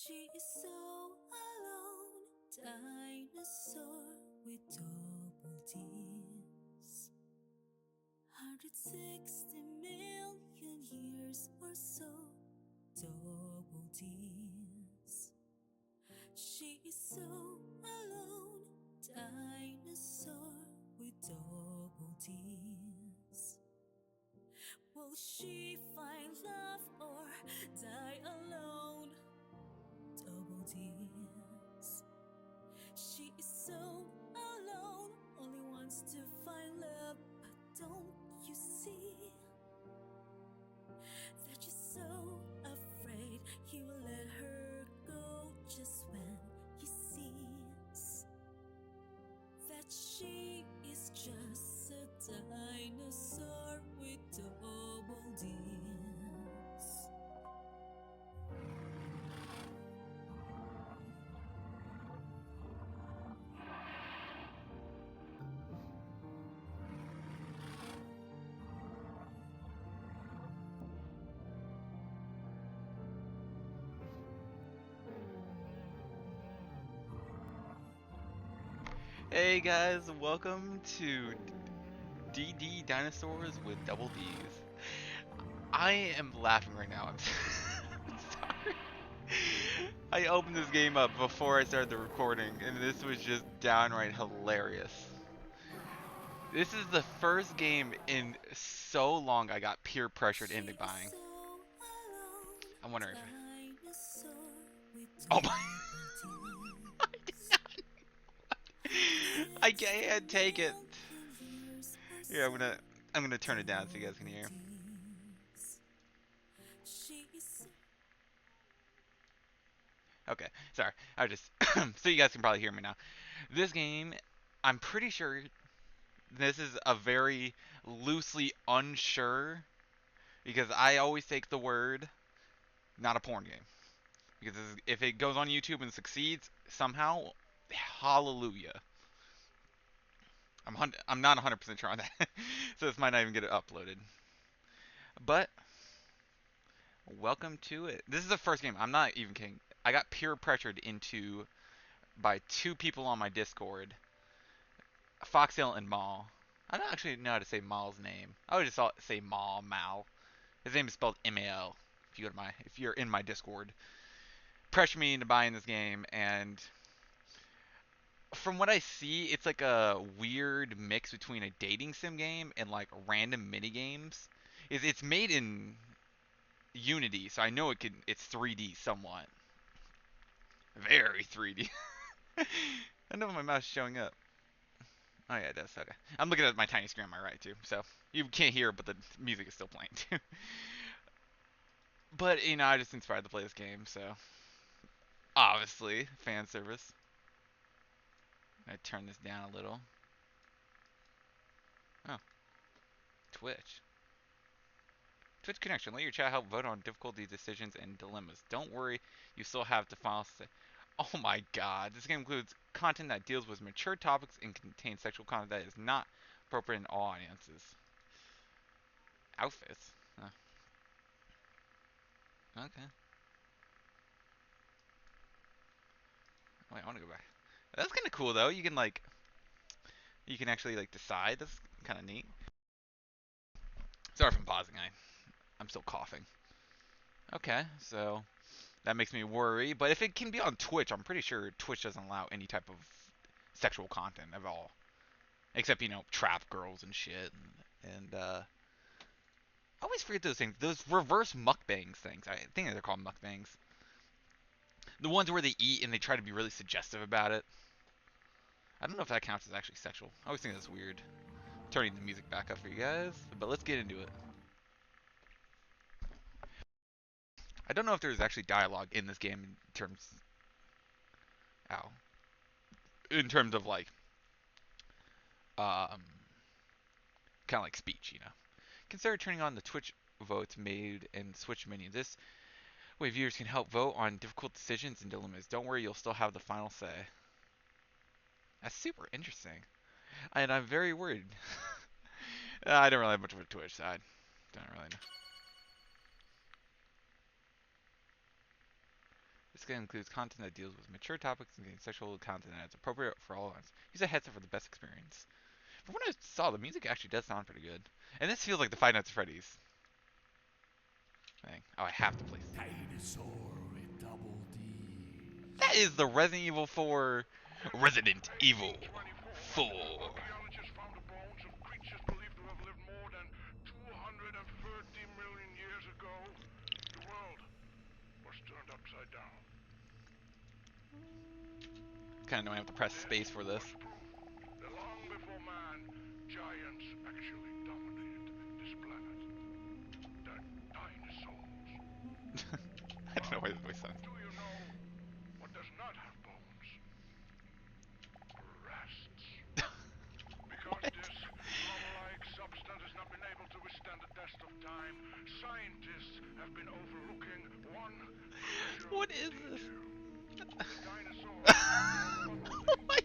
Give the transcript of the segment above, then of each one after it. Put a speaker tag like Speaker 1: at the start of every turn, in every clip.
Speaker 1: She is so alone, dinosaur with double D's. 160 million years or so, double D's. She is so alone, dinosaur with double D's. Will she find love or die alone? Double D's. She is so alone, only wants to find love, but don't you see that she's so afraid he will let her go just when he sees that she is just a dinosaur with double D's.
Speaker 2: Hey guys, welcome to DD Dinosaurs with double D's. I am laughing right now. I'm sorry. I opened this game up before I started the recording, and this was just downright hilarious. This is the first game in so long I got peer pressured into buying. I'm wondering if. Oh my. I can't take it. Yeah, I'm gonna turn it down so you guys can hear. Okay, sorry. I just so you guys can probably hear me now. This game, I'm pretty sure this is a very loosely unsure because I always take the word not a porn game because if it goes on YouTube and succeeds somehow, hallelujah. I'm not 100% sure on that, so this might not even get it uploaded. But welcome to it. This is the first game. I'm not even kidding. I got peer pressured into by two people on my Discord, Foxtail and Maul. I don't actually know how to say Maul's name. I would just say Maul, Mal. His name is spelled M-A-L. If you're in my Discord, pressure me into buying this game, and from what I see, it's like a weird mix between a dating sim game and like random mini games. It's made in Unity, so I know it's 3D somewhat, very 3D. I know my mouse is showing up. Oh yeah, it does. Okay. I'm looking at my tiny screen on my right too, so you can't hear, but the music is still playing too. But I just inspired to play this game, so obviously fan service. I turn this down a little. Oh, Twitch. Twitch connection. Let your chat help vote on difficulty decisions and dilemmas. Don't worry, you still have the final say. Oh my god, this game includes content that deals with mature topics and contains sexual content that is not appropriate in all audiences. Outfits? Oh, okay. Wait, I want to go back. That's kind of cool though. You can actually like decide. That's kind of neat. Sorry if I'm pausing. I'm still coughing. Okay, so that makes me worry. But if it can be on Twitch, I'm pretty sure Twitch doesn't allow any type of sexual content at all, except trap girls and shit. And I always forget those things. Those reverse mukbangs things. I think they're called mukbangs. The ones where they eat and they try to be really suggestive about it. I don't know if that counts as actually sexual. I always think that's weird. Turning the music back up for you guys, but let's get into it. I don't know if there's actually dialogue in this game ow, in terms of like um kind of like speech. Consider turning on the Twitch votes made and Switch menu. This way viewers can help vote on difficult decisions and dilemmas. Don't worry, you'll still have the final say. That's super interesting. And I'm very worried. I don't really have much of a Twitch, so I don't really know. This includes content that deals with mature topics and sexual content that is appropriate for all levels. Use a headset for the best experience. From what I saw, the music actually does sound pretty good. And this feels like the Five Nights at Freddy's thing. Oh, I have to play.
Speaker 3: Dinosaur with double D.
Speaker 2: That is the Resident Evil 4. Resident Evil 4.
Speaker 4: Archaeologists found the bones of creatures believed to have lived more than 230 million years ago. The world was turned upside down.
Speaker 2: Kind of annoying I have to press space for this.
Speaker 4: That long before man, giants actually dominated this planet. The dinosaurs.
Speaker 2: I don't know why this voice sounds.
Speaker 4: Do you know what does not have bones? Breasts. Because this rubber-like substance has not been able to withstand the test of time, scientists have been overlooking one crucial
Speaker 2: What is this?
Speaker 4: detail. The dinosaurs
Speaker 2: Oh my.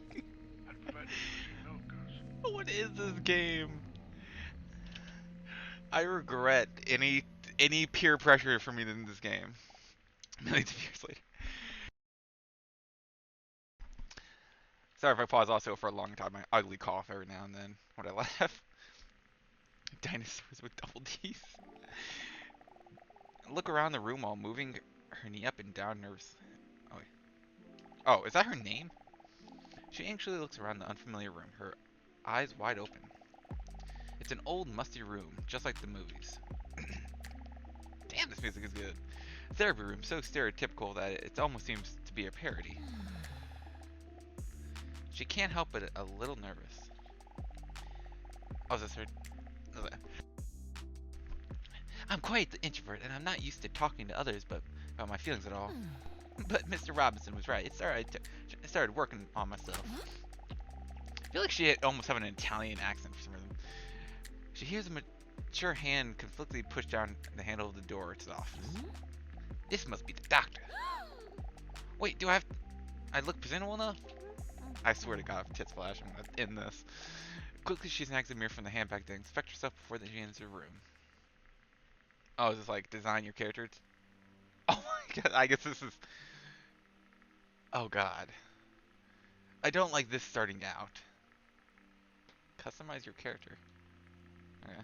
Speaker 4: had fed using milkers.
Speaker 2: What is this game? I regret any peer pressure for me in this game. Millions of years later. Sorry if I pause also for a long time. I ugly cough every now and then when I laugh. Dinosaurs with double D's. Look around the room while moving her knee up and down nervously. Oh, wait. Oh, is that her name? She anxiously looks around the unfamiliar room, her eyes wide open. It's an old, musty room, just like the movies. Damn, this music is good. Therapy room, so stereotypical that it almost seems to be a parody. She can't help but a little nervous. Oh, is this her? I'm quite the introvert, and I'm not used to talking to others about my feelings at all. But Mr. Robinson was right. I started working on myself. I feel like she almost have an Italian accent for some reason. She hears a mature hand conflictedly push down the handle of the door to the office. This must be the doctor. Wait, I look presentable enough? I swear to God, if tits flash, I'm gonna end this. Quickly, she snags a mirror from the handbag to inspect herself before she enters the room. Oh, is this like design your characters? Oh my God, I guess this is. Oh God. I don't like this starting out. Customize your character. Okay.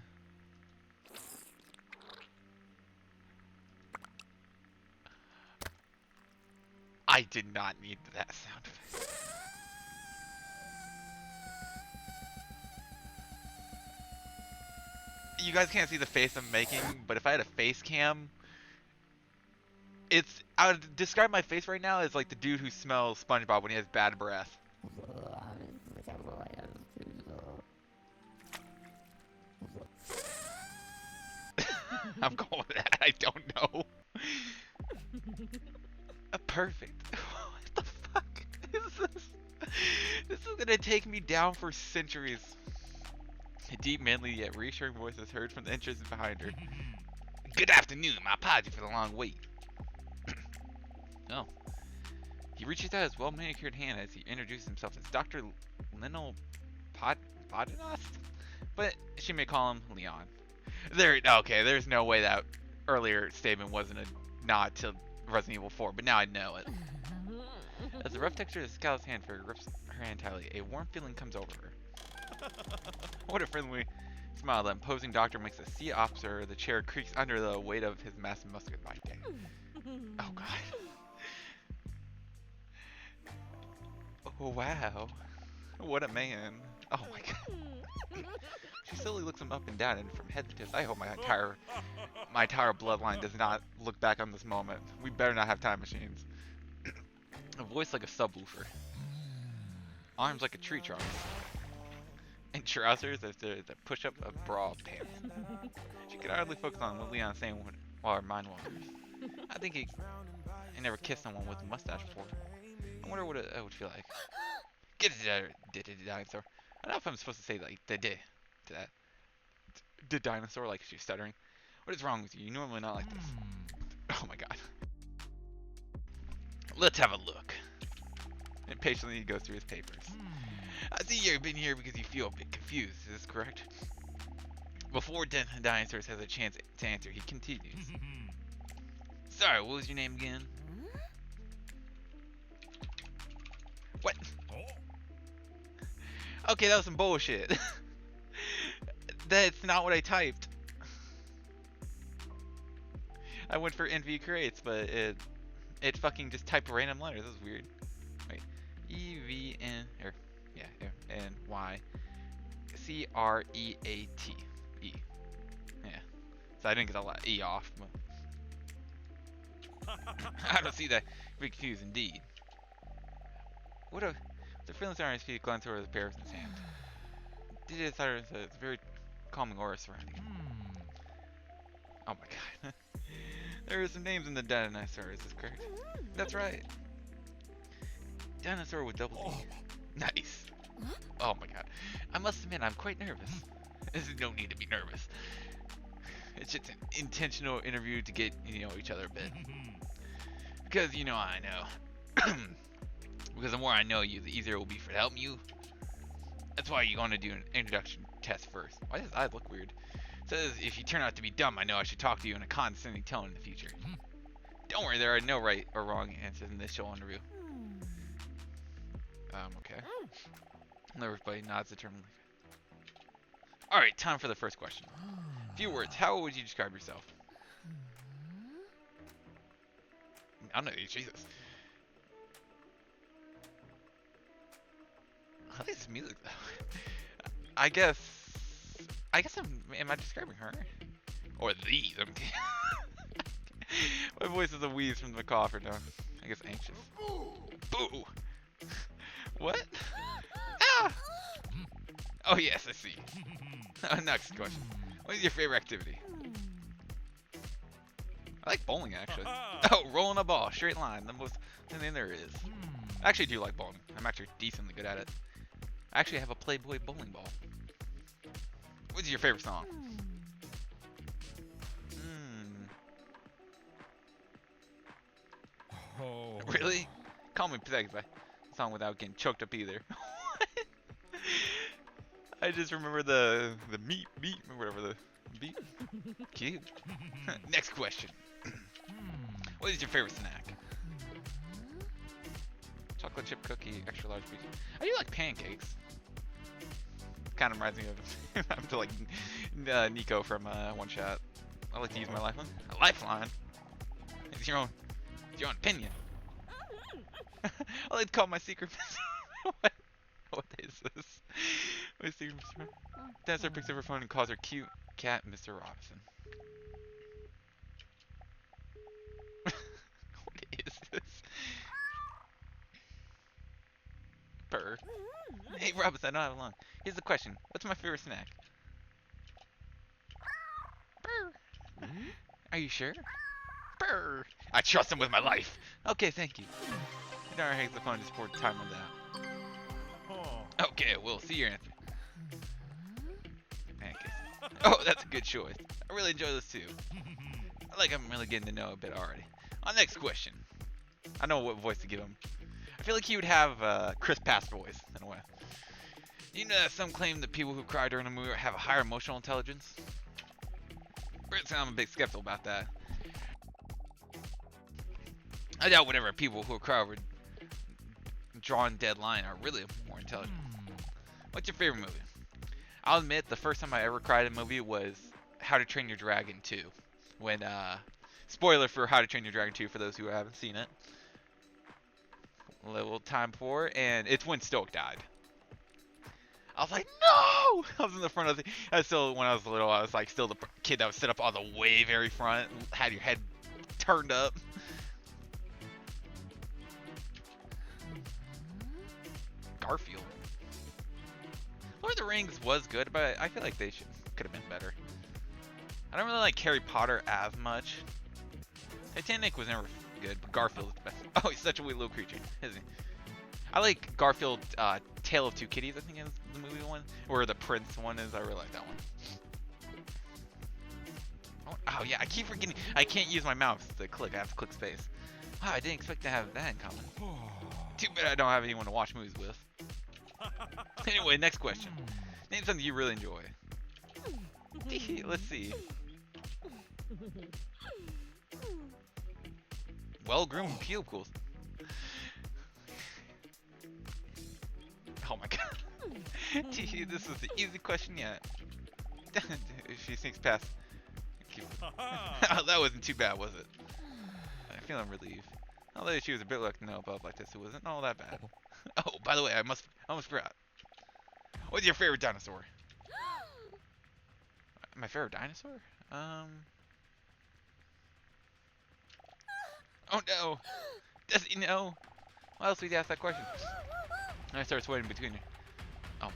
Speaker 2: I did not need that sound effect. You guys can't see the face I'm making, but if I had a face cam, I would describe my face right now as like the dude who smells SpongeBob when he has bad breath. I'm going with that. I don't know. Perfect. What the fuck is this? This is gonna take me down for centuries. A deep, manly, yet reassuring voice is heard from the entrance behind her. Good afternoon. My apology for the long wait. Oh. He reaches out his well-manicured hand as he introduces himself as Dr. Lionel Podinos? But she may call him Leon. Okay, there's no way that earlier statement wasn't a nod to Resident Evil 4, but now I know it. As the rough texture of the scowl's hand grips her hand tightly, a warm feeling comes over her. What a friendly smile. The imposing doctor makes the seat opposite her. The chair creaks under the weight of his massive muscular body. Oh God. Oh wow. What a man. Oh my God. She slowly looks him up and down, and from head to toe, I hope my entire bloodline does not look back on this moment. We better not have time machines. A voice like a subwoofer. Arms like a tree trunk. And trousers that push up a bra pants. She could hardly focus on what Leon's saying while her mind wanders. I think he never kissed someone with a mustache before. I wonder what it would feel like. Get it there, dinosaur. I don't know if I'm supposed to say like to that. The dinosaur, like she's stuttering. What is wrong with you? You're normally not like this. Oh my God. Let's have a look. Impatiently, he goes through his papers. I see you've been here because you feel a bit confused. Is this correct? Before Dinosaurs has a chance to answer, he continues. Sorry, what was your name again? Okay, that was some bullshit. That's not what I typed. I went for NV creates, but it fucking just typed random letters. That was weird. Wait, E-V-N, or, yeah, N-Y, C-R-E-A-T, E. Yeah, so I didn't get a lot E off. But I don't see that. Be confused indeed. What a, the freelance RSP glanced over the pair in his hand. DDinosaur is a very calming aura surrounding him. Oh my god. There are some names in the Dinosaur, is this correct? That's right. Dinosaur with double D. Nice. Oh my god. I must admit, I'm quite nervous. There's no need to be nervous. It's just an intentional interview to get each other a bit. Because I know. Because the more I know you, the easier it will be for to help you. That's why you're going to do an introduction test first. Why does I look weird? It says if you turn out to be dumb, I know I should talk to you in a condescending tone in the future. Don't worry, there are no right or wrong answers in this show interview. Okay. Everybody nods determinedly. Alright, time for the first question. Few words, how would you describe yourself? I don't know, Jesus. I like this music though. I guess am I describing her? Or these? I'm kidding. My voice is a wheeze from the cough or no. I guess anxious. Boo! What? Ah! Oh yes, I see. Next question. What is your favorite activity? I like bowling actually. Oh, rolling a ball, straight line, the most thing there is. I actually do like bowling. I'm actually decently good at it. I actually have a Playboy bowling ball. What's your favorite song?
Speaker 3: Oh.
Speaker 2: Really? Call me pathetic by song without getting choked up either. I just remember the meat or whatever the beat. Cute. Next question. What is your favorite snack? Chocolate chip cookie, extra large pizza. I do like pancakes. Kind of reminds me of I'm to like Nico from One Shot. I like to use my lifeline. A lifeline. It's your own opinion. I like to call my secret. What is this? My secret. Dancer picks up her phone and calls her cute cat, Mr. Robinson. What is this? Purr. Hey Robinson, I don't have long. Here's the question. What's my favorite snack? Purr. Are you sure? Purr. I trust him with my life. Okay, thank you. He never hangs the phone just before time runs out. Okay, we'll see your answer. Pancakes. Oh, that's a good choice. I really enjoy this too. I like I'm really getting to know a bit already. On next question. I know what voice to give him. I feel like he would have Chris Pass voice in a way. You know that some claim that people who cry during a movie have a higher emotional intelligence? Personally, I'm a big skeptical about that. I doubt whatever people who cry over drawn dead line are really more intelligent. What's your favorite movie? I'll admit the first time I ever cried in a movie was How to Train Your Dragon 2. When, spoiler for How to Train Your Dragon 2 for those who haven't seen it. A little time before, and it's when Stoke died. I was like, no! I was in the front of the, when I was little, I was like still the kid that would sit up on the way very front, had your head turned up. Garfield. Lord of the Rings was good, but I feel like they could have been better. I don't really like Harry Potter as much. Titanic was never good, but Garfield is the best. Oh, he's such a wee little creature, isn't he? I like Garfield, Tale of Two Kitties, I think is the movie one. Or the Prince one is, I really like that one. Oh yeah, I keep forgetting, I can't use my mouse to click, I have to click space. Wow, I didn't expect to have that in common. Too bad I don't have anyone to watch movies with. Anyway, next question. Name something you really enjoy. Let's see. Well-groomed pupils. Oh my god. This is the easy question yet. She sneaks past. That wasn't too bad, was it? I'm feeling relieved. Although she was a bit like no above like this, it wasn't all that bad. Oh, by the way, I almost forgot. What's your favorite dinosaur? My favorite dinosaur? Oh no! Does he know? Why else would he ask that question? And I start sweating between you. Oh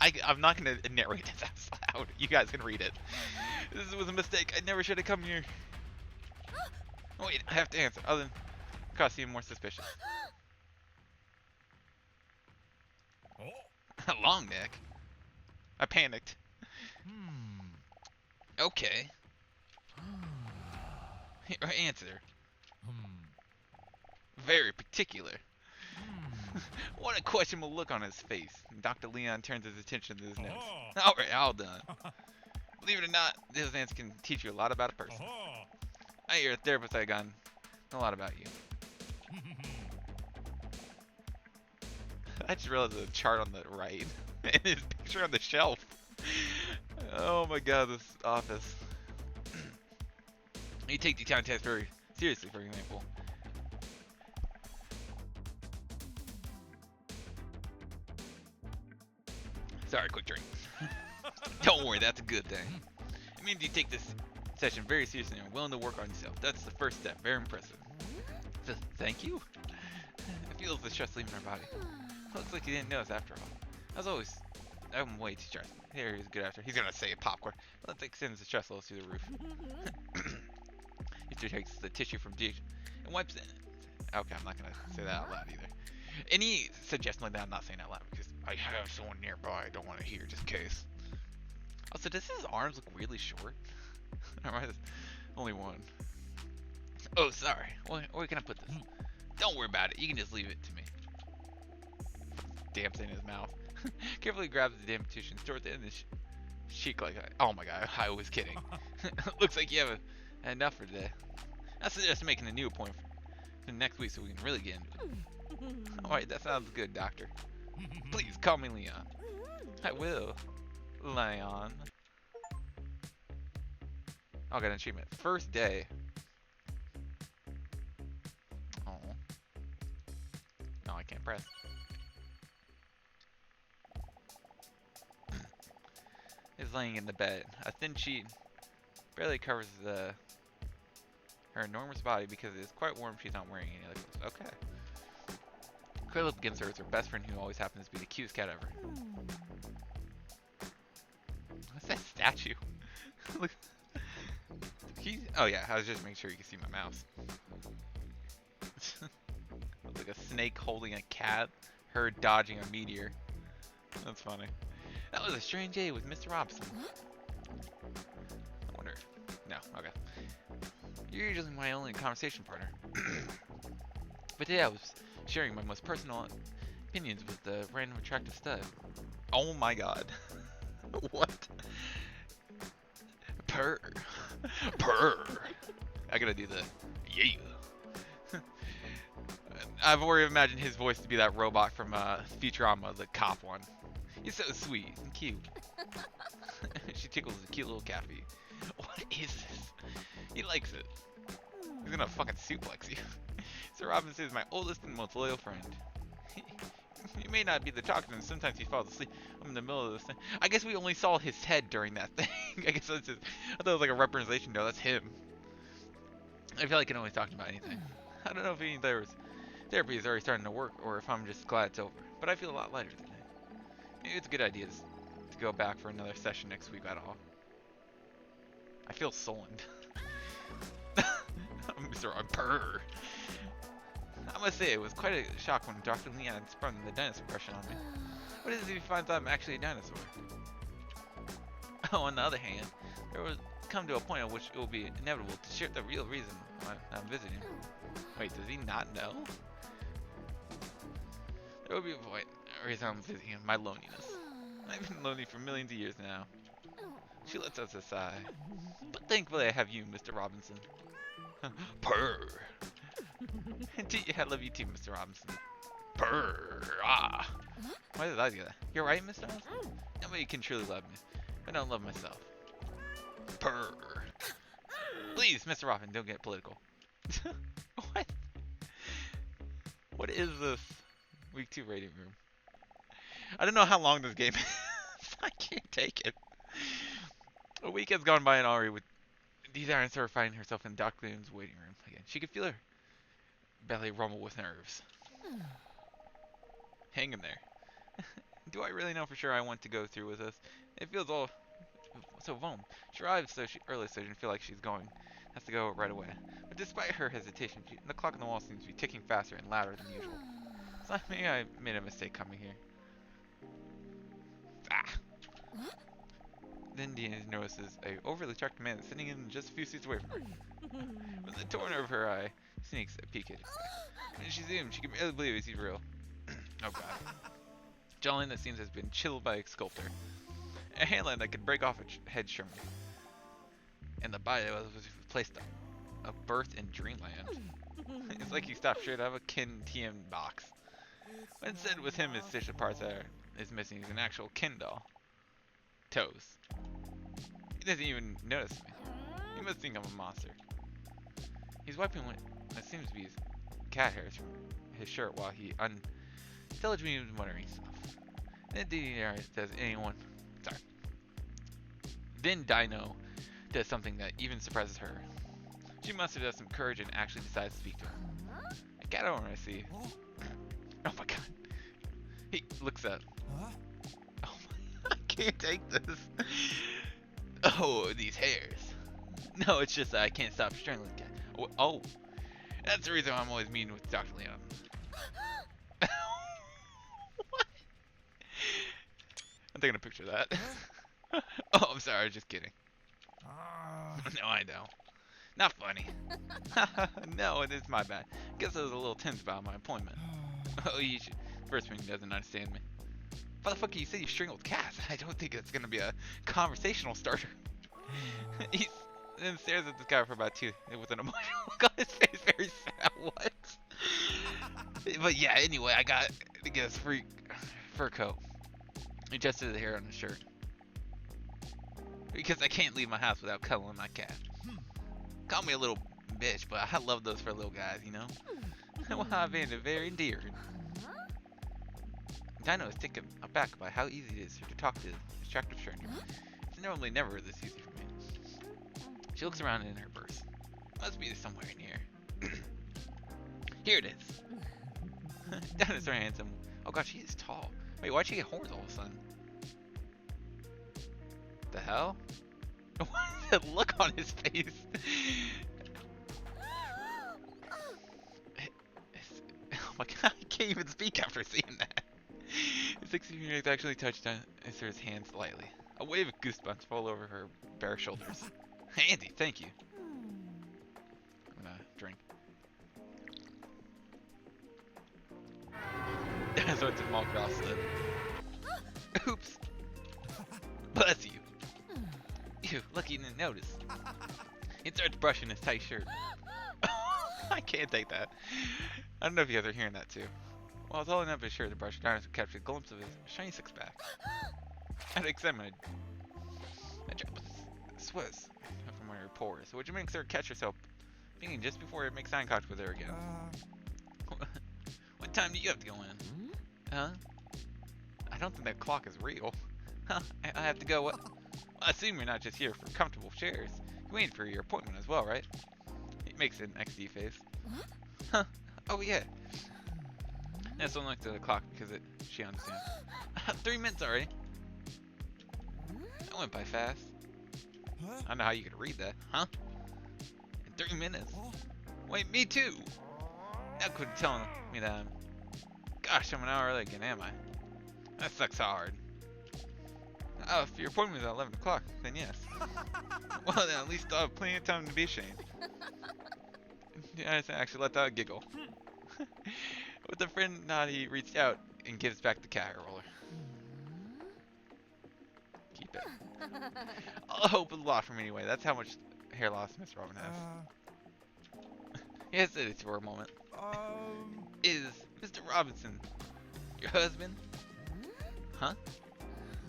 Speaker 2: my god. I'm not gonna narrate this out loud. You guys can read it. This was a mistake. I never should have come here. Oh, wait, I have to answer. Other than cause seem more suspicious. Long neck. I panicked. Okay. Answer. Very particular. What a questionable look on his face. Dr. Leon turns his attention to his nose. Alright, all done. Believe it or not, this answer can teach you a lot about a person. You're a therapist, I got a lot about you. I just realized there's a chart on the right and his picture on the shelf. Oh my god, this office. You take the time test very seriously, for example. Sorry, quick drink. Don't worry, that's a good thing. It means you take this session very seriously and are willing to work on yourself. That's the first step. Very impressive. Thank you? It feels the stress leaving our body. Looks like you didn't notice after all. I'm way too stressed. Here, he's good after. He's gonna say popcorn. Let's extend the stress levels to the roof. He takes the tissue from dish and wipes it. Okay, I'm not gonna say that out loud either. Any suggestion like that, I'm not saying out loud because I have someone nearby I don't want to hear just in case. Also, does his arms look really short? Or am I just only one? Oh, sorry. Where can I put this? Don't worry about it. You can just leave it to me. Damn thing in his mouth. Carefully grabs the damn tissue and stores it in his cheek like that. Oh my god, I was kidding. Looks like you have enough for today. I suggest making a new appointment for next week so we can really get into it. Alright, that sounds good, doctor. Please call me Leon. I will. Leon. Oh, got an achievement. First day. Oh. No, I can't press. Is laying in the bed. A thin sheet barely covers her enormous body because it is quite warm. She's not wearing any other clothes. Okay. Curled up against her is her best friend who always happens to be the cutest cat ever. What's that statue? Look. Oh yeah, I was just making sure you can see my mouse. Looks like a snake holding a cat. Her dodging a meteor. That's funny. That was a strange day with Mr. Robson. I wonder. No, okay. You're usually my only conversation partner. But today I was sharing my most personal opinions with the random attractive stud. Oh my god. What? Purr. Purr. I gotta do the yeah. I've already imagined his voice to be that robot from Futurama, the cop one. He's so sweet and cute. She tickles the cute little cat feet. What is this? He likes it. He's gonna fucking suplex you. Sir Robinson is my oldest and most loyal friend. He may not be the talker, and sometimes he falls asleep. I'm in the middle of this thing. I guess we only saw his head during that thing. I guess that's just, I thought it was like a representation. No, that's him. I feel like I can only talk about anything. I don't know if any therapy is already starting to work, or if I'm just glad it's over. But I feel a lot lighter today. Maybe it's a good idea to go back for another session next week at all. I feel sullen. Mr. Purr. I must say, it was quite a shock when Dr. Leon sprung the dinosaur question on me. What is it if he finds out I'm actually a dinosaur? Oh, on the other hand, there will come to a point at which it will be inevitable to share the real reason why I'm visiting. Wait, does he not know? There will be a point where reason I'm visiting him, my loneliness. I've been lonely for millions of years now. She lets us aside. But thankfully I have you, Mr. Robinson. Purr. I love you too, Mr. Robinson. Purr. Ah. Why did I do that? You're right, Mr. Mouse? Nobody can truly love me. I don't love myself. Purr. Please, Mr. Robin, don't get political. What? What is this? Week 2 rating room. I don't know how long this game is. I can't take it. A week has gone by and already with DDinosaur finding herself in Dr. Liam's waiting room again. She could feel her belly rumble with nerves. Hang in there. Do I really know for sure I want to go through with this? It feels all so warm. She arrived early so she didn't feel like she's going. Has to go right away. But despite her hesitation, the clock on the wall seems to be ticking faster and louder than usual. It's not maybe I made a mistake coming here. Ah. Then Dean notices a overly attractive man sitting in just a few seats away from her. With the corner of her eye, sneaks a peek at him. When she zooms, she can barely believe he's real. Oh god. Jawline that seems has been chilled by a sculptor. A hairline that could break off a head trimmer. And the body that was placed a birth in dreamland. It's like he stopped straight out of a Kin TM box. But instead with him his stitched parts that is missing is an actual Kin doll. Toes. He doesn't even notice me. He must think I'm a monster. He's wiping what seems to be his cat hairs from his shirt while he unintelligibly is muttering stuff. Then Dino does something that even surprises her. She must have done some courage and actually decides to speak to him. A cat owner I see. Oh my god. He looks up. Oh my, I can't take this. Oh, these hairs. No, it's just that I can't stop strangling the cat. Oh, that's the reason I'm always mean with Dr. Leon. What? I'm taking a picture of that. Oh, I'm sorry, just kidding. No, I know. Not funny. No, it is my bad. Guess I was a little tense about my appointment. Oh, you should. First one doesn't understand me. Motherfucker, you said you strangled cats. I don't think it's gonna be a conversational starter. He then stares at this guy for about 2 with an emotional look on his face, very sad. What? But yeah, anyway, I got to get this free fur coat. He adjusted the hair on his shirt. Because I can't leave my house without cuddling my cat. Call me a little bitch, but I love those for little guys, you know? Well, I find it very endearing. Dino is taken aback by how easy it is to talk to this attractive stranger. It's normally never this easy for me. She looks around in her purse. Must be somewhere in here. Here it is. Dino's very handsome. Oh god, she is tall. Wait, why'd she get horns all of a sudden? The hell? What is that look on his face? Oh my god, I can't even speak after seeing that. His 16 fingers actually touched on his hands lightly. A wave of goosebumps fall over her bare shoulders. Andy, thank you. I'm gonna drink. So it's a small cross slip. Oops. Bless you. Ew, lucky you didn't notice. He starts brushing his tight shirt. I can't take that. I don't know if you guys are hearing that too. While I was holding up his shirt to brush, Dinosaur captured a glimpse of his shiny six-pack. I'd examined it. I dropped a Swiss from her pores, which makes her catch herself thinking just before it makes eye contact with her again. What time do you have to go in? Huh? I don't think that clock is real. Huh? I have to go. What? Well, I assume you're not just here for comfortable chairs. You waited for your appointment as well, right? He makes an XD face. Huh? Oh yeah. Yeah, someone looked at the clock because she understands. 3 minutes already. That went by fast. I don't know how you could read that, huh? In 3 minutes. Wait, me too. That couldn't tell me that gosh, I'm an hour early again, am I? That sucks hard. Oh, if your appointment is at 11 o'clock, then yes. Well, then at least I'll have plenty of time to be ashamed. Yeah, I actually let that giggle. With a friend nod, he reached out and gives back the cat roller. Keep it. I'll hope a lot from anyway. That's how much hair loss Mr. Robin has. He hesitated for a moment. Is Mr. Robinson. Your husband? Huh?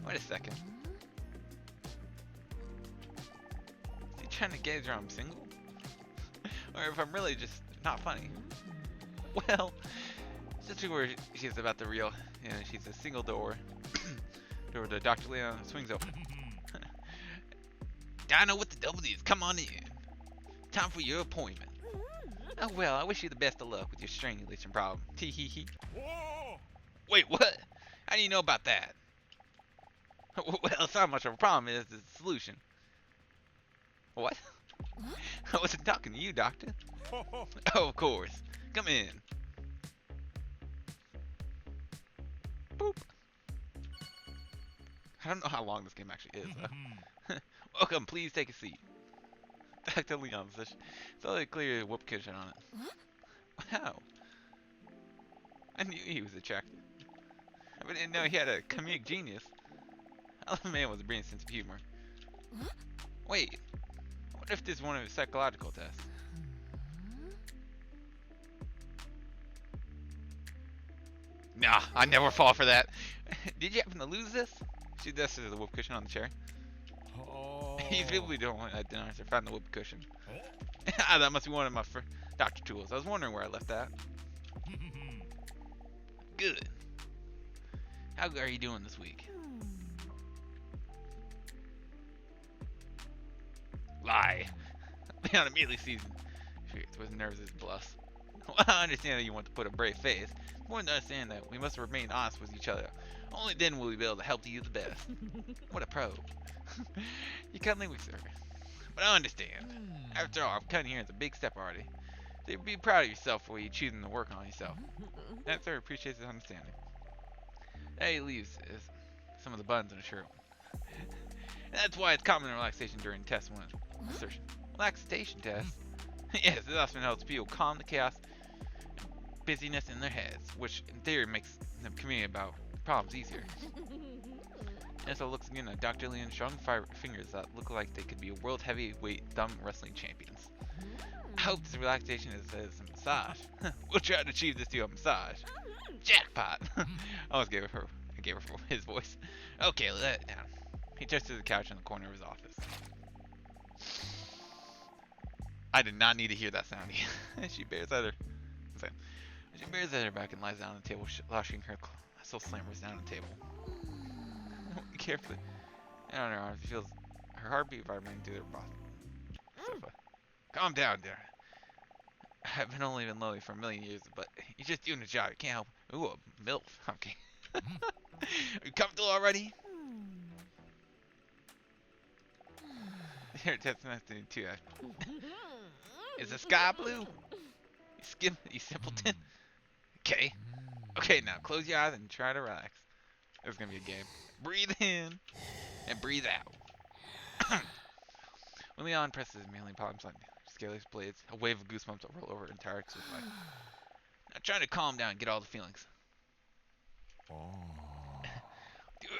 Speaker 2: Wait a second. Is he trying to gauge whether I'm single? Or if I'm really just not funny? Well, just where she's about the real. You know, she's a single door. Door to Dr. Leon swings open. Dino with the W's, come on in. Time for your appointment. Oh well, I wish you the best of luck with your strangulation problem. Tee hee hee. Wait, what? How do you know about that? Well, it's not much of a problem, it's the solution. What? I wasn't talking to you, Doctor. Oh, of course. Come in. Boop. I don't know how long this game actually is, though. Welcome, please take a seat. Dr. Leon says, it's all clear whoop cushion on it. Wow. I knew he was attractive. I didn't know he had a comedic genius. I love a man with a brilliant sense of humor. Wait, what if this is one of his psychological tests? Nah, I never fall for that. Did you happen to lose this? She dusted the whoop cushion on the chair. These people who don't want that dinosaur found the whoop cushion. That must be one of my doctor tools. I was wondering where I left that. Good. How are you doing this week? Lie. Leon immediately sees with nerves as bluffs. Well, I understand that you want to put a brave face. More than understand that we must remain honest with each other. Only then will we be able to help you the best. What a pro. You cuddling with her. But I understand. After all, coming here is a big step already. So you'd be proud of yourself for you choosing to work on yourself. That sir appreciates his understanding. Now he leaves some of the buttons in a shirt. That's why it's common in relaxation during test 1. Assertion. Relaxation test? Yes, this often helps people calm the chaos and busyness in their heads, which in theory makes them communicate about problems easier. Nessa looks again at Dr. Leon's strong fingers that look like they could be world heavyweight thumb wrestling champions. I hope this relaxation is a massage. We'll try to achieve this to a massage. Jackpot! I almost gave her his voice. Okay, let it down. He turns to the couch in the corner of his office. I did not need to hear that sound. She bears at her back and lies down on the table, lashing her muscle slammers down the table. Carefully. And on her arm, she feels her heartbeat vibrating through her sofa. Calm down, dear. I've only been lonely for a million years, but you're just doing the job. You can't help. Ooh, a MILF. Okay. Are you comfortable already? Here, that's nothing too. Is the sky blue? You simpleton. Okay. Okay, now close your eyes and try to relax. It's gonna be a game. Breathe in and breathe out. When Leon presses his manly palms on Scaly's blades, a wave of goosebumps will roll over her entire life. Now trying to calm down and get all the feelings. Do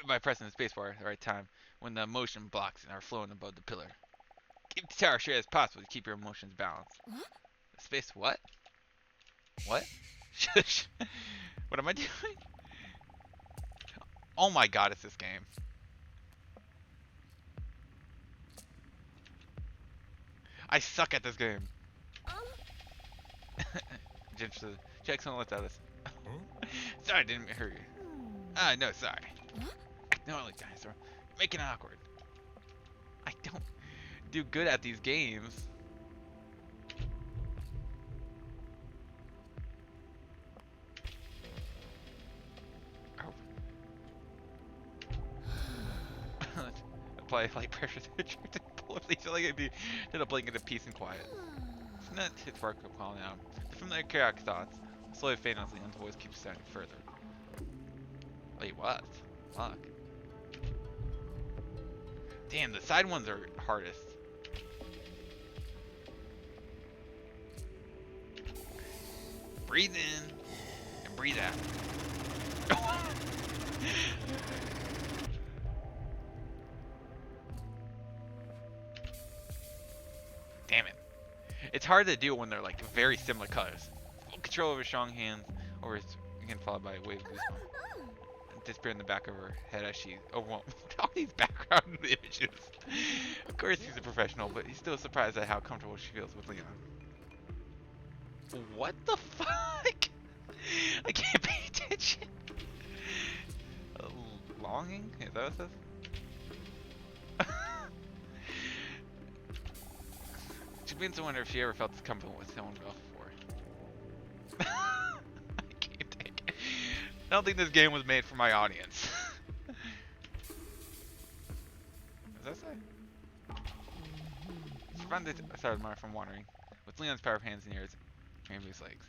Speaker 2: it by pressing the spacebar at the right time when the emotion blocks and are flowing above the pillar. Keep the tower straight as possible to keep your emotions balanced. Space what? What? Shush. What am I doing? Oh my god, it's this game. I suck at this game. Jackson looked at us. Sorry, I didn't hurt you. No, sorry. No, like dinosaur. Making it awkward. I don't do good at these games. Apply light pressure to the trigger to pull up these like I did a blanket of peace and quiet. It's not his spark of calling out. The familiar chaotic thoughts slowly fade as Leon's voice keeps sounding further. Wait, what? Fuck. Damn, the side ones are hardest. Breathe in and breathe out. Damn it. It's hard to do when they're like very similar colors. Full control over strong hands over his again followed by a wave of goosebumps. Disappear in the back of her head as she overwhelmed with all these background images. Of course he's a professional, but he's still surprised at how comfortable she feels with Leon. What the fuck? I can't pay attention. Longing? Is that what it says? She begins to wonder if she ever felt this comfortable with someone else before. I can't take it. I don't think this game was made for my audience. Does that say? She found it started Mara from wandering. With Leon's power of hands and ears, Rainbow's legs.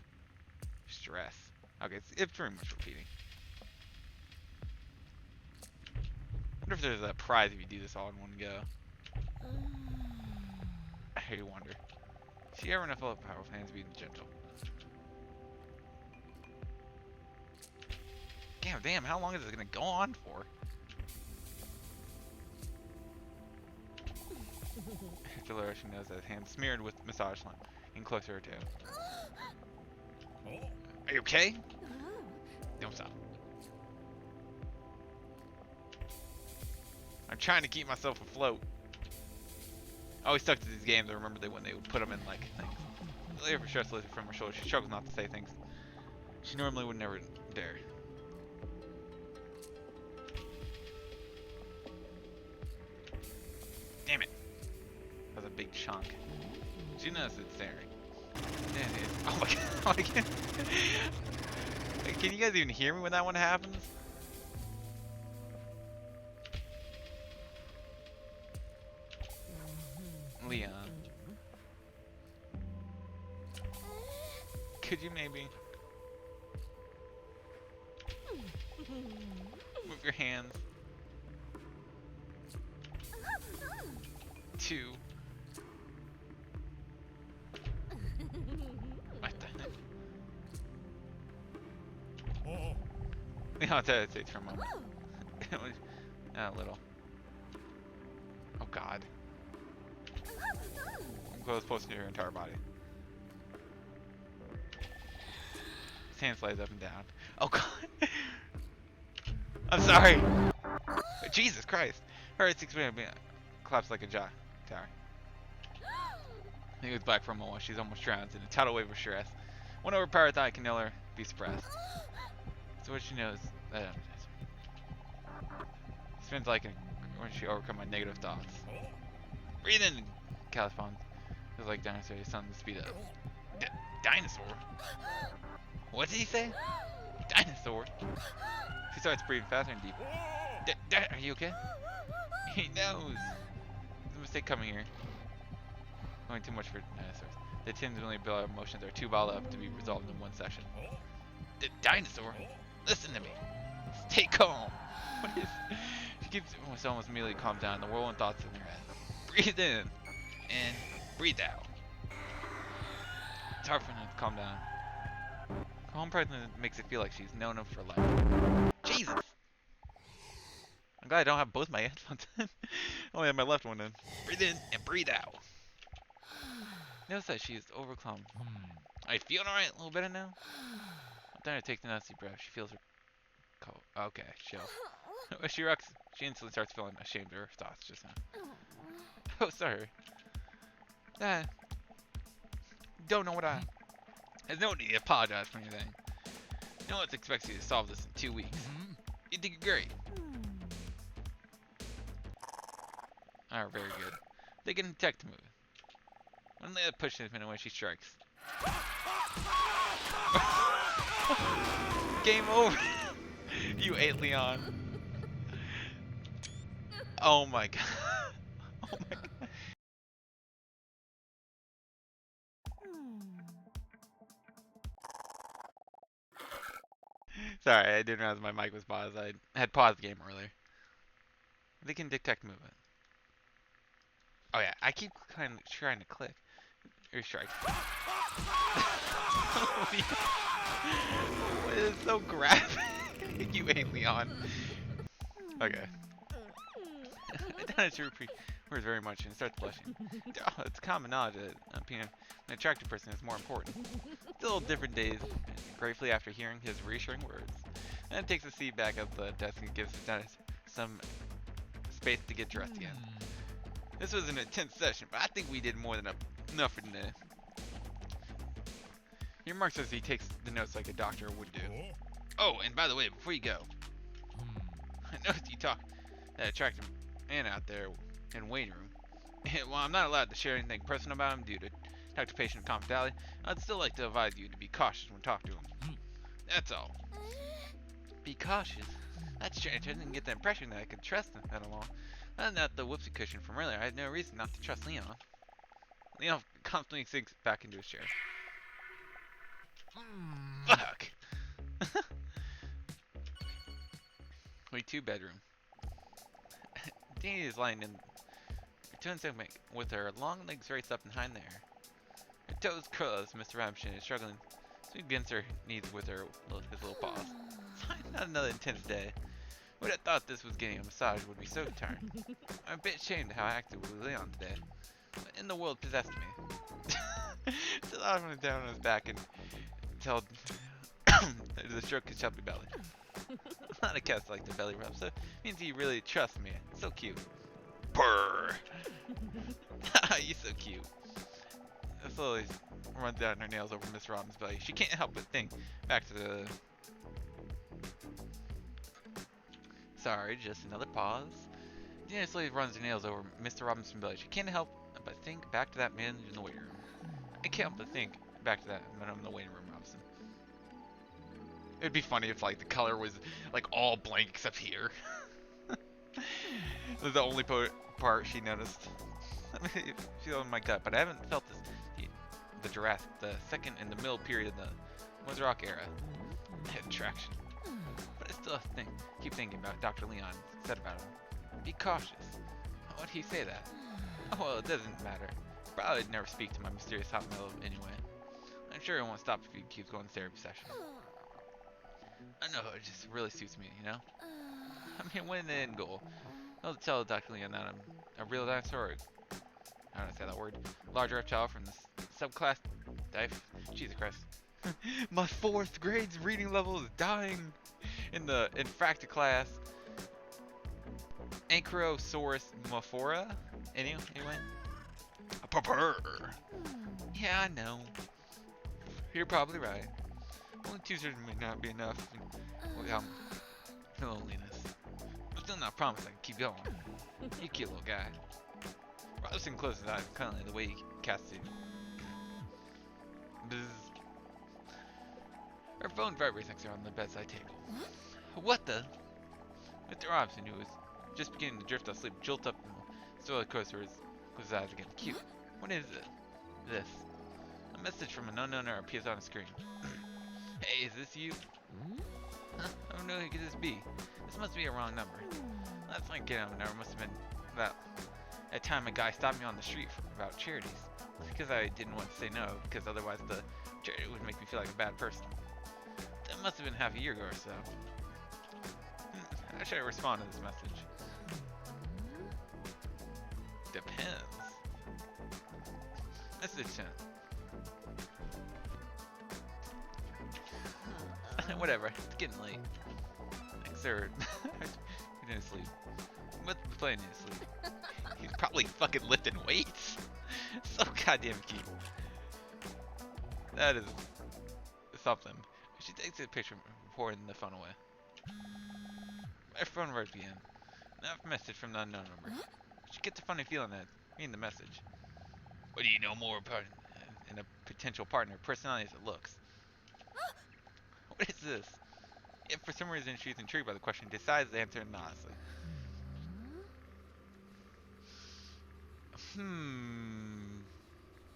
Speaker 2: Stress. Okay, it's pretty much repeating. Wonder if there's a prize if you do this all in one go. I wonder. She ever enough of powerful hands being gentle. Damn, how long is this gonna go on for? After Laura, she knows that his hand smeared with massage slime and closer to her tail. Are you okay? Don't stop. I'm trying to keep myself afloat. I always stuck to these games. I remember when they would put them in like things. Later for stress lifted from her shoulders. She struggles not to say things she normally would never dare. Damn it. That was a big chunk. She knows it's staring. Oh my god. Oh my god. Can you guys even hear me when that one happens? Leon. Could you maybe move your hands to what the heck? Leon hesitates for a moment. It was a little. Oh god. Close close to your entire body. His hand slides up and down. Oh god. I'm sorry. Jesus Christ. Her head collapsed like a jaw tower. He was back for a moment. She's almost drowned in a tidal wave of stress. One overpowered thought can never be suppressed. So what she knows spins like when she overcome my negative thoughts. Breathe in, Californ. Feels like dinosaur. His son to speed up. Dinosaur? What did he say? Dinosaur? She starts breathing faster and deeper. Are you okay? He knows. There's a mistake coming here. Going too much for dinosaurs. The tens-million billion emotions are too bottled up to be resolved in one session. Dinosaur? Listen to me. Stay calm. What is? She keeps almost immediately calms down. The whirlwind thoughts in her head. Breathe in and breathe out. It's hard for her to calm down. Calm presence makes it feel like she's known him for life. Jesus! I'm glad I don't have both my headphones in. I only have my left one in. Breathe in and breathe out. Notice that she is overcome. Are you feeling alright? A little better now? I'm trying to take the nasty breath. She feels her cold. Okay, chill. When she rocks, she instantly starts feeling ashamed of her thoughts just now. Oh, sorry. Don't know what I... There's no need to apologize for anything. No one expects you to solve this in 2 weeks. You did great. Alright, very good. They can detect the move. When they push him away, she strikes. Game over. You ate Leon. Oh my god. Oh my god. Sorry, I didn't realize my mic was paused. I had paused the game earlier. They can detect movement. Oh yeah, I keep kind of trying to click. Or strike. It is so graphic. You ain't Leon. Okay. Dinosaur worries very much and starts blushing. It's common knowledge that being an attractive person is more important. Still different days. gratefully after hearing his reassuring words. Then takes a seat back at the desk and gives the dentist some space to get dressed again. This was an intense session, but I think we did more than enough for today. He remarks as he takes the notes like a doctor would do. Oh, and by the way, before you go, I noticed you talk that attractive man out there in the waiting room. And while I'm not allowed to share anything personal about him due to doctor-patient confidentiality, I'd still like to advise you to be cautious when talking to him. That's all. Be cautious? That's strange. I didn't get the impression that I could trust him that long. Other than that, the whoopsie cushion from earlier, I had no reason not to trust Leon. Leon constantly sinks back into his chair. Fuck! Wait, 2-bedroom. Dee is lying in her twin stomach with her long legs raised up behind the air. Her toes curl as Mr. Robinson is struggling to against her knees with his little paws. Not another intense day. Would have thought this was getting a massage would be so tiring. I'm a bit ashamed how active was Leon today. But in the world possessed me. Still I went down on his back and told the stroke his chubby belly. I'm not a cat like the belly rub, so it means he really trusts me. So cute. Purr! You're so cute. Slowly runs down her nails over Miss Robin's belly. She can't help but think back to the... Sorry, just another pause. Dina slowly runs her nails over Mr. Robinson's belly. She can't help but think back to that man in the waiting room. I can't help but think back to that man in the waiting room, Robinson. It'd be funny if like the color was like all blank except here. This is the only part she noticed. She's on my gut, but I haven't felt this. The Jurassic, the second in the middle period of the Mesozoic era. Had traction. But I still keep thinking about Dr. Leon said about him. Be cautious. Why'd he say that? Oh, well, it doesn't matter. Probably never speak to my mysterious hot metal anyway. I'm sure it won't stop if he keeps going to therapy session. I know, it just really suits me, you know? I mean, when the end goal, I'll tell Dr. Leon that I'm a real dinosaur. How do I say that word? Large reptile from the subclass Jesus Christ. My 4th grade's reading level is dying in fracta class. Ankylosaurus mophora? Anyway? Yeah, I know. You're probably right. Only 2 surgeons may not be enough without loneliness. I'm still not promised I can keep going. You cute little guy. Robinson closes his eyes kindly the way he casts it. Bzz. Her phone vibrates next to her on the bedside table. What the? Mr. Robinson, who was just beginning to drift off sleep, jolted up and stole the coaster with his eyes again. Cute. What is it? This. A message from an unknown number appears on the screen. Hey, is this you? Huh? I don't know who could this be. This must be a wrong number. That's my get number must have been that time a guy stopped me on the street about charities. Because I didn't want to say no, because otherwise the charity would make me feel like a bad person. That must have been half a year ago or so. How should I respond to this message? Depends. Message sent. Whatever, it's getting late. Thanks, sir. He didn't sleep. What's the plan to sleep? He's probably fucking lifting weights. So goddamn cute. That is something. She takes a picture before the phone away. My phone works again. Now a message from the unknown number. She gets a funny feeling that reading the message. What do you know more about in a potential partner personality as it looks? What is this? If for some reason she's intrigued by the question, decides to answer honestly.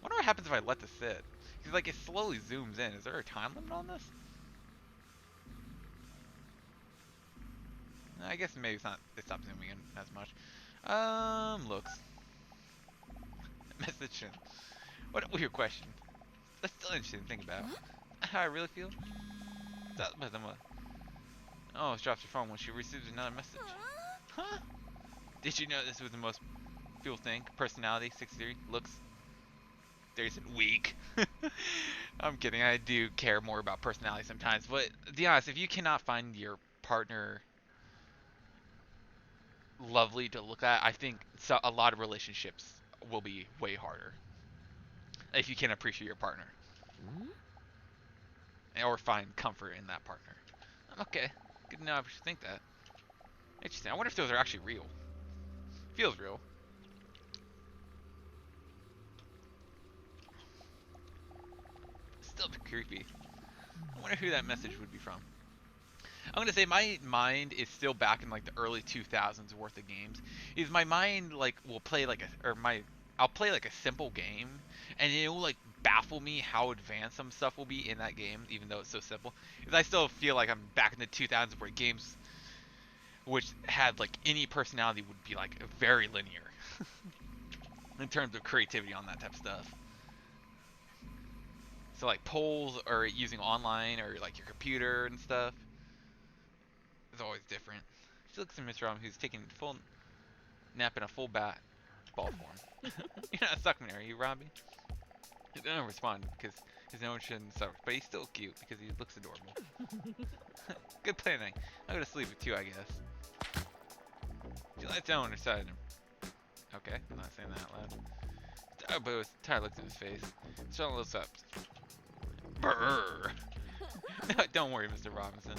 Speaker 2: Wonder what happens if I let this sit. Because like it slowly zooms in. Is there a time limit on this? I guess maybe it's not. It stops zooming in as much. Looks. Message. What a weird question. That's still interesting to think about. How I really feel. Oh, she drops her phone when she receives another message. Huh? Did you know this was the most people think? Personality, 63, looks. characters and weak. I'm kidding. I do care more about personality sometimes, but to be honest, if you cannot find your partner lovely to look at, I think a lot of relationships will be way harder if you can appreciate your partner or find comfort in that partner. Okay, good to know I should think that. Interesting. I wonder if those are actually real. Feels real. Still a bit creepy. I wonder who that message would be from. I'm gonna say my mind is still back in like the early 2000s worth of games. Is my mind like will play like I'll play like a simple game and it will like baffle me how advanced some stuff will be in that game, even though it's so simple. Because I still feel like I'm back in the 2000s where games which had like any personality would be like very linear in terms of creativity on that type of stuff. So like polls or using online or like your computer and stuff is always different. She looks at Mr. Rom who's taking full nap in a full ball form. You're not sucking there, are you, Robbie? He doesn't respond because his emotion suffers, but he's still cute because he looks adorable. Good planning. I'll go to sleep too, I guess. She lies down on her side. Okay, I'm not saying that out loud. But Tyler looks at his face. Sean looks up. Brrr. No, don't worry, Mr. Robinson.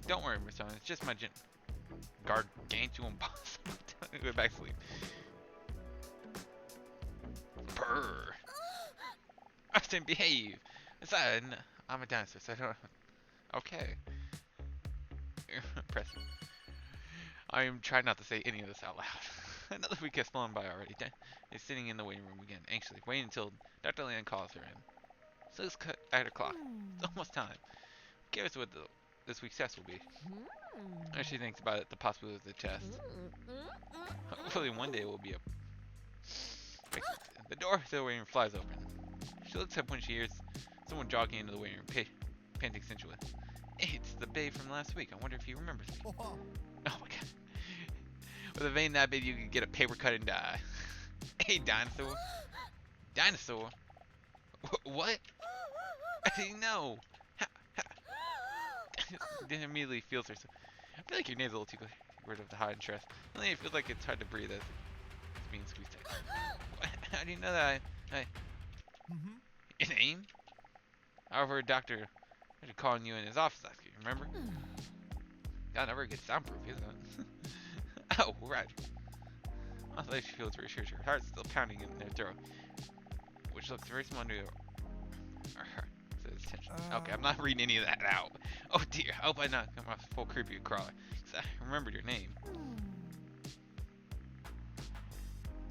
Speaker 2: Don't worry, Mr. Robinson. It's just my gargantuan boss. Go back to sleep. Brrr. I didn't behave. Besides, I'm a dinosaur, so I don't. Okay. Impressive. I am trying not to say any of this out loud. Another week has flown by already. Dan is sitting in the waiting room again, anxiously, waiting until Dr. Land calls her in. So let's cut at her clock. It's almost time. Curious what this week's test will be. As she thinks about it, the possibility of the test. Hopefully one day it will be a... The door to the waiting room flies open. She looks up when she hears someone jogging into the waiting room, panting sensually. Hey, it's the babe from last week. I wonder if he remembers me. Oh my god. With a vein that big, you could get a paper cut and die. Hey, dinosaur. Dinosaur? What? I didn't know. Then immediately feels herself. I feel like your name's a little too rid of the high interest. Really, it feels like it's hard to breathe as it's being squeezed tight. What? How do you know that? Your name? However, doctor calling you in his office last week, remember? God, never gets soundproof, isn't it? Oh, right. Although she feels reassured, her heart's still pounding in her throat, which looks very small to her. Okay, I'm not reading any of that out. Oh dear, I hope I not come off full creepy crawler, because I remembered your name.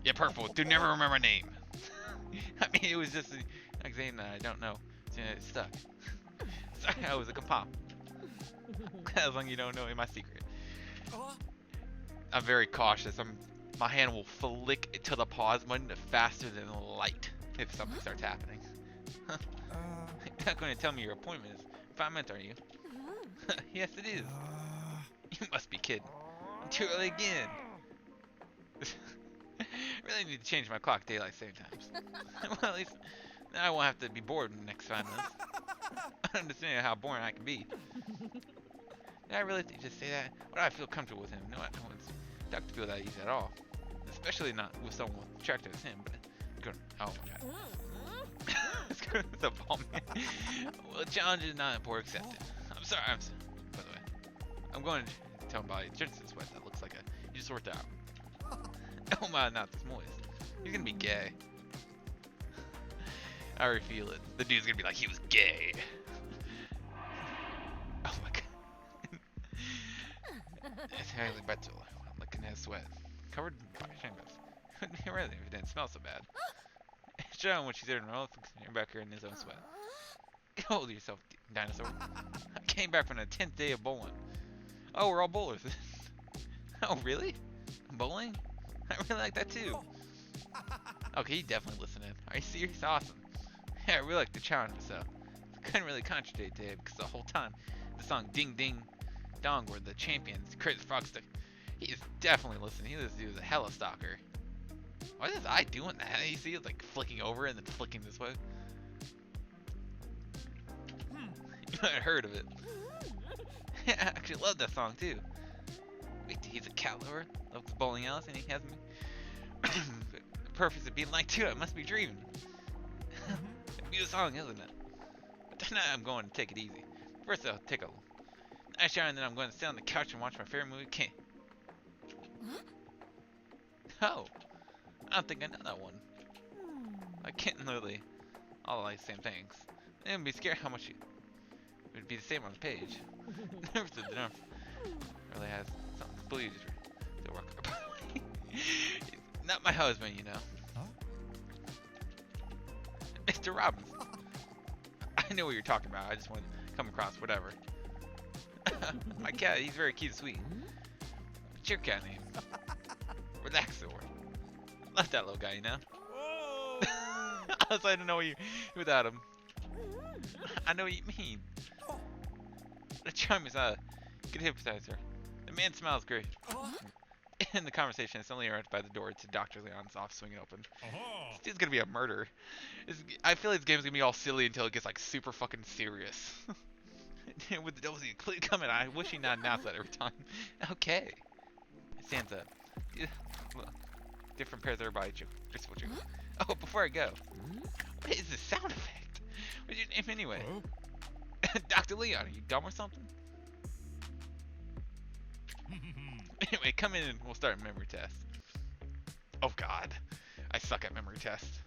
Speaker 2: Yeah, purple. Do never remember a name. I mean, it was just like saying that I don't know. So it's stuck. Sorry, I was a compom. As long as you don't know my secret. I'm very cautious. My hand will flick to the pause button faster than light if something starts happening. You're not going to tell me your appointment is 5 minutes, are you? Yes, it is. You must be kidding. Too early again. Really need to change my clock daylight saving times. Well, at least now I won't have to be bored in the next 5 minutes. I don't understand how boring I can be. Did I really just say that? Why do I feel comfortable with him? No, I don't want to feel that easy at all. Especially not with someone with attractive as him, but oh my god. Let's go to the ball man. Well, the challenge is not important, accepted. I'm sorry, by the way. I'm going to tell him about it. Just this sweat that looks like you just worked out. Oh my, not this moist. He's gonna be gay. I already feel it. The dude's gonna be like, he was gay. Oh my god. It's highly better. Looking at his sweat. Covered in shingles. Couldn't be really if it didn't smell so bad. Show him what she's doing. You're back here in his own sweat. Get hold of yourself, dinosaur. I came back from the 10th day of bowling. Oh, we're all bowlers. Oh, really? Bowling? I really like that too. Okay, he definitely listening. Are you serious? Awesome. Yeah, I really like the challenge myself. I couldn't really contradict Dave because the whole time the song Ding Ding Dong were the champions, Crazy Frog Stick. He is definitely listening. He was a hella stalker. Why is I doing that? You see it like flicking over and then flicking this way. You might have heard of it. I actually love that song too. Wait, he's a cat lover, loves the bowling alleys, and he has me. The purpose of being like too, I must be dreaming. A beautiful song, isn't it? But tonight I'm going to take it easy. First I'll take a nice shower, and then I'm going to sit on the couch and watch my favorite movie, King. Oh, I don't think I know that one. I can't literally all like the same things. And be scared how much it would be the same on the page. Never said the number really has something to believe to work. Not my husband, you know.
Speaker 3: Huh?
Speaker 2: Mr. Robbins. I know what you're talking about. I just want to come across whatever. My cat, he's very cute and sweet. What's your cat name? Relaxor. Love that little guy, you know. I was like, I don't know you without him. I know what you mean. The charm is good hypnotizer. The man smells great. In the conversation, it's only arrived by the door to Dr. Leon's office swinging open. This dude's gonna be a murder. I feel like this game's gonna be all silly until it gets like super fucking serious. With the dozy completely coming, I wish he not announced that every time. Okay. It stands up. Different pairs of everybody. Oh, before I go, what is this sound effect? What's your name anyway? Dr. Leon, are you dumb or something? Anyway, come in and we'll start a memory test. Oh god, I suck at memory tests.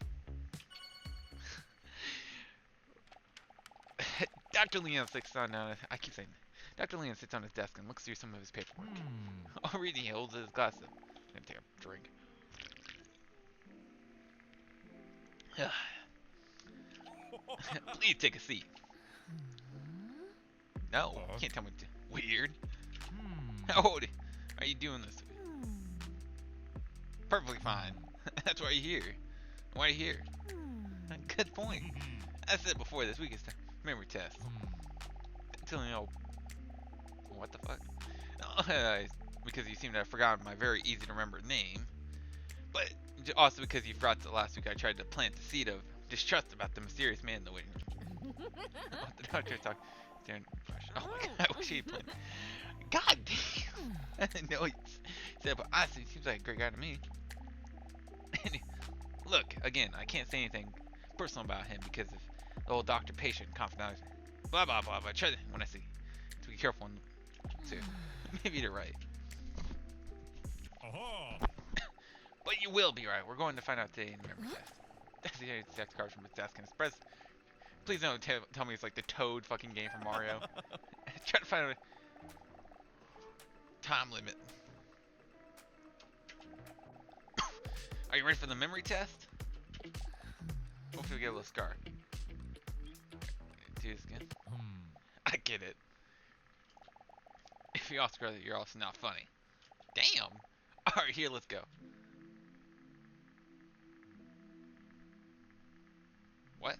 Speaker 2: Dr. Leon sits on, I keep saying, Dr. Leon sits on his desk and looks through some of his paperwork. Oh, reading, he holds his glass up. I'm gonna take a drink. Please take a seat. No, you can't tell me to. Weird. How old are you doing this? Perfectly fine. That's why you're here. Why are you here? Good point. I said before, this week is the memory test. Until you know. What the fuck? Because you seem to have forgotten my very easy to remember name. But also because you forgot that last week I tried to plant the seed of distrust about the mysterious man in the waiting room. Oh, the doctor talked. Oh my god, I wish he'd played. God damn! I didn't know he said, but honestly, he seems like a great guy to me. Look, again, I can't say anything personal about him because of the whole doctor-patient confidentiality. Blah blah blah. But I try to, when I see, to be careful and too. Maybe you're right. But you will be right. We're going to find out today in the memory test. That's the text card from his desk and his press. Please don't tell me it's like the Toad fucking game from Mario. Try to find out a time limit. Are you ready for the memory test? Hopefully we get a little scar. Do this again. I get it. If you also that you're also not funny. Damn. Alright, here, let's go. What?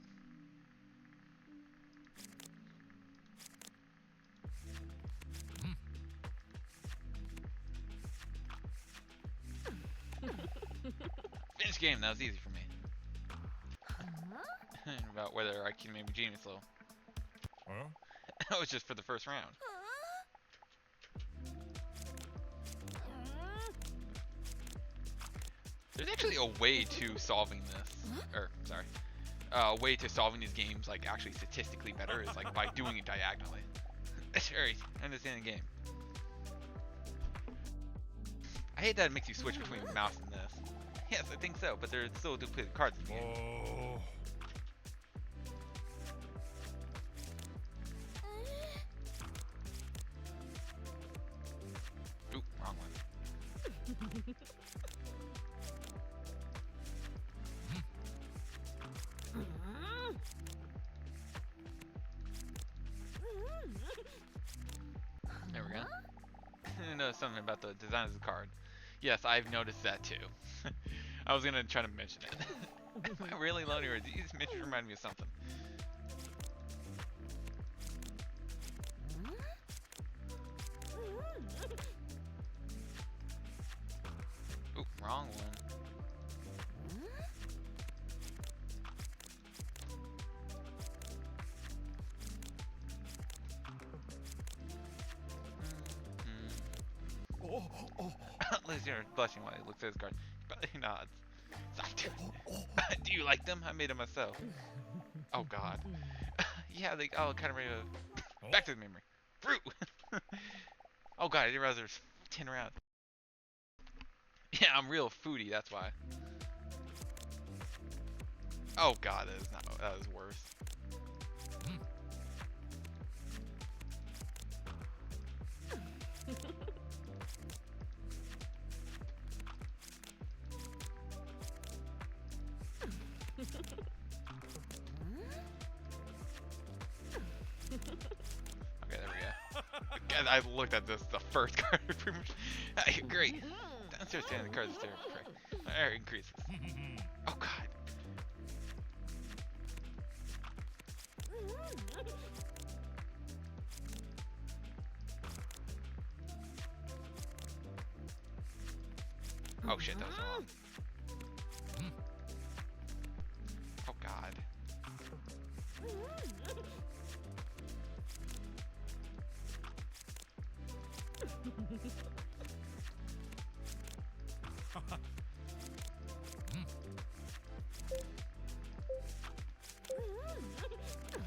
Speaker 2: Finish game, that was easy for me. About whether I can maybe genius level. That was just for the first round. There's actually a way to solving this. Or, sorry. A way to solving these games, like, actually statistically better is, like, by doing it diagonally. Sure, I understand the game. I hate that it makes you switch between mouse and this. Yes, I think so, but there's still duplicate cards in the game. Oop, wrong one. There we go. I know something about the design of the card. Yes, I've noticed that too. I was gonna try to mention it. Am I really lonely, or these mentions remind me of something? Oop, wrong one. Listener blushing while he looks at his card. But he nods. Stop doing it. Do you like them? I made them myself. Oh God. Yeah, they all kind of ready to... Back to the memory. Fruit! Oh God, I didn't realize there was 10 rounds. Yeah, I'm real foodie, that's why. Oh God, that is worse. Okay, there we go. Guys, I looked at this, the first card. Pretty much. Hey, great. Downstairs, standing the cards upstairs. Correct. Air increases. Oh God. Oh shit, that was wrong. Oh God.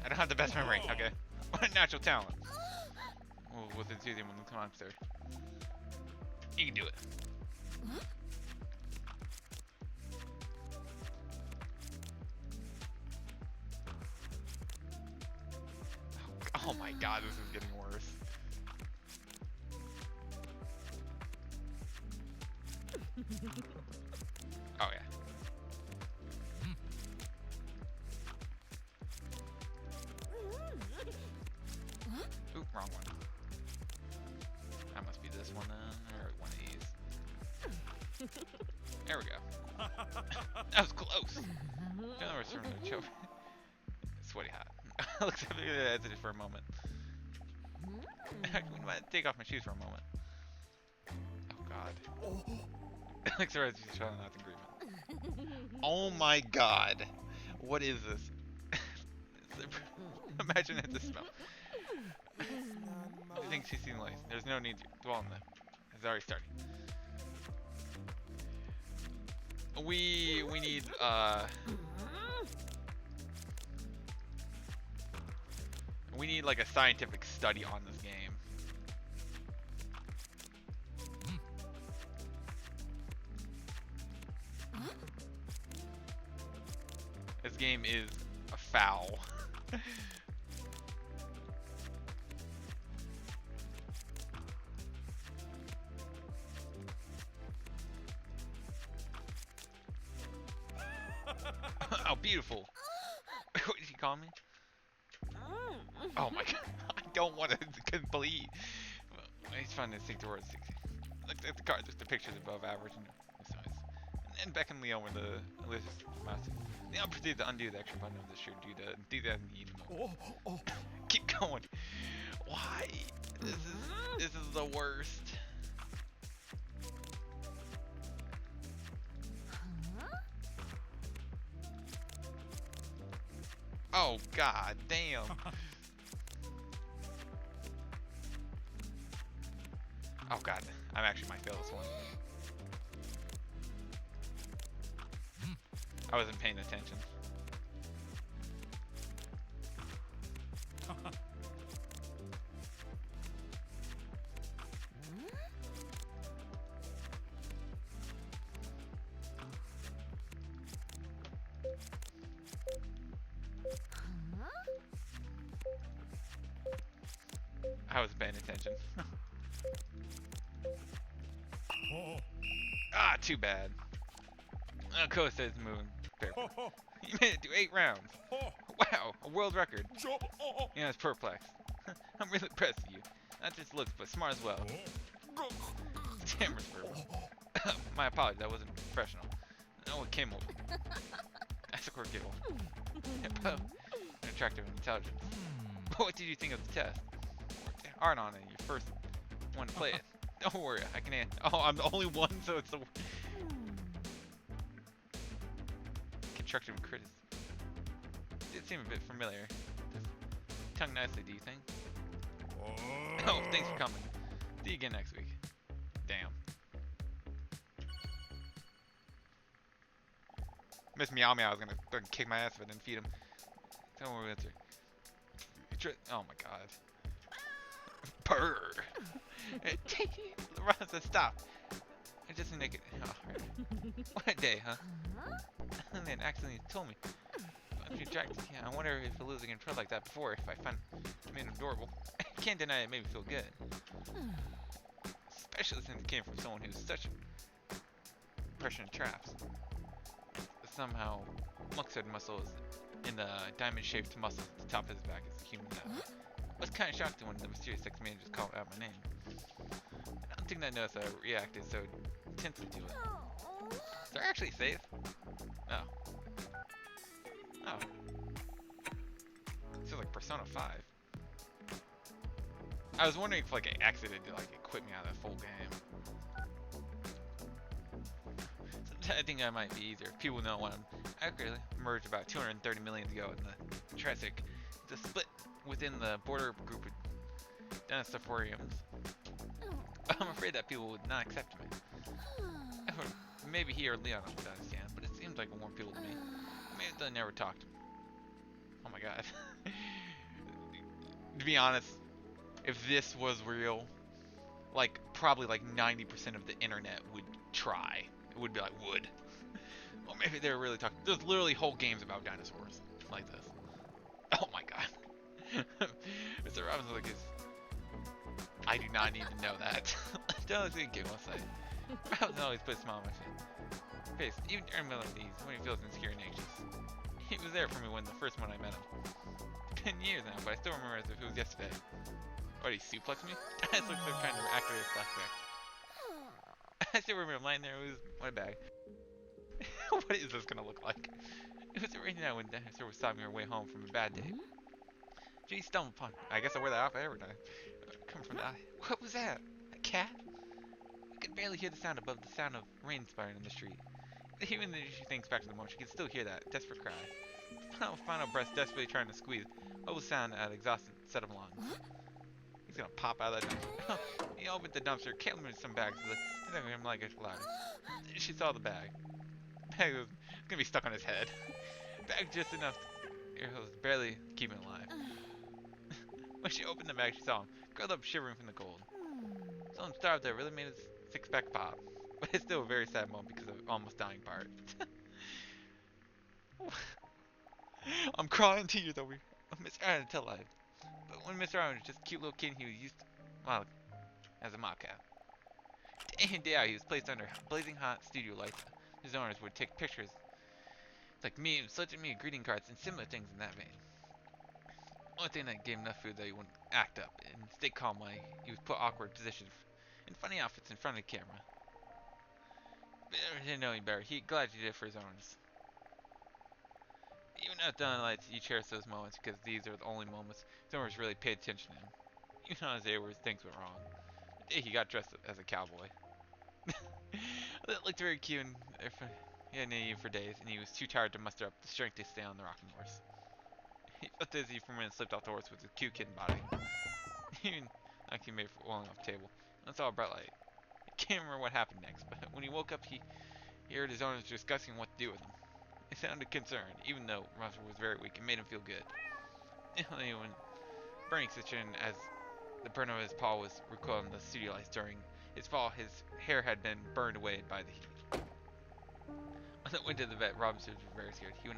Speaker 2: I don't have the best memory. Okay. What a natural talent. Well, with enthusiasm when we come upstairs. You can do it. Oh my God, this is getting worse. Oh yeah. Oop, wrong one. That must be this one then, or one of these. There we go. That was close. General return to the choke. Sweaty hot. Looks like I hesitated for a moment. I might take off my shoes for a moment. Oh God. Looks like he's trying not agreement. Oh my God. What is this? Imagine it's a smell. I think she's seen lights. There's no need to dwell on them. It's already starting. We need we need like a scientific study on this game. This game is a foul. Oh, beautiful. What did he call me? Oh my God. I don't want to complete. He's fun to stick towards 60. Look at the cards with the pictures above average and size. And Beck and Leo were the Elizabeth mouse. Leon proceeded to undo the extra button of the shirt due to enthusiasm. Keep going. Why? This is the worst. Oh God damn. Oh God, I actually might fail this one. I wasn't paying attention. I was paying attention. Ah, too bad. Costa is moving very quick. You made it to 8 rounds. Wow, a world record. Yeah, it's perplexed. I'm really impressed with you. Not just looks, but smart as well. Tamara's verbal. My apologies, that wasn't professional. No one came over. That's a core giggle. Attractive and intelligent. What did you think of the test? Art on it, your first one to play it. Don't worry, I can answer. Oh, I'm the only one, so it's the constructive criticism. It seemed a bit familiar. Just tongue nicely, do you think? Oh, thanks for coming. See you again next week. Damn. Miss Meow Meow is gonna fucking kick my ass if I didn't feed him. Tell me what oh my god. Purr! Ron said stop. I just naked. Oh, right. What a day, huh? And then accidentally told me. If you jacked, yeah, I wonder if losing control like that before, if I find made him adorable. I can't deny it made me feel good. Especially since it came from someone who's such pressure and traps. Somehow, Mucksaid muscle is in the diamond-shaped muscles at the top of his back is a human now. I was kind of shocked when the mysterious sex man just called out my name. I don't think that noticed I reacted so intensely to it. They're actually safe? Oh. Oh. This feels like Persona 5. I was wondering if like an accident did like it quit me out of the full game. So I think that might be easier. People know when I'm accurately merged about 230 million ago in the Triassic. The split within the border group of Dinosauriums. I'm afraid that people would not accept me. Maybe he or Leon would understand, but it seems like more people to me. Maybe they never talked. Oh my god. To be honest, if this was real, like probably like 90% of the internet would try. It would be like would. Or maybe they were really talking. There's literally whole games about dinosaurs like this. Oh my god. Mr. Robinson like is. I do not need to know that. Don't think it was like. Robinson always puts a smile on my face. Even during melodies when he feels insecure and anxious. He was there for me when the first one I met him. It's been years now, but I still remember as if it was yesterday. What, he suplexed me? I just looked like trying to activate a flashback. I still remember him lying there with my bag. What is this gonna look like? It was raining out when Dinosaur was stopping her way home from a bad day. She stumbled upon. I guess I wear that outfit every time. Come from the eye. What was that? A cat? I could barely hear the sound above the sound of rain splattering in the street. Even as she thinks back to the moment, she can still hear that desperate cry. Final breath desperately trying to squeeze. What was sound at exhausted set of lungs? He's gonna pop out of that dumpster. He opened the dumpster, carrying some bags. Him like a ladder. She saw the bag. The bag was gonna be stuck on his head. Bag just enough. It was barely keeping him alive. When she opened the bag, she saw him, curled up, shivering from the cold. Someone starved there really made his six-pack pop. But it's still a very sad moment because of almost dying part. I'm crying tears over Mr. Iron to tell life. But when Mr. Iron was just a cute little kid, he was used to model as a mob cat. Day in day out, he was placed under blazing hot studio lights. His owners would take pictures, like memes, such as me, greeting cards, and similar things in that vein. Only thing that gave him enough food that he wouldn't act up and stay calm while he was put awkward positions in funny outfits in front of the camera. But he didn't know any better. He gladly did it for his owners. Even at the lights, he cherished those moments because these are the only moments his owners really paid attention to him. Even on his day where things went wrong. The day he got dressed as a cowboy. That looked very cute and he had need for days, and he was too tired to muster up the strength to stay on the rocking horse. He felt dizzy for a minute and slipped off the horse with his cute kitten body. Even like he made for falling off the table. That's all a bright light. He can't remember what happened next, but when he woke up, he heard his owners discussing what to do with him. He sounded concerned, even though Russell was very weak. It made him feel good. When Bernie sits in as the burn of his paw was recoiled in the studio lights during his fall, his hair had been burned away by the heat. On the way to the vet, Robinson was very scared. He was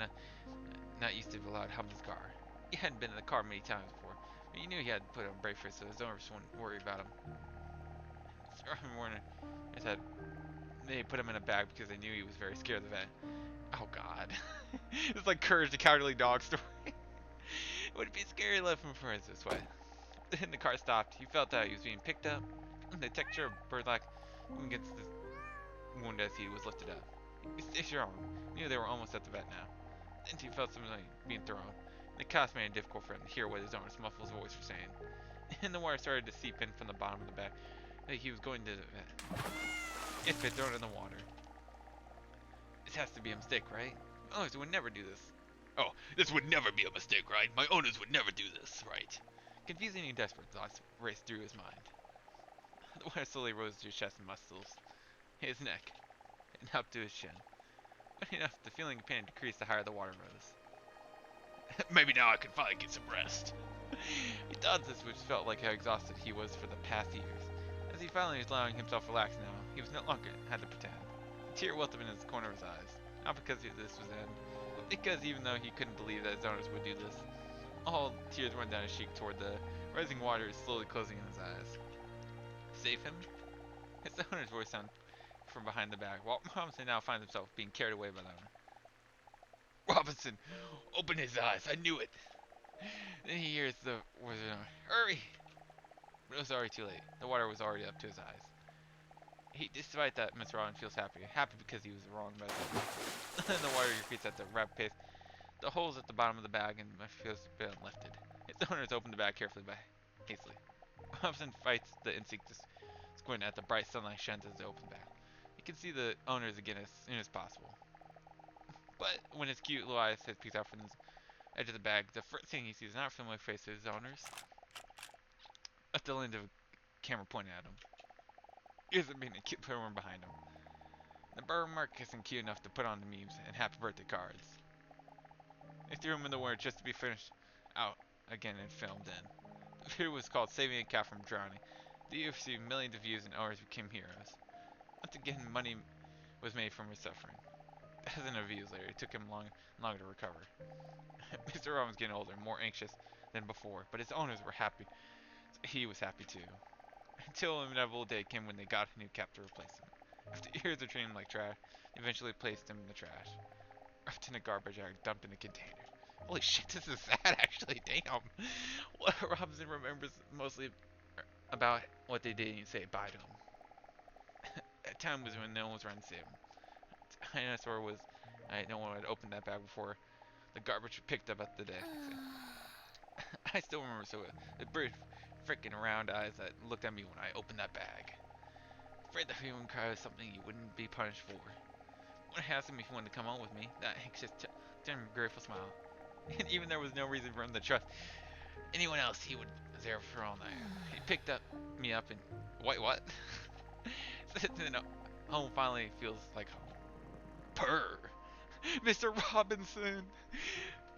Speaker 2: not used to the loud hum of his car. He hadn't been in the car many times before, but he knew he had to put on brake for it, so his owners wouldn't worry about him. Starving Warner said they put him in a bag because they knew he was very scared of the vet. Oh god. It's like Courage the Cowardly Dog story. It would be scary to live from friends this way. Then the car stopped. He felt that he was being picked up. The texture of burlap against his wound as he was lifted up. He stayed strong. He knew they were almost at the vet now. Then he felt something being thrown. The cost made it difficult for him to hear what his owners muffled voice were saying. And the water started to seep in from the bottom of the bag. Like he was going to the vet. It's been thrown in the water. This has to be a mistake, right? My owners would never do this.
Speaker 3: Oh, this would never be a mistake, right? My owners would never do this, right?
Speaker 2: Confusing and desperate thoughts raced through his mind. The water slowly rose to his chest and muscles, his neck, and up to his chin. Funny enough, the feeling of pain decreased the higher the water rose.
Speaker 3: Maybe now I can finally get some rest.
Speaker 2: He thought this, which felt like how exhausted he was for the past years. As he finally was allowing himself to relax now, he was no longer had to pretend. A tear welled up in his corner of his eyes, not because this was the end, but because even though he couldn't believe that his owners would do this, all tears ran down his cheek toward the rising waters slowly closing in his eyes. Save him? His owner's voice sounded from behind the bag, while Robinson now finds himself being carried away by the owner.
Speaker 3: Robinson, open his eyes. I knew it.
Speaker 2: Then he hears the words of hurry! But it was already too late. The water was already up to his eyes. Despite that, Mr. Robin feels happy. Happy because he was wrong about it. Then the water retreats at the rapid pace. The holes at the bottom of the bag and feels been lifted. Its owners open the bag carefully by hastily. Robinson fights the instinct to squint at the bright sunlight shines as they open the bag. He can see the owners again as soon as possible. But when his cute little eyes peeks out from the edge of the bag, the first thing he sees is not a familiar face of his owners. At the end of a camera pointing at him. Here's a being a cute one behind him. The birthmark isn't cute enough to put on the memes and happy birthday cards. They threw him in the water just to be finished out again and filmed in. The video was called Saving a Cat from Drowning. The video received millions of views and owners became heroes. Once again, money was made from his suffering. Thousands of views later, it took him longer to recover. Mr. Robin was getting older, more anxious than before, but his owners were happy. So he was happy too. Until an inevitable day came when they got a new cap to replace him. After years of treating him like trash, they eventually placed him in the trash. Wrapped in a garbage bag, dumped in a container. Holy shit, this is sad actually, damn. What Robinson remembers mostly about what they did and say bye to him. That time was when no one was around to save him. Dinosaur was, no one had opened that bag before the garbage was picked up at the deck. I still remember the brief freaking round eyes that looked at me when I opened that bag. Afraid that if anyone cried was something you wouldn't be punished for. When I asked him if he wanted to come home with me, that anxious turned a grateful smile. And even there was no reason for him to trust anyone else, he was there for all night. He picked me up and wait, what? Then home finally feels like home. Purr, Mr. Robinson,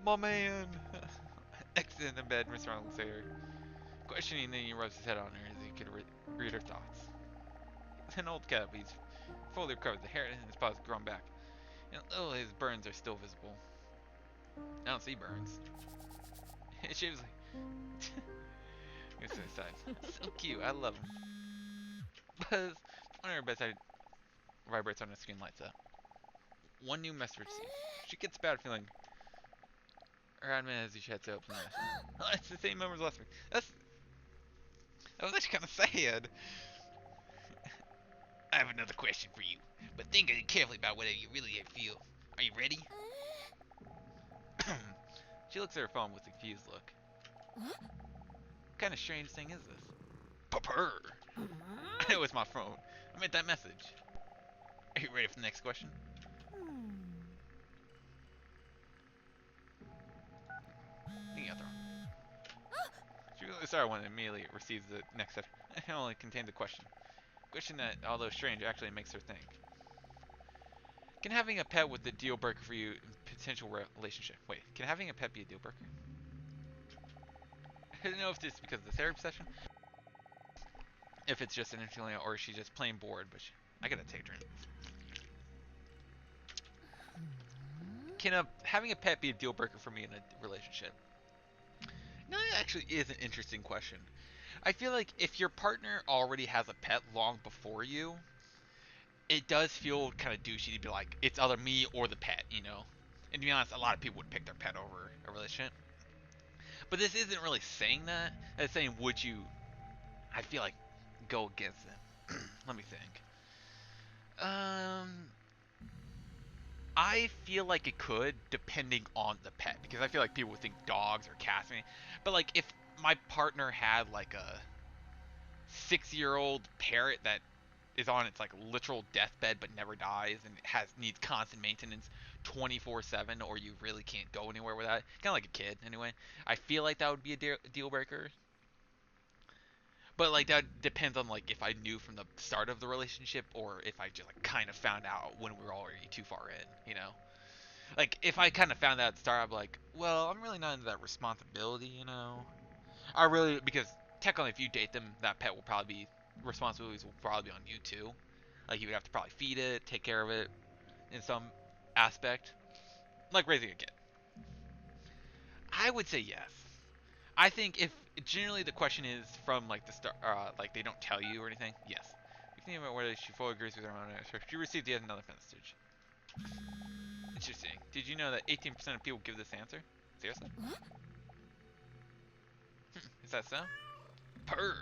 Speaker 2: my man. Exiting the bed, Mr. Robinson stared at her. Questioning, then he rubs his head on her as he could read her thoughts. An old cat, but he's fully recovered. The hair in his paws grown back, and little his burns are still visible. I don't see burns. She was like, so cute. I love him. Buzz, on her bedside, vibrates on the screen, lights up. One new message received. She gets a bad feeling. Her admin as she heads to open it. Oh, it's the same number as last week. That was actually kind of sad.
Speaker 3: I have another question for you, but think carefully about whether you really feel. Are you ready?
Speaker 2: She looks at her phone with a confused look. What kind of strange thing is this?
Speaker 3: Purr.
Speaker 2: I know it's my phone. I meant that message. Are you ready for the next question? I think you got the wrong. She really started when it immediately receives the next set. It only contains a question. A question that, although strange, actually makes her think. Can having a pet with a deal breaker for you in potential relationship? Wait, can having a pet be a deal breaker? I don't know if this is because of the therapy session, if it's just an feeling, or if she's just plain bored. But I gotta take a drink. Can having a pet be a deal breaker for me in a relationship? No, that actually is an interesting question. I feel like if your partner already has a pet long before you, it does feel kind of douchey to be like, it's either me or the pet, you know? And to be honest, a lot of people would pick their pet over a relationship. But this isn't really saying that. It's saying, would you, I feel like, go against it? Let me think. I feel like it could, depending on the pet. Because I feel like people would think dogs or cats. But like, if my partner had like a 6-year-old parrot that is on its like literal deathbed but never dies and needs constant maintenance 24/7, or you really can't go anywhere with that, kind of like a kid anyway, I feel like that would be a deal breaker. But like that depends on like if I knew from the start of the relationship or if I just like kind of found out when we were already too far in, you know. Like if I kind of found out at the start, I'd be like, well, I'm really not into that responsibility, you know. I really because technically if you date them, that pet will probably be responsibilities will probably be on you too. Like you would have to probably feed it, take care of it in some aspect, like raising a kid. I would say yes. I think if generally the question is from like the start, like they don't tell you or anything, yes. You can think about whether she fully agrees with her own answer. She received yet another message. Interesting. Did you know that 18% of people give this answer? Seriously? Is that so? Purr.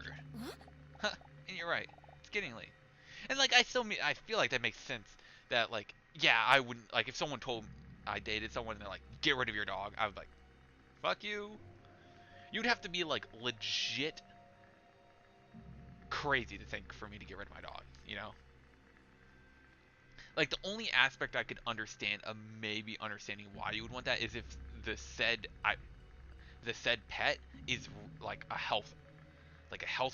Speaker 2: Huh. And you're right. It's getting late. And like I feel like that makes sense. That like yeah I wouldn't like if someone told I dated someone and they're like get rid of your dog. I would be like fuck you. You'd have to be like legit crazy to think for me to get rid of my dog, you know? Like the only aspect I could understand of maybe understanding why you would want that is if the said pet is like a health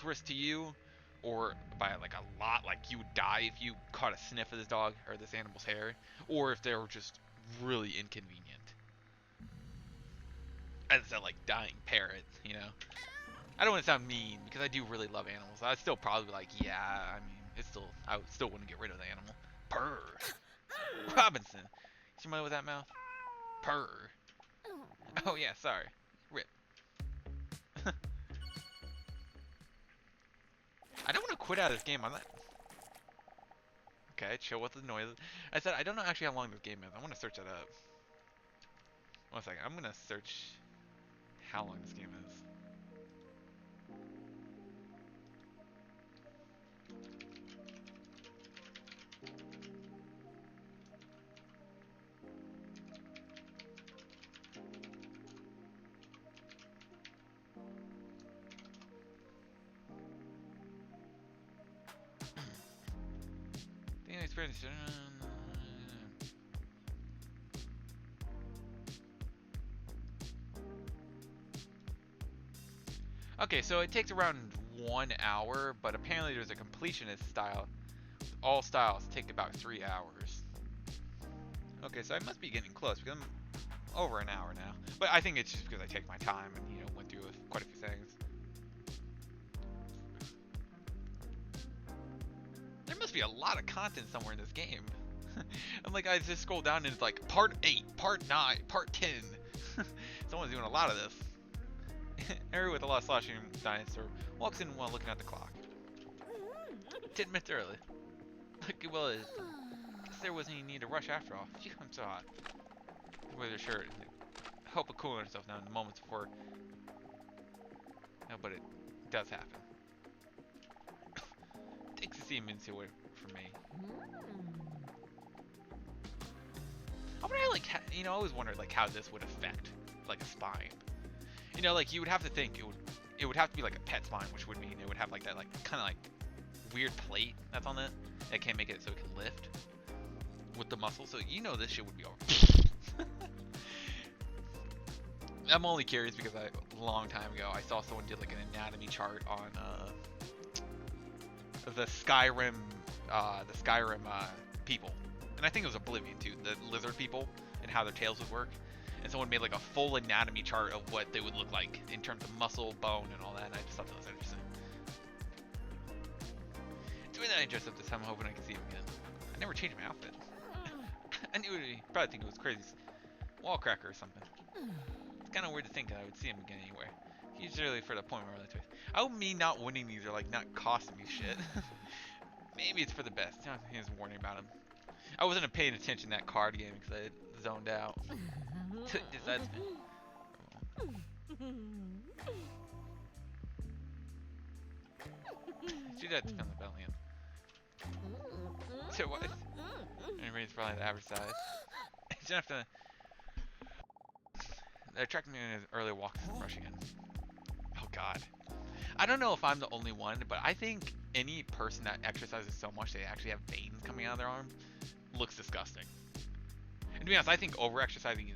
Speaker 2: risk to you or by like a lot like you would die if you caught a sniff of this dog or this animal's hair or if they were just really inconvenient. As a like dying parrot, you know? I don't want to sound mean because I do really love animals. I'd still probably be like, yeah, I mean, I would still wouldn't get rid of the animal. Purr. Robinson. Is you mind with that mouth? Purr. Oh yeah, sorry. Rip. I don't want to quit out of this game. I'm not. Okay, chill with the noises. I said I don't know actually how long this game is. I want to search that up. 1 second. I'm gonna search how long this game is. Daily experience. Okay, so it takes around 1 hour, but apparently there's a completionist style. All styles take about 3 hours. Okay, so I must be getting close because I'm over an hour now. But I think it's just because I take my time and went through quite a few things. There must be a lot of content somewhere in this game. I'm like, I just scroll down and it's like part 8, part 9, part 10. Someone's doing a lot of this. Harry with a lot of sloshing dinosaur walks in while looking at the clock. 10 minutes early. Look, well, guess there wasn't any need to rush after all. Phew, I'm so hot. With her shirt, hope of cooling herself down in the moments before. No, but it does happen. Takes a seeming away from me. I wonder, like, I always wondered like how this would affect like a spine. Like you would have to think it would have to be like a pet spine, which would mean it would have like that like kind of like weird plate that's on it that can't make it so it can lift with the muscle. So this shit would be over. I'm only curious because a long time ago I saw someone did like an anatomy chart on the Skyrim people, and I think it was Oblivion too, the lizard people and how their tails would work. And someone made like a full anatomy chart of what they would look like in terms of muscle, bone, and all that. And I just thought that was interesting. Doing that I dress up this time, I'm hoping I can see him again. I never changed my outfit. I knew he'd probably think it was crazy wall cracker or something. It's kind of weird to think that I would see him again anywhere. He's really for the point where I I hope me not winning these are like not costing me shit. Maybe it's for the best. He was warning about him. I wasn't paying attention to that card game because I zoned out. That's me. See that depends on the belly. So what? Everybody's probably the average size. You have to. They're tracking me in his early walks and rushing in. Oh god. I don't know if I'm the only one, but I think any person that exercises so much they actually have veins coming out of their arm looks disgusting. And to be honest, I think over-exercising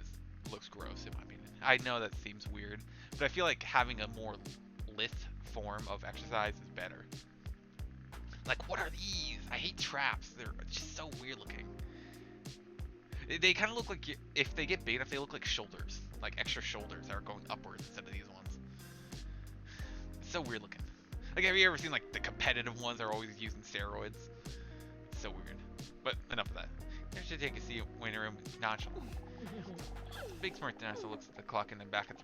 Speaker 2: looks gross in my opinion. I know that seems weird, but I feel like having a more lithe form of exercise is better. Like, what are these? I hate traps. They're just so weird looking. They kind of look like, if they get big enough, they look like shoulders. Like extra shoulders that are going upwards instead of these ones. It's so weird looking. Like, have you ever seen, like, the competitive ones that are always using steroids? It's so weird. But enough of that. I should take a seat in the room nonchalantly. The big smart dinosaur looks at the clock in the back of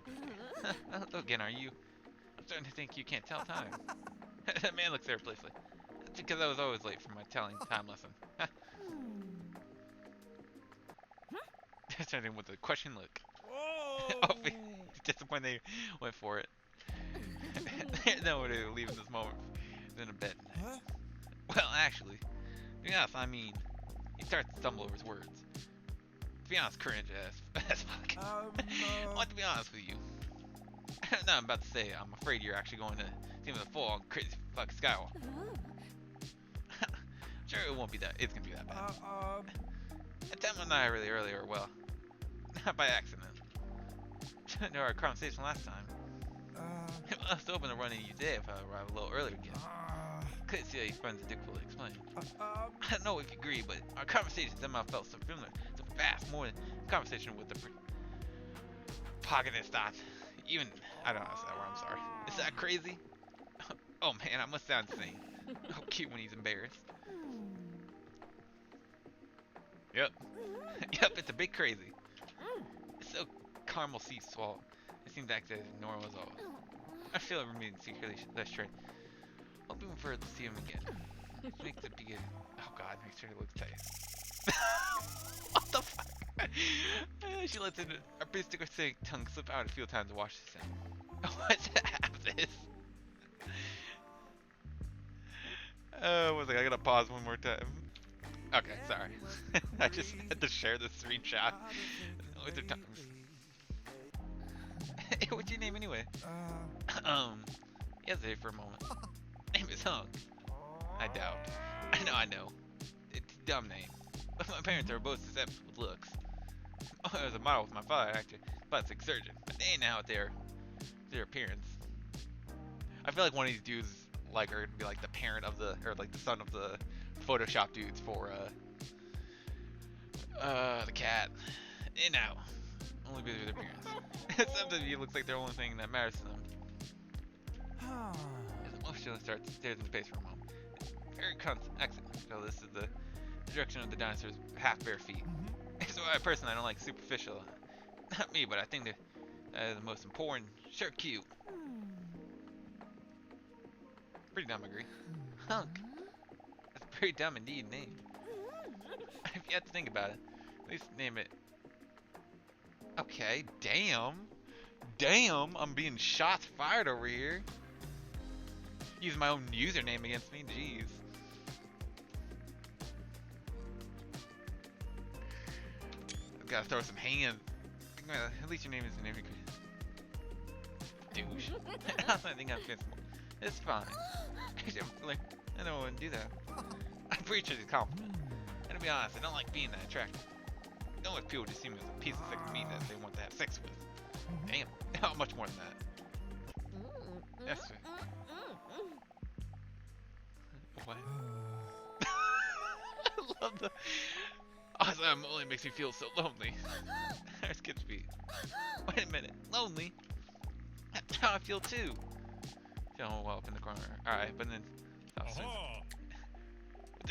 Speaker 2: the... Again, are you... I'm starting to think you can't tell time. That man looks there playfully. That's because I was always late for my telling time lesson. Starting with a question look. Oh, disappointed they went for it. There's no way to leave in this moment than a bed. Well, actually, yes, I mean, he starts to stumble over his words. To be honest, cringe as fuck. I want to be honest with you. No, I'm about to say, I'm afraid you're actually going to see him in the fall on crazy fuck Skywalker. Sure, it won't be that. It's gonna be that bad. Tim and I really earlier, well, not by accident. During our conversation last time. I was hoping to run into you today if I arrived a little earlier again. Couldn't see how you friends Dick fully explain. I don't know if you agree, but our conversation somehow felt so familiar, so fast, more than conversation with the protagonist thought. Even, I don't know if that's that word, I'm sorry. Is that crazy? Oh man, I must sound insane. Oh, cute when he's embarrassed. Yep. Yep, it's a bit crazy. It's so caramel sea swallow. It seems like as normal as always. I feel it remains secretly less straight. Hoping for to see him again. Makes it begin. Oh god, make sure he looks tight. What the fuck? She lets in a pretty sticker saying tongue slip out a few times to wash this in. What's this? One second, I gotta pause one more time. Okay, sorry. I just had to share the screenshot with their tongues. Hey, what's your name anyway? Hesitate for a moment. Name is Hunk. I doubt. I know. It's a dumb name. But my parents are both susceptible with looks. I was a model with my father, actor, plastic surgeon. But they ain't out there. Their appearance. I feel like one of these dudes, like, are gonna be like the parent of the, or like the son of the Photoshop dudes for, the cat. And now, only because of their appearance. Sometimes he looks like the only thing that matters to them. His emotion starts stares into space for a moment. Very accident. So this is the direction of the dinosaur's half-bare feet. It's why a person I don't like superficial. Not me, but I think that is the most important. Sure, cute. Pretty dumb, agree. Hunk. That's a pretty dumb indeed name. If you have to think about it, at least name it. Okay, damn. Damn, I'm being shots fired over here. Using my own username against me, jeez. I've gotta throw some hands. At least your name is an name you could. Douche. I think I'm fixing. It's fine. I don't want to do that. I appreciate the compliment. And to be honest, I don't like being that attractive. No one people just see me as a piece of sick meat that they want to have sex with. Damn, how much more than that? That's it. What? I love the... Awesome, only makes me feel so lonely. There's kids feet. Wait a minute, lonely? That's how I feel too. Feeling well up in the corner. Alright, but then...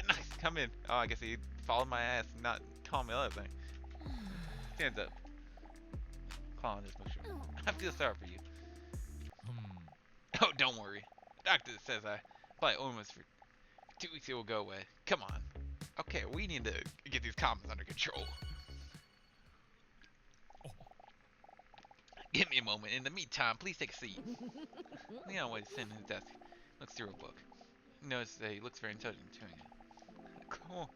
Speaker 2: Nice, come in. Oh, I guess he followed my ass and not calling me the other thing. Stands up. Calling this picture. I feel sorry for you. Oh, don't worry. The doctor says I probably almost for 2 weeks it will go away. Come on. Okay, we need to get these comments under control. Give me a moment. In the meantime, please take a seat. Leon was sitting at his desk. Looks through a book. Notice that he looks very intelligent doing it. Cool.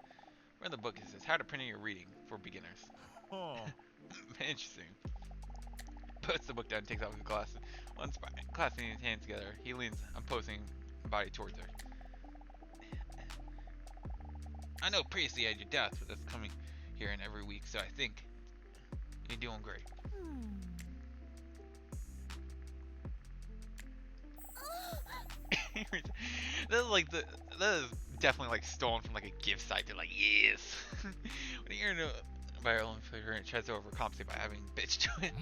Speaker 2: Where in the book it says how to print your reading for beginners. Interesting. Puts the book down and takes off his glasses. Clasping his hands together, he leans, opposing body towards her. I know previously you had your doubts, but that's coming here in every week, so I think you're doing great. That is definitely like stolen from like a gift site. They're like, yes. When you're in a viral flavor and tries to overcompensate by having bitch to it.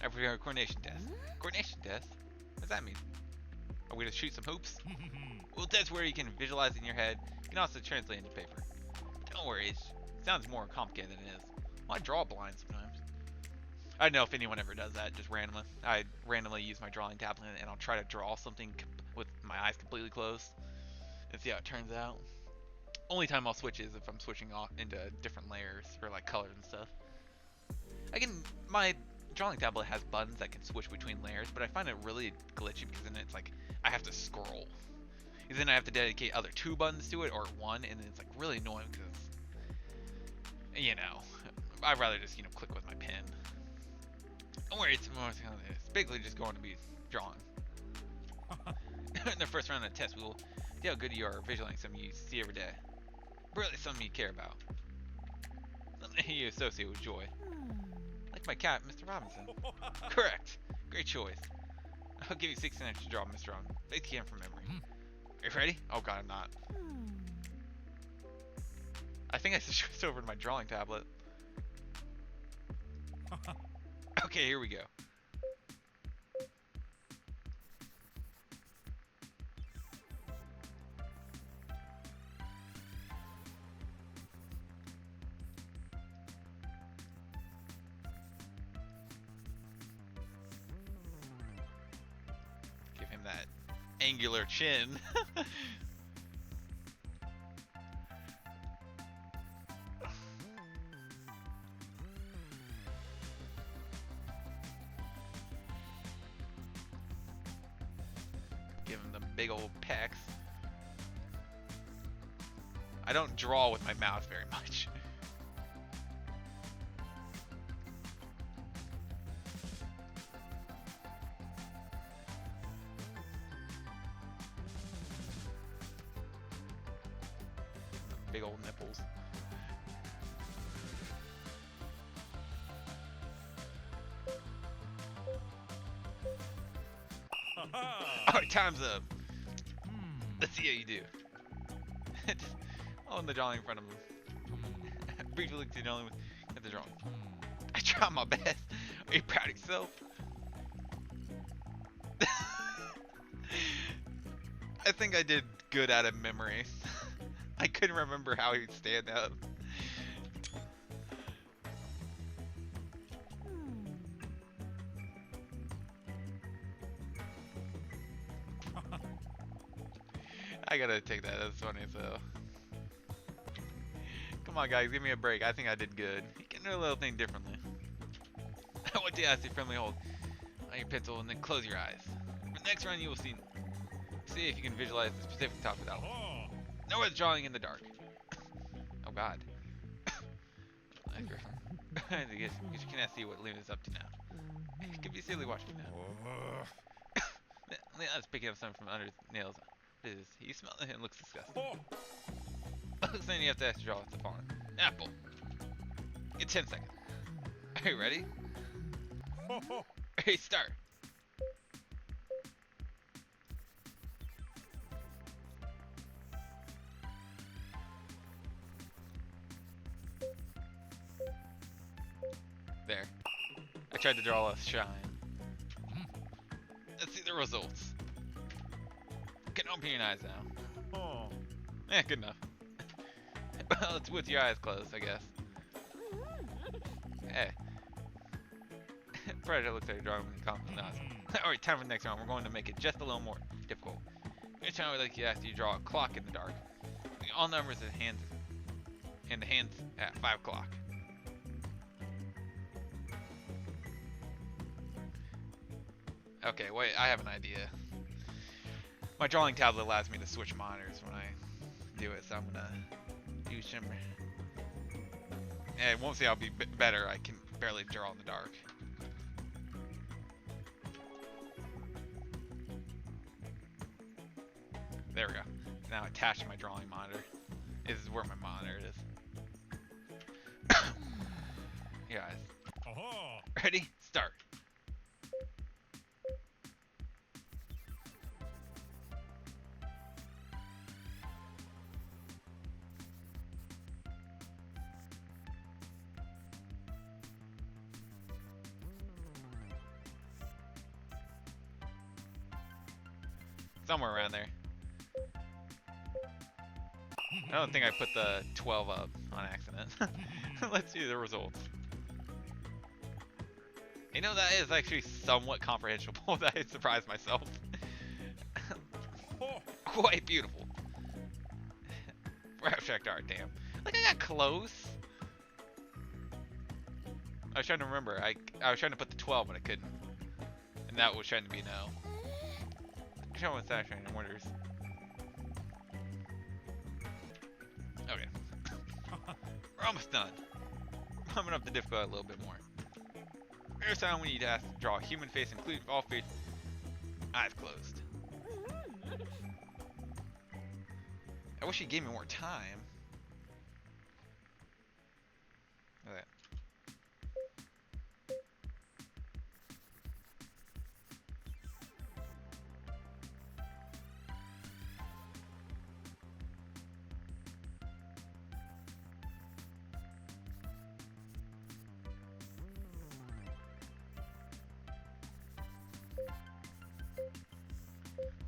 Speaker 2: Every coordination test. Coordination test? What does that mean? Are we gonna shoot some hoops? Well, that's where you can visualize in your head. You can also translate into paper. Don't worry, it sounds more complicated than it is. Well, I draw blind sometimes. I don't know if anyone ever does that, just randomly. I randomly use my drawing tablet and I'll try to draw something with my eyes completely closed and see how it turns out. Only time I'll switch is if I'm switching off into different layers or like colors and stuff. My drawing tablet has buttons that can switch between layers, but I find it really glitchy because then it's like I have to scroll. Because then I have to dedicate either 2 buttons to it or 1, and then it's like really annoying because, you know, I'd rather just, click with my pen. Don't worry, it's basically just going to be drawing. In the first round of the test, we will see how good you are visualizing something you see every day. Really something you care about. Something you associate with joy. Like my cat, Mr. Robinson. Correct. Great choice. I'll give you 6 minutes to draw Mr. Robinson. Based again from memory. Are you ready? Oh god, I'm not. I think I switched over to my drawing tablet. Okay, here we go. Give him that angular chin. Give him the big old pecs. I don't draw with my mouth very much. Big old nipples. Alright, time's up. Let's see how you do. On the drawing in front of him. Briefly look to the drawing at the drawing. I tried my best. Are you proud of yourself? I think I did good out of memory. I couldn't remember how he'd stand up. I gotta take that as funny, so. Come on, guys, give me a break. I think I did good. You can do a little thing differently. I want to ask you friendly hold on your pencil and then close your eyes. For the next round, you will see if you can visualize the specific top without. No one's drawing in the dark. Oh God. I guess you cannot see what Luna's up to now. It could be silly watching now. Leon's picking up something from under his nails. What is this? He smells it and looks disgusting. Then you have to ask to draw what's upon it. Apple. Get 10 seconds. Are you ready? Hey, start. There. I tried to draw a shine. Let's see the results. You can open your eyes now. Yeah, good enough. Well, it's with your eyes closed, I guess. Hey. Predator looks like you're drawing with confidence. Alright, time for the next round. We're going to make it just a little more difficult. Each time we'd like to ask you to draw a clock in the dark. All numbers and the hands at 5 o'clock. Okay, wait, I have an idea. My drawing tablet allows me to switch monitors when I do it, so I'm gonna use some. Yeah, it won't say I'll be better. I can barely draw in the dark. There we go. Now attached to my drawing monitor. This is where my monitor is. You guys. Ready? Start. Somewhere around there. I don't think I put the 12 up on accident. Let's see the results. You know, that is actually somewhat comprehensible that I surprised myself. Quite beautiful. Abstract art, damn. Like, I got close. I was trying to remember. I was trying to put the 12, but I couldn't. And that was trying to be no. Show what's that trying wonders. Okay. We're almost done. Bumping up the difficulty a little bit more. First time we need to draw a human face, including all face, eyes closed. I wish he gave me more time. Okay.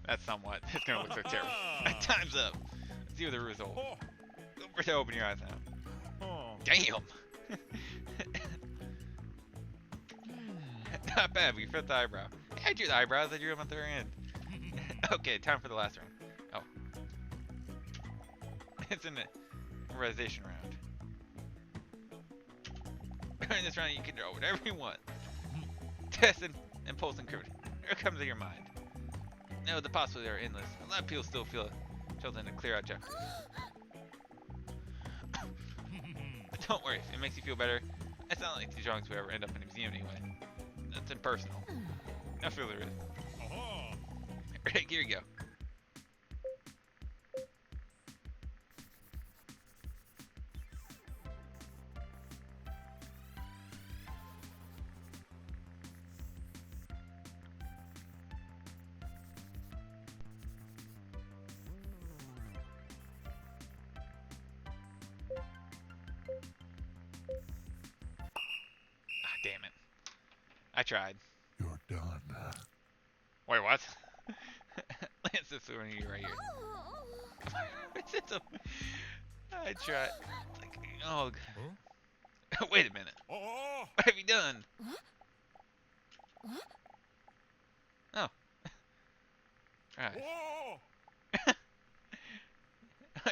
Speaker 2: That's somewhat. It's gonna look so terrible. Time's up. Let's see what the result. Don't forget to open your eyes now. Damn. Not bad. We fit the eyebrow. Hey, I drew the eyebrows. I drew them at the very end. Okay, time for the last round. Oh, it's an improvisation round. During this round, you can draw whatever you want. Test and impulse and courage. Here comes to your mind. No, the possibilities are endless. A lot of people still feel chosen to clear out objectives. But don't worry, if it makes you feel better, it's not like these drawings will ever end up in a museum anyway. That's impersonal. I feel there is. Right, here you go. Damn it. I tried.
Speaker 4: You're done.
Speaker 2: Wait, what? Lance this one right here. I tried. It's like, oh. Wait a minute. What have you done? Oh. Right.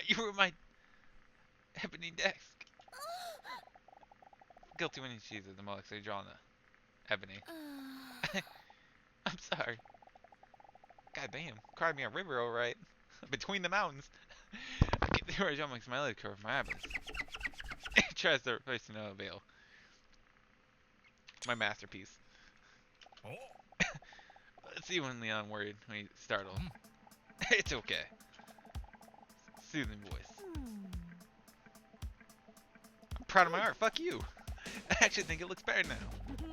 Speaker 2: You were my ebony desk. Guilty when he sees it the most. They draw on the ebony. I'm sorry. God damn. Cried me a river, alright. Between the mountains. I get the original makes my leg curve my eyelids. He tries to replace to no avail. My masterpiece. Let's see when Leon worried when he startled. It's okay. Soothing voice. I'm proud of my art. Fuck you. I actually think it looks better now.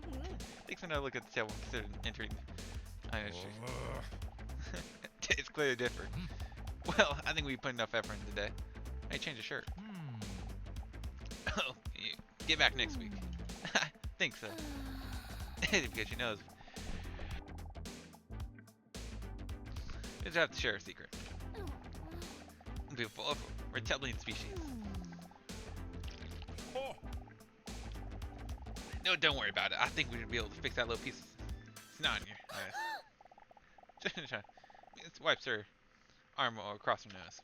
Speaker 2: Thanks when I look at the table and consider entering. It's clearly different. Well, I think we put enough effort in today. Hey, change the shirt. Oh, get back next week. I think so. Because she knows. We just have to share a secret. Beautiful. We're reptilian species. No, don't worry about it. I think we're gonna be able to fix that little piece of snot in your eyes. It wipes her arm across her nose.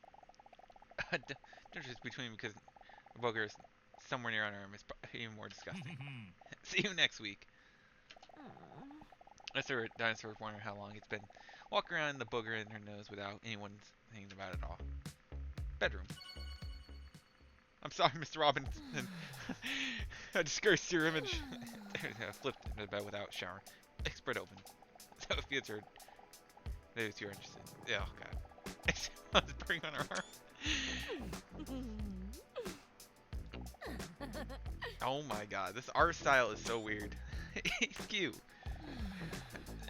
Speaker 2: Difference between because the booger is somewhere near on her arm is even more disgusting. See you next week. That's her dinosaur wondering how long it's been walking around the booger in her nose without anyone thinking about it at all. Bedroom. I'm sorry, Mr. Robinson. I discursed your image. I flipped into bed without showering. Spread open. So if it's her, maybe you're interested. Yeah, oh god. Someone's burning on her arm. Oh my god, this art style is so weird. It's cute.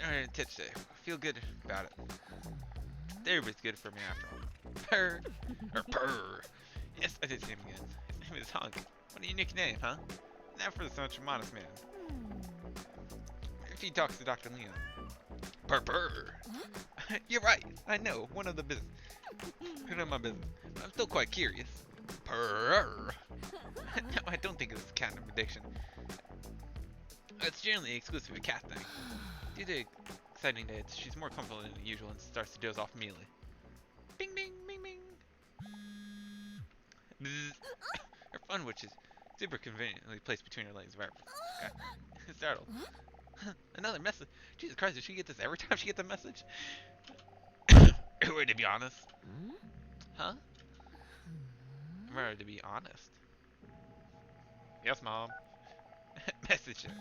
Speaker 2: Alright, titch day. Feel good about it. Everybody's good for me after all. Purr. Or purr. Yes, I did see him again. His name is Hunk. What a unique name, huh? Not for such a modest man. If he talks to Dr. Leon. Purr purr. You're right. I know. One of my business. But I'm still quite curious. Purr. No, I don't think it's a cat addiction. It's generally exclusive to cat thing. Due to exciting dates, she's more comfortable than usual and starts to doze off immediately. Bing, bing, bing, bing. Bzz. Her phone, which is super conveniently placed between her legs, vibrates. Okay. Startled. Another message. Jesus Christ, does she get this every time she gets a message? To be honest. Huh? To be honest. Yes, Mom. Message her.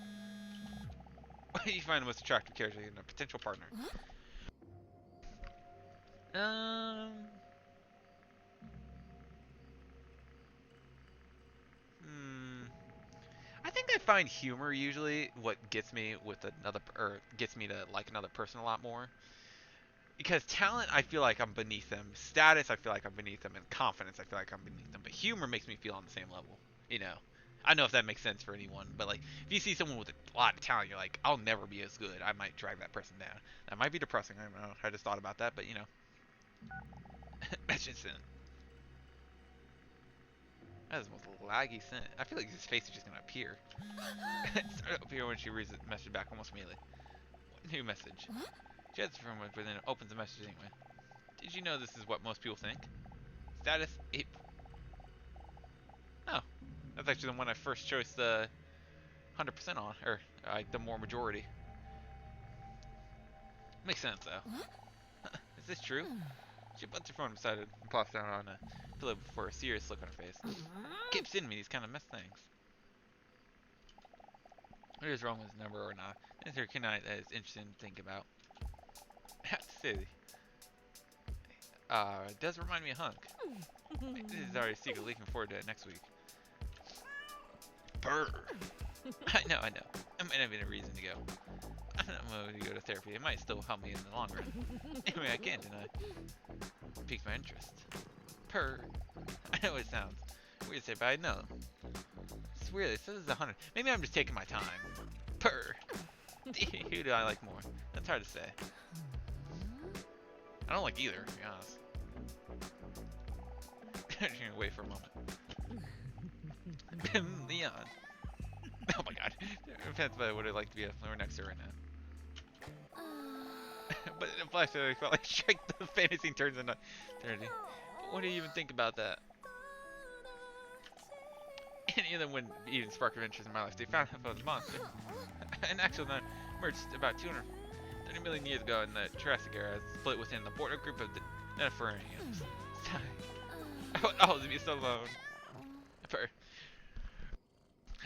Speaker 2: What do you find the most attractive character in a potential partner? I think I find humor usually what gets me with another, or gets me to like another person a lot more. Because talent, I feel like I'm beneath them. Status, I feel like I'm beneath them. And confidence, I feel like I'm beneath them. But humor makes me feel on the same level. You know, I don't know if that makes sense for anyone, but like, if you see someone with a lot of talent, you're like, I'll never be as good. I might drag that person down. That might be depressing. I don't know. I just thought about that, but you know, message sent. That is the most laggy sent. I feel like his face is just gonna appear. It started to appear when she reads the message back almost immediately. What new message? She heads from it, but then it opens the message anyway. Did you know this is what most people think? Status 8. Oh, that's actually the one I first chose the 100% on, or like the more majority. Makes sense though. Is this true? She puts her phone beside it and plops down on a pillow before a serious look on her face. Keep sending me these kind of mess things. What is wrong with this number or not? Is there a night that is interesting to think about? I have to say, it does remind me of Hunk. This is already secret looking forward to it next week. Purr. I know. I might have been a reason to go. I'm not going to go to therapy. It might still help me in the long run. Anyway, I can't deny. It piques my interest. Purr. I know it sounds weird to say, but I know. It's weird. It says it's 100. Maybe I'm just taking my time. Purr. Who do I like more? That's hard to say. I don't like either, to be honest. I'm just gonna wait for a moment. Leon. Oh my god. Depends if I would have liked to be a floor next to her right now. But in a flash, I felt like Shrek the fantasy turns into eternity. But what do you even think about that? Any of them wouldn't even spark of interest in my life. They found out about the monster. An actual none emerged about 230 million years ago in the Jurassic era, split within the border group of the Dinosaurians. I would always be so alone.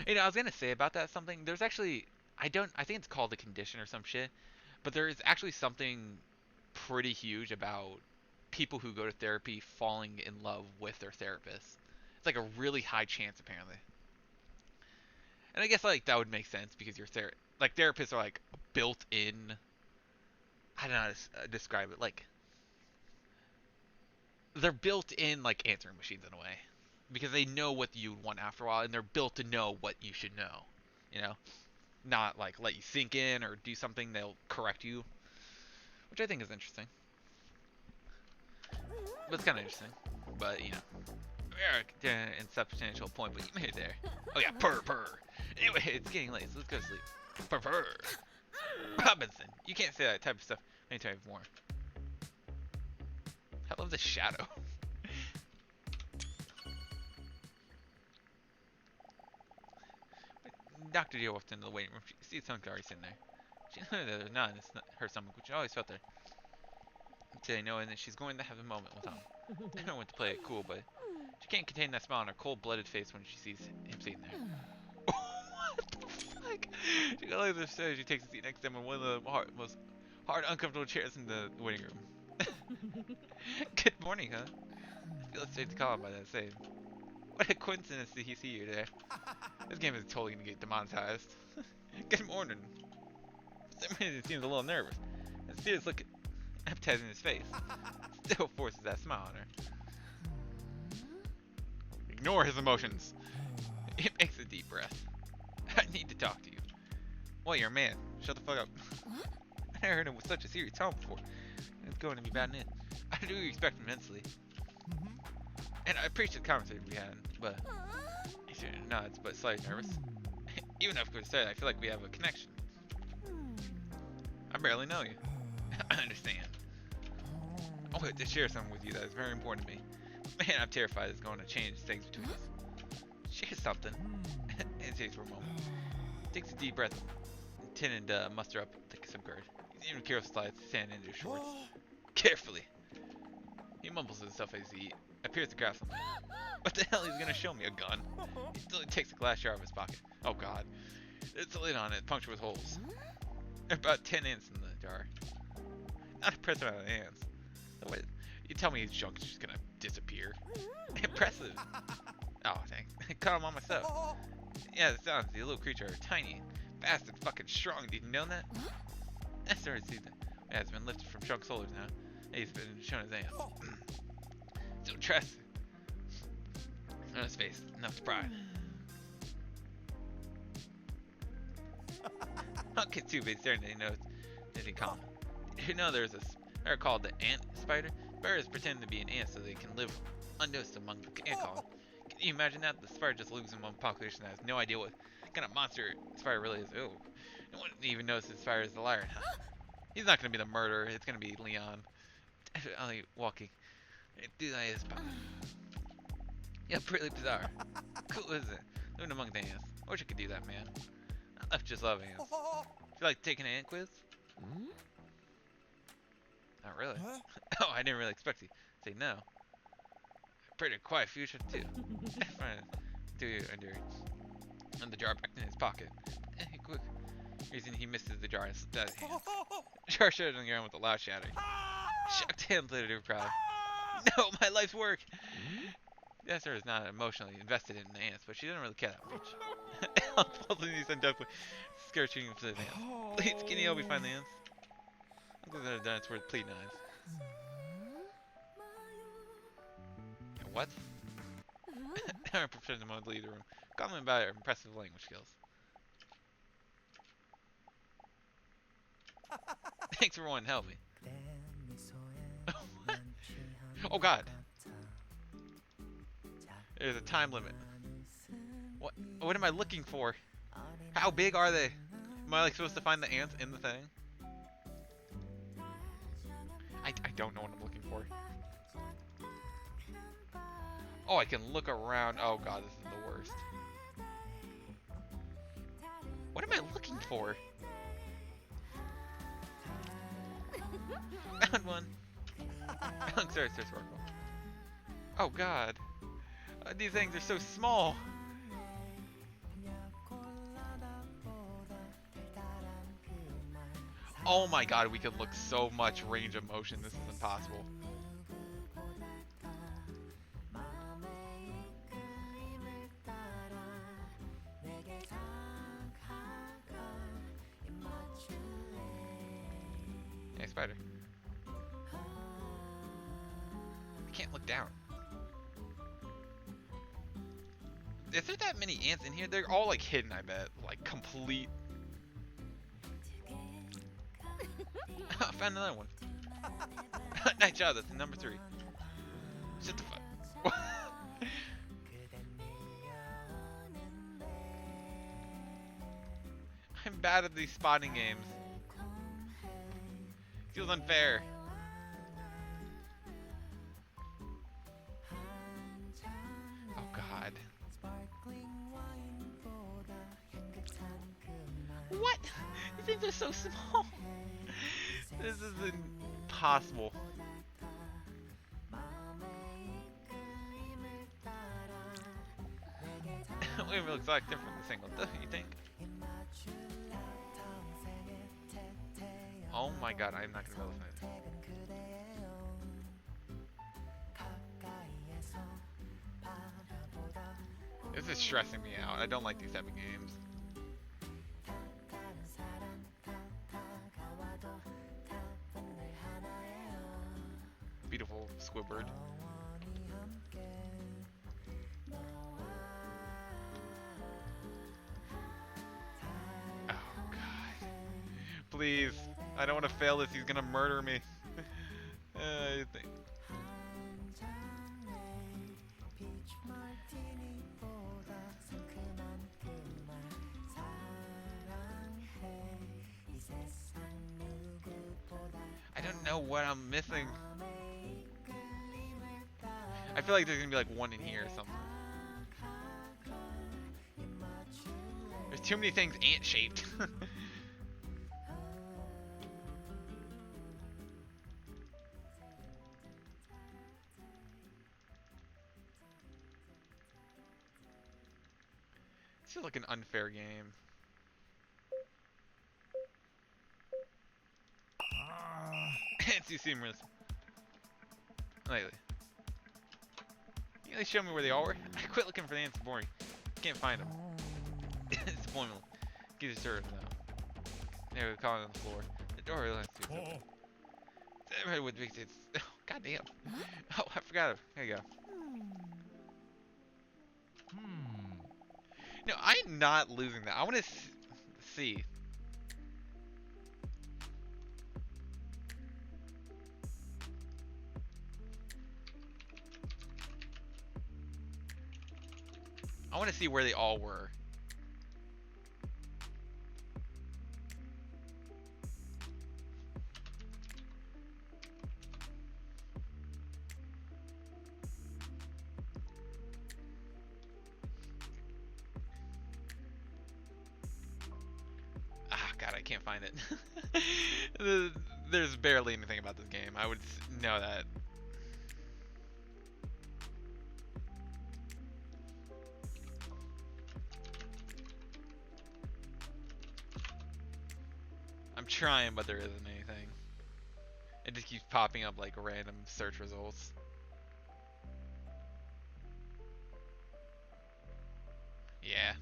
Speaker 2: You know, I was gonna say about that something. There's actually, I think it's called a condition or some shit, but there is actually something pretty huge about people who go to therapy falling in love with their therapist. It's like a really high chance, apparently. And I guess like that would make sense because your therapists are like built in. I don't know how to describe it. Like they're built in like answering machines in a way, because they know what you want after a while, and they're built to know what you should know. You know, not like let you sink in or do something. They'll correct you, which I think is interesting. But it's kind of interesting. But you know, we're at an insubstantial point, but you made it there. Oh yeah, purr purr. Anyway, it's getting late, so let's go to sleep. Purr purr. Robinson, you can't say that type of stuff anytime more. I love the shadow. Dr. Deal walked into the waiting room. She sees Hunk already sitting there. She knew that there's not in her stomach, which she always felt there. Today, knowing that she's going to have a moment with him. I don't want to play it cool, but she can't contain that smile on her cold-blooded face when she sees him sitting there. What the fuck? She goes like this, she takes a seat next to him on one of the most hard, uncomfortable chairs in the waiting room. Good morning, huh? I feel it's safe to call him by that same. What a coincidence that he see you today. This game is totally gonna get demonetized. Good morning. For some reason, he seems a little nervous. And serious look appetizing his face. Still forces that smile on her. Ignore his emotions. He makes a deep breath. I need to talk to you. Well, you're a man. Shut the fuck up. I heard him with such a serious tone before. It's going to be bad news. I do respect him immensely. And I appreciate the conversation we had, but he sort of nods, but slightly nervous. Even after I said, I feel like we have a connection. I barely know you. I understand. I wanted to share something with you that is very important to me. Man, I'm terrified it's going to change things between us. Share something. Hesitates for a moment. Takes a deep breath, intending to muster up some courage. He's even careful slides his hand into his shorts. Carefully. He mumbles himself as he appears to grasp something. What the hell? He's gonna show me a gun. He still takes a glass jar out of his pocket. Oh god. There's a lid on it, punctured with holes. There are about 10 ants in the jar. Not impressive amount of ants. So wait, you tell me his junk's just gonna disappear? Impressive. Oh, thanks. Caught him on myself. Yeah, the sounds, the little creature are tiny, fast, and fucking strong. Did you know that? I started to see that. Yeah, it's been lifted from Chunk's shoulders now. He's been shown his ants. Don't trust him. On his face, enough pride. Okay, too big staring at knows anything common. You know there's they're called the ant spider. Spiders pretend to be an ant so they can live unnoticed among the ant colony. Can you imagine that? The spider just lives in one population that has no idea what kind of monster spider really is. Oh, no one even knows the spider is the liar. Huh? He's not gonna be the murderer. It's gonna be Leon. Only walking. Do that is yeah, pretty bizarre. Cool, isn't it? Living among the ants. I wish I could do that, man. I just love ants. Feel like taking an ant quiz? Not really. Oh, I didn't really expect you to say no. Pretty quiet future too. And the jar back in his pocket. Quick. Reason he misses the jar and slipped out of his hands. The jar shattered on the ground with a loud shatter. Shocked hands later to proud. No, my life's work! Esther is not emotionally invested in the ants, but she doesn't really care that much. Pulsing these undoubtedly scared shooting for the ants. Please, can you help me find the ants? I'm glad I've done it's worth plea knives. What? I'm professional in the leader room. Comment about her impressive language skills. Thanks everyone to help me. What? Oh god. There's a time limit. What am I looking for? How big are they? Am I like supposed to find the ants in the thing? I don't know what I'm looking for. Oh, I can look around. Oh god, this is the worst. What am I looking for? Found one. Sorry, Sparkle. Oh god. These things are so small. Oh my god, we could look so much range of motion. This is impossible. Hey, spider. I can't look down. Is there that many ants in here? They're all like hidden, I bet. Like complete. I found another one. Nice job, that's number 3. Shut the fuck. I'm bad at these spotting games. Feels unfair. Oh god. What? These things are so small. This is impossible. It looks like different from the single, don't you think? Oh my god, I'm not gonna be able to find it. This is stressing me out. I don't like these type of games. Beautiful Squidward. Oh god. Please. I don't want to fail this. He's gonna murder me. I think. I don't know what I'm missing. I feel like there's gonna be like one in here or something. There's too many things ant-shaped. This feels like an unfair game. Ants you seem really lately. Can you at least show me where they all were? I quit looking for the ants. Boring. Can't find them. It's pointless. Get disturbed now. There we call it on the floor. The door lets you. Everybody would be. Oh, goddamn. Oh, I forgot it. There you go. No, I'm not losing that. I want to see. I want to see where they all were. Ah, God, I can't find it. There's barely anything about this game. I would know that. I'm trying, but there isn't anything. It just keeps popping up like random search results. Yeah.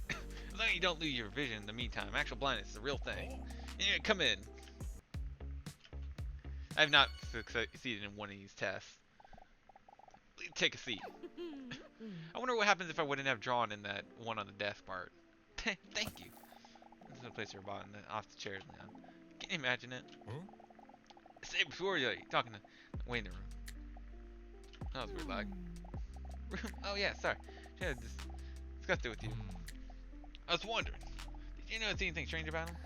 Speaker 2: As long as you don't lose your vision in the meantime, actual blindness is a real thing. Yeah, come in. I have not succeeded in one of these tests. Take a seat. I wonder what happens if I wouldn't have drawn in that one on the desk part. Thank you. This is a place you're bought off the chairs, Leon. Can you imagine it? Say before you're talking to the waiting room. That was weird lag. Oh yeah, sorry. Should have discussed it with you. I was wondering, did you notice anything strange about him?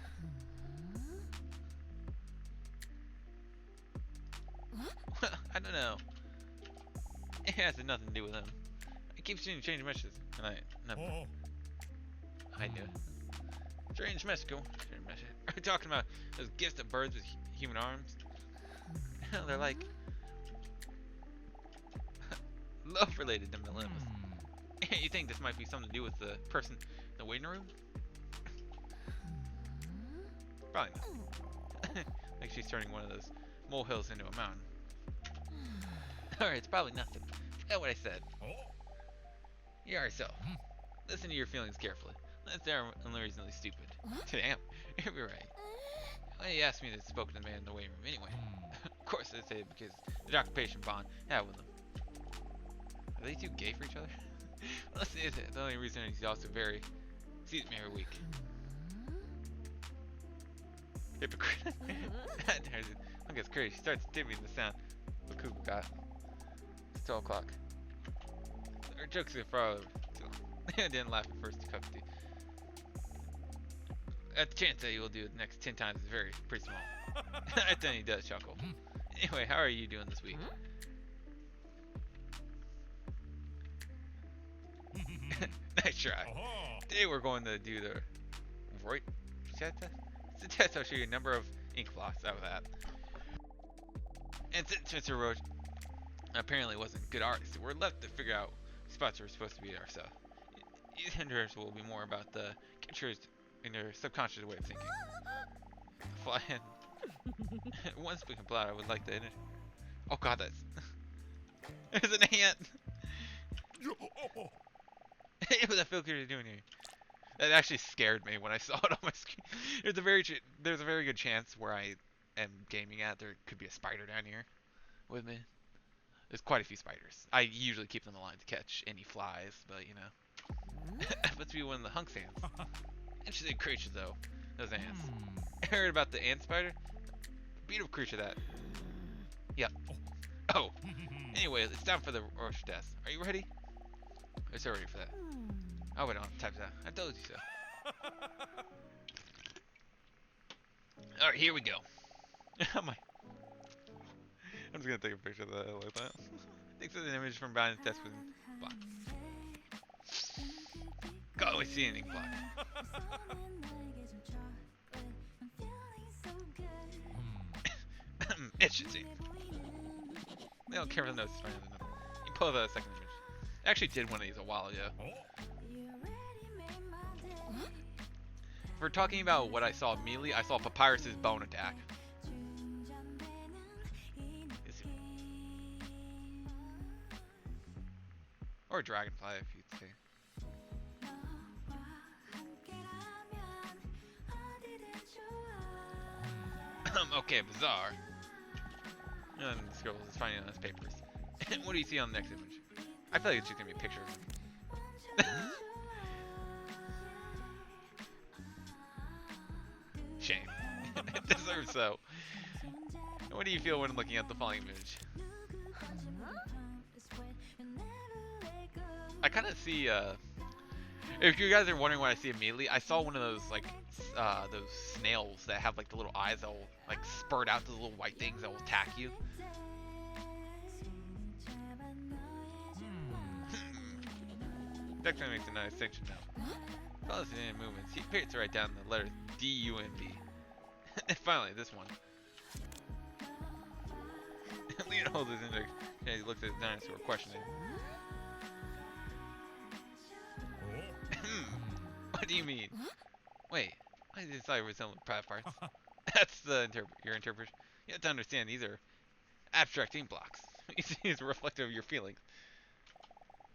Speaker 2: Well, I don't know. It has nothing to do with him. I keep seeing strange messages, and I knew. Strange message. Strange message. Are you talking about those gifts of birds with human arms? They're like love-related to Olympus. You think this might be something to do with the person in the waiting room? Probably not. Like she's turning one of those molehills into a mountain. Alright, it's probably nothing. Forget what I said. You are so. Listen to your feelings carefully. They're unreasonably stupid. Damn, you're right. Why you asked me to spoke to the man in the waiting room anyway? Of course I say it because the doctor-patient bond I have with him. Are they too gay for each other? Listen, is it? The only reason is he's also very sees me every week. Hypocrite. I guess crazy. She starts dimming the sound. Look who we got. It's 12 o'clock. Our jokes are far over. I didn't laugh at first cup of tea. The chance that he will do it the next 10 times is pretty small. Then he does chuckle. Anyway, how are you doing this week? Nice try. Today we're going to do the Voigt test. It's a test. I'll show you a number of ink blots out of that. And since Mr. Roach apparently wasn't a good artist, we're left to figure out spots we're supposed to be ourselves. These hindrances will be more about the catchers in their subconscious way of thinking. Fly in. Once we can plot, I would like to. Oh god, that's. There's an ant! What the fuck are you doing here? That actually scared me when I saw it on my screen. There's a very good chance where I am gaming at there could be a spider down here with me. There's quite a few spiders. I usually keep them alive to catch any flies, but you know. Must be one of the hunk sands. Interesting creature though. Those ants. Heard about the ant spider? Beautiful creature that. Yep. Oh. Anyway, it's time for the orchard test. Are you ready? We're so ready for that. Oh, wait, I don't have time for that. I told you so. Alright, here we go. Oh my. I'm just gonna take a picture of that like that. Thanks for the image from Brian's test with block. Can't always see anything block. It should see. They don't care for the notes. You pull the second image. I actually did one of these a while ago. If we're talking about what I saw immediately, I saw Papyrus's bone attack. Or dragonfly, if you'd say. Okay, bizarre. And this girl is finding on his papers. What do you see on the next image? I feel like it's just gonna be a picture of him. Shame. It deserves so. What do you feel when looking at the following image? I kind of see, if you guys are wondering what I see immediately, I saw one of those, like, those snails that have, like, the little eyes that will, like, spurt out those little white things that will attack you. Definitely makes a nice section now. Follow the in movements. He appears to write down the letter D-U-N-B. And finally, this one. Leon holds his index and he looks at his dinosaur, questioning. What do you mean? Wait, I decided we're selling private parts. That's the your interpretation. You have to understand, these are abstract ink blocks. You see, it's reflective of your feelings.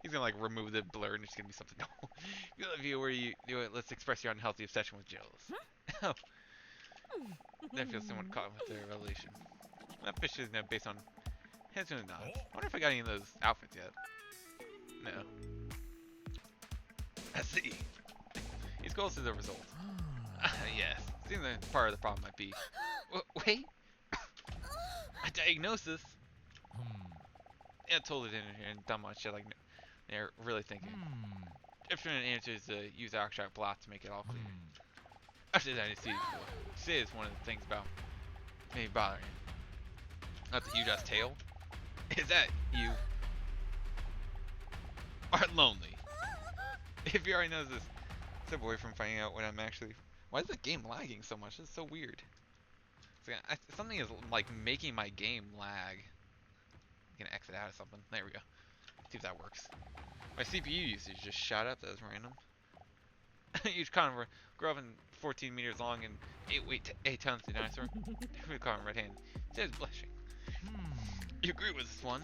Speaker 2: He's gonna like remove the blur and it's gonna be something normal. You love you where you do it. Let's express your unhealthy obsession with jealous. Oh, that feels somewhat caught with their revelation. That fish is now based on heads and nods. I wonder if I got any of those outfits yet. No. I see. He's close to the result. Yes. Seems that part of the problem might be. Wait. A diagnosis. Yeah, totally didn't hear and done much shit like they're really thinking. Different answers to use abstract blocks to make it all clear. After that, I see before. Say is one of the things about me bothering. Not the huge ass tail. Is that you are lonely? If you already knows this, step away from finding out what I'm actually. Why is the game lagging so much? It's so weird. Something is like making my game lag. I'm gonna exit out of something. There we go. See if that works. My CPU usage just shot up. That was random. Each carnivore grew up in 14 meters long and 8 tons to dinosaur. We call him red hand. He says blushing. You agree with this one?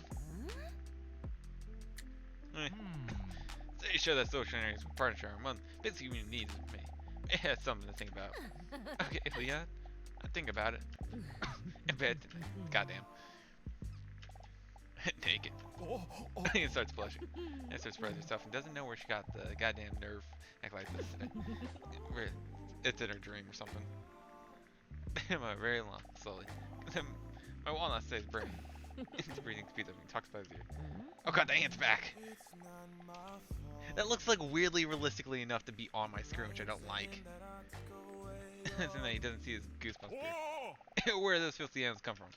Speaker 2: So you show that social areas with partnership are among basic human needs of me. It has something to think about. Okay, Leon, I think about it. In bed, goddamn. Naked. It starts blushing. And starts spreading herself and doesn't know where she got the goddamn nerve act like this today. It's in her dream or something. Very long, slowly. My walnut stays brain. It's breathing speeds up and talks about his ear. Oh god, the ant's back! That looks like weirdly realistically enough to be on my screen, which I don't like. And then he doesn't see his goosebumps appear. Where do those filthy ants come from?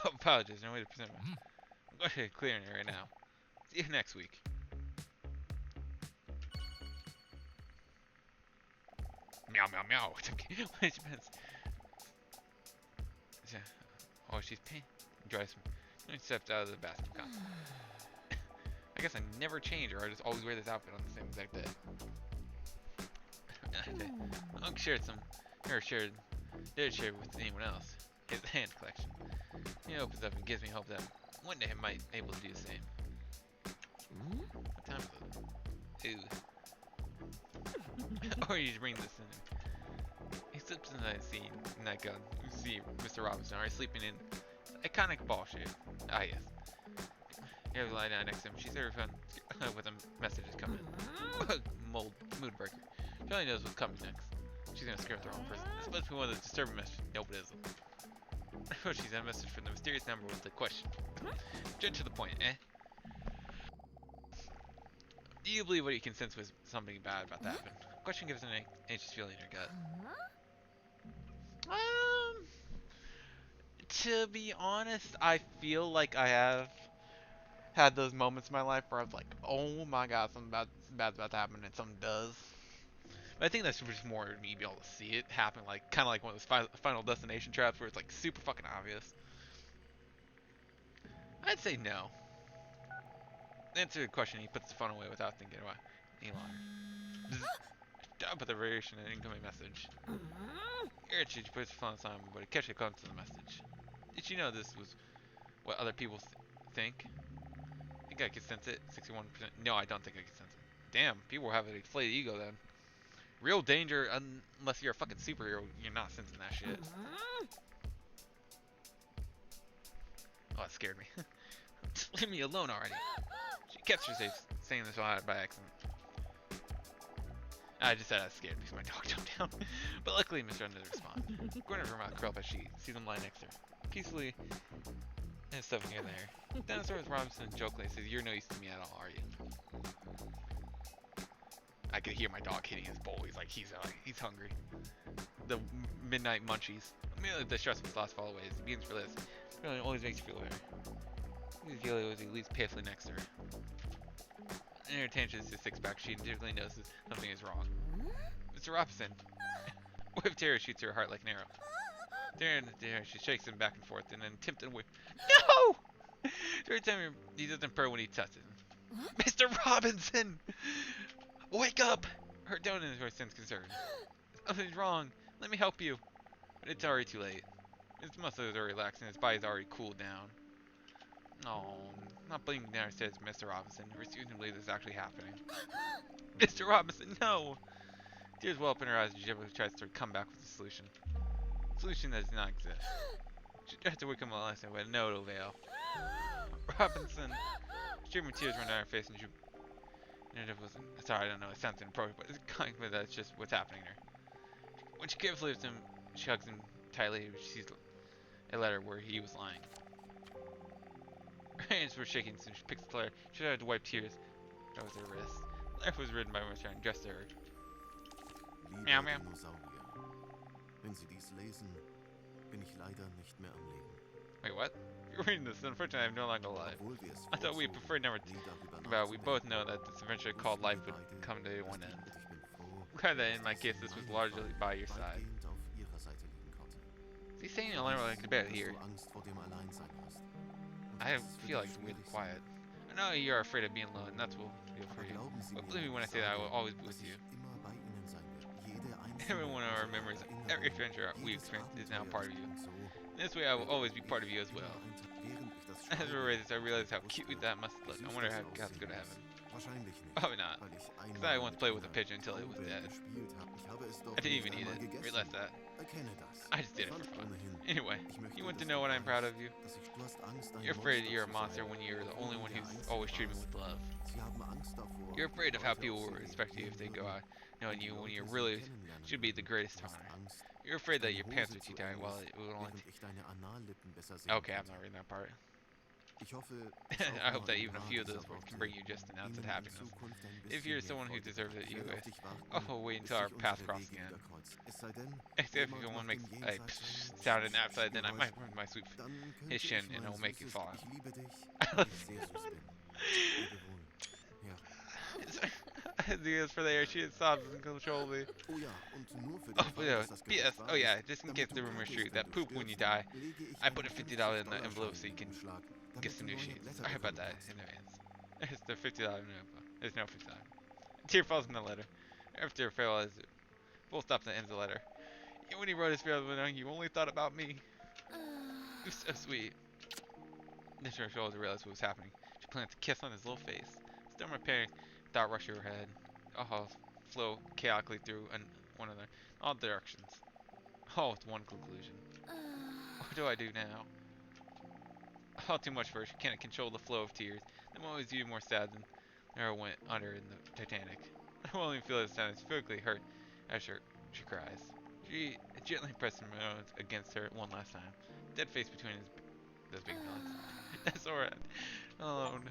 Speaker 2: Oh, apologies, no way to present myself. I'm going to get clear in it right now. See you next week. Meow, meow, meow. It's okay. What depends. Oh, she's paying. Enjoy some. Let me step out of the bathroom. I guess I never change, or I just always wear this outfit on the same exact day. I'll share some. Never shared. Did share with anyone else. His hand collection. He opens up and gives me hope that one day I might be able to do the same. What time is it? Ooh. Or you just bring this in. He slips inside the scene in that gun. You see Mr. Robinson already sleeping in iconic ball shape. Ah, yes. Here, lie down next to him. She's there with a message coming. Mood breaker. She only knows what's coming next. she's gonna scare the wrong person. This must be one of the disturbing messages. Nope, it isn't. Oh, she's a message from the mysterious number with the question. Straight to the point, eh? Do you believe what you can sense was something bad about to happen? Question gives an anxious feeling in your gut. To be honest, I feel like I have had those moments in my life where I was like, oh my god, something bad's about to happen, and something does. But I think that's just more me being able to see it happen, like kind of like one of those Final Destination traps where it's like super fucking obvious. I'd say no. Answer the question, he puts the phone away without thinking about it any longer. Stop at the variation and incoming message. Irritated, she puts the phone aside, but occasionally comes to the message. Did you know this was what other people think? I think I could sense it. 61%. No, I don't think I could sense it. Damn, people have an inflated ego then. Real danger, unless you're a fucking superhero, you're not sensing that shit. Oh, that scared me. Leave me alone already. She kept her saying this by accident. I just said I was scared because my dog jumped down. But luckily, Mr. Under doesn't respond. Corner of her mouth curled as she sees him lying next to her. Peacefully and stuff near there. Dinosaur with Robinson jokingly says, "You're no use to me at all, are you?" I could hear my dog hitting his bowl. He's hungry. The midnight munchies. Immediately the stress of his loss fall away as he begins to realize it really always makes you feel better. You feel it was at least painfully next to her. In her attention to his six-pack, she intuitively notices something is wrong. Mr. Robinson! A wave of terror shoots her heart like an arrow. Staring at the air, she shakes him back and forth and then tempted away. No! Every time he doesn't purr when he touches him. Mr. Robinson! Wake up! Her tone in his voice sends concern. Something's wrong. Let me help you. But it's already too late. His muscles are relaxed and his body's already cooled down. Oh, not blinking down, says Mr. Robinson, refusing to believe this is actually happening. Mr. Robinson, no! Tears well up in her eyes as she tries to come back with a solution. A solution that does not exist. She tried to wake him up last night, but no avail. Robinson! Streaming tears run down her face and she... And it wasn't... Sorry, I don't know, it sounds inappropriate, but it's kind of that's just what's happening to her. When she carefully lifts him, she hugs him tightly as she sees a letter where he was lying. Her hands were shaking, so she picks the letter. She had to wipe tears. That was her wrist. The letter was written by Mr. and addressed to her. Meow, meow.
Speaker 5: Wenn Sie dies lesen, bin ich leider nicht mehr am Leben.
Speaker 2: Wait, what? You're reading this. Unfortunately, I'm no longer alive.
Speaker 5: Obwohl wir es
Speaker 2: I thought we
Speaker 5: vorzogen,
Speaker 2: preferred never to
Speaker 5: nie darüber
Speaker 2: think about. We both
Speaker 5: nachzudenken,
Speaker 2: know that this adventure called life would come to one
Speaker 5: wussten
Speaker 2: end.
Speaker 5: und ich bin froh,
Speaker 2: Glad that in
Speaker 5: dass
Speaker 2: my
Speaker 5: das
Speaker 2: case, this was
Speaker 5: meine
Speaker 2: largely
Speaker 5: Wahl
Speaker 2: by your side.
Speaker 5: weitgehend auf Ihrer Seite liegen konnte.
Speaker 2: Is he saying I'll never like the bed
Speaker 5: Dass
Speaker 2: here?
Speaker 5: du Angst vor dem Alleinsein hast. Und
Speaker 2: I
Speaker 5: dass es für
Speaker 2: feel
Speaker 5: dich
Speaker 2: like it's really
Speaker 5: schwierig
Speaker 2: quiet.
Speaker 5: sein
Speaker 2: I know you're afraid of being alone, and that's what we'll feel for
Speaker 5: Aber
Speaker 2: you.
Speaker 5: glauben Sie
Speaker 2: But
Speaker 5: mir,
Speaker 2: believe me when I
Speaker 5: ich
Speaker 2: say that I will
Speaker 5: sage,
Speaker 2: always be
Speaker 5: dass
Speaker 2: with you.
Speaker 5: ich immer bei Ihnen sein werde. Jede einzelne
Speaker 2: Every one of our
Speaker 5: unserer
Speaker 2: memories, every
Speaker 5: Erinnerungen,
Speaker 2: adventure we
Speaker 5: jedes
Speaker 2: experience is now
Speaker 5: Abenteuer
Speaker 2: part of you.
Speaker 5: und so
Speaker 2: In this way, I will always be part of you as well. As we read this, I realized how cute that must look. I wonder how it got to go to heaven. Probably not. Because I once played with a pigeon until it was dead. I didn't even eat it. Realize that. I just did it for fun. Anyway, you want to know what I'm proud of you? You're afraid you're a monster when you're the only one who's always treated me with love. You're afraid of how people will respect you if they go out knowing you when you really should be the greatest honor. You're afraid that your pants are too tight while it will only... Okay, I'm not reading that part. I hope that even a few of those words can bring you just an ounce of happiness. If you're someone who deserves it, you oh, wait until our paths cross again. Except if someone makes a sound and outside, then I might run my sweep his shin and it'll make you fall out. As he goes for the air, she sobs uncontrollably. Oh, but yeah, P.S. Oh yeah, just in case the rumor's true, that poop when you die, I put a $50 in the envelope so you can get some new sheets. Sorry about that in advance. There's the $50 envelope. There's no $50. A tear falls in the letter. After a farewell, full stop at the end of the letter. And when he wrote his farewell, you only thought about me. It was so sweet. Then she realized what was happening. She planned to kiss on his little face. Still repairing. Thought rush through her head. Oh, flow chaotically through one another, all directions. All with one conclusion. What do I do now? All too much for her. She can't control the flow of tears. The moment was even more sad than her went under in the Titanic. I won't even feel this time. It's physically hurt as her She cries. She gently presses him against her one last time. Dead face between those big bellies. That's alright. Alone.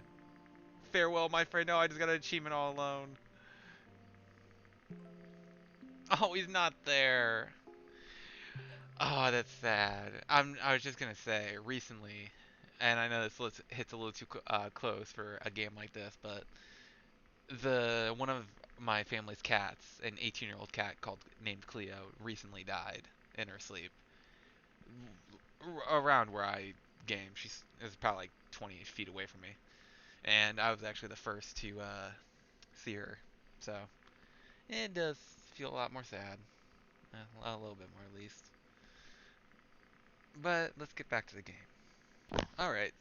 Speaker 2: Farewell, my friend. Oh, I just got an achievement all alone. Oh, he's not there. Oh, that's sad. I was just gonna say recently, and I know this hits a little too close for a game like this, but the one of my family's cats, an 18-year-old cat named Cleo, recently died in her sleep. Around where I game, she's is probably like 20 feet away from me, and I was actually the first to see her. So it does feel a lot more sad, a little bit more at least. But let's get back to the game. All right,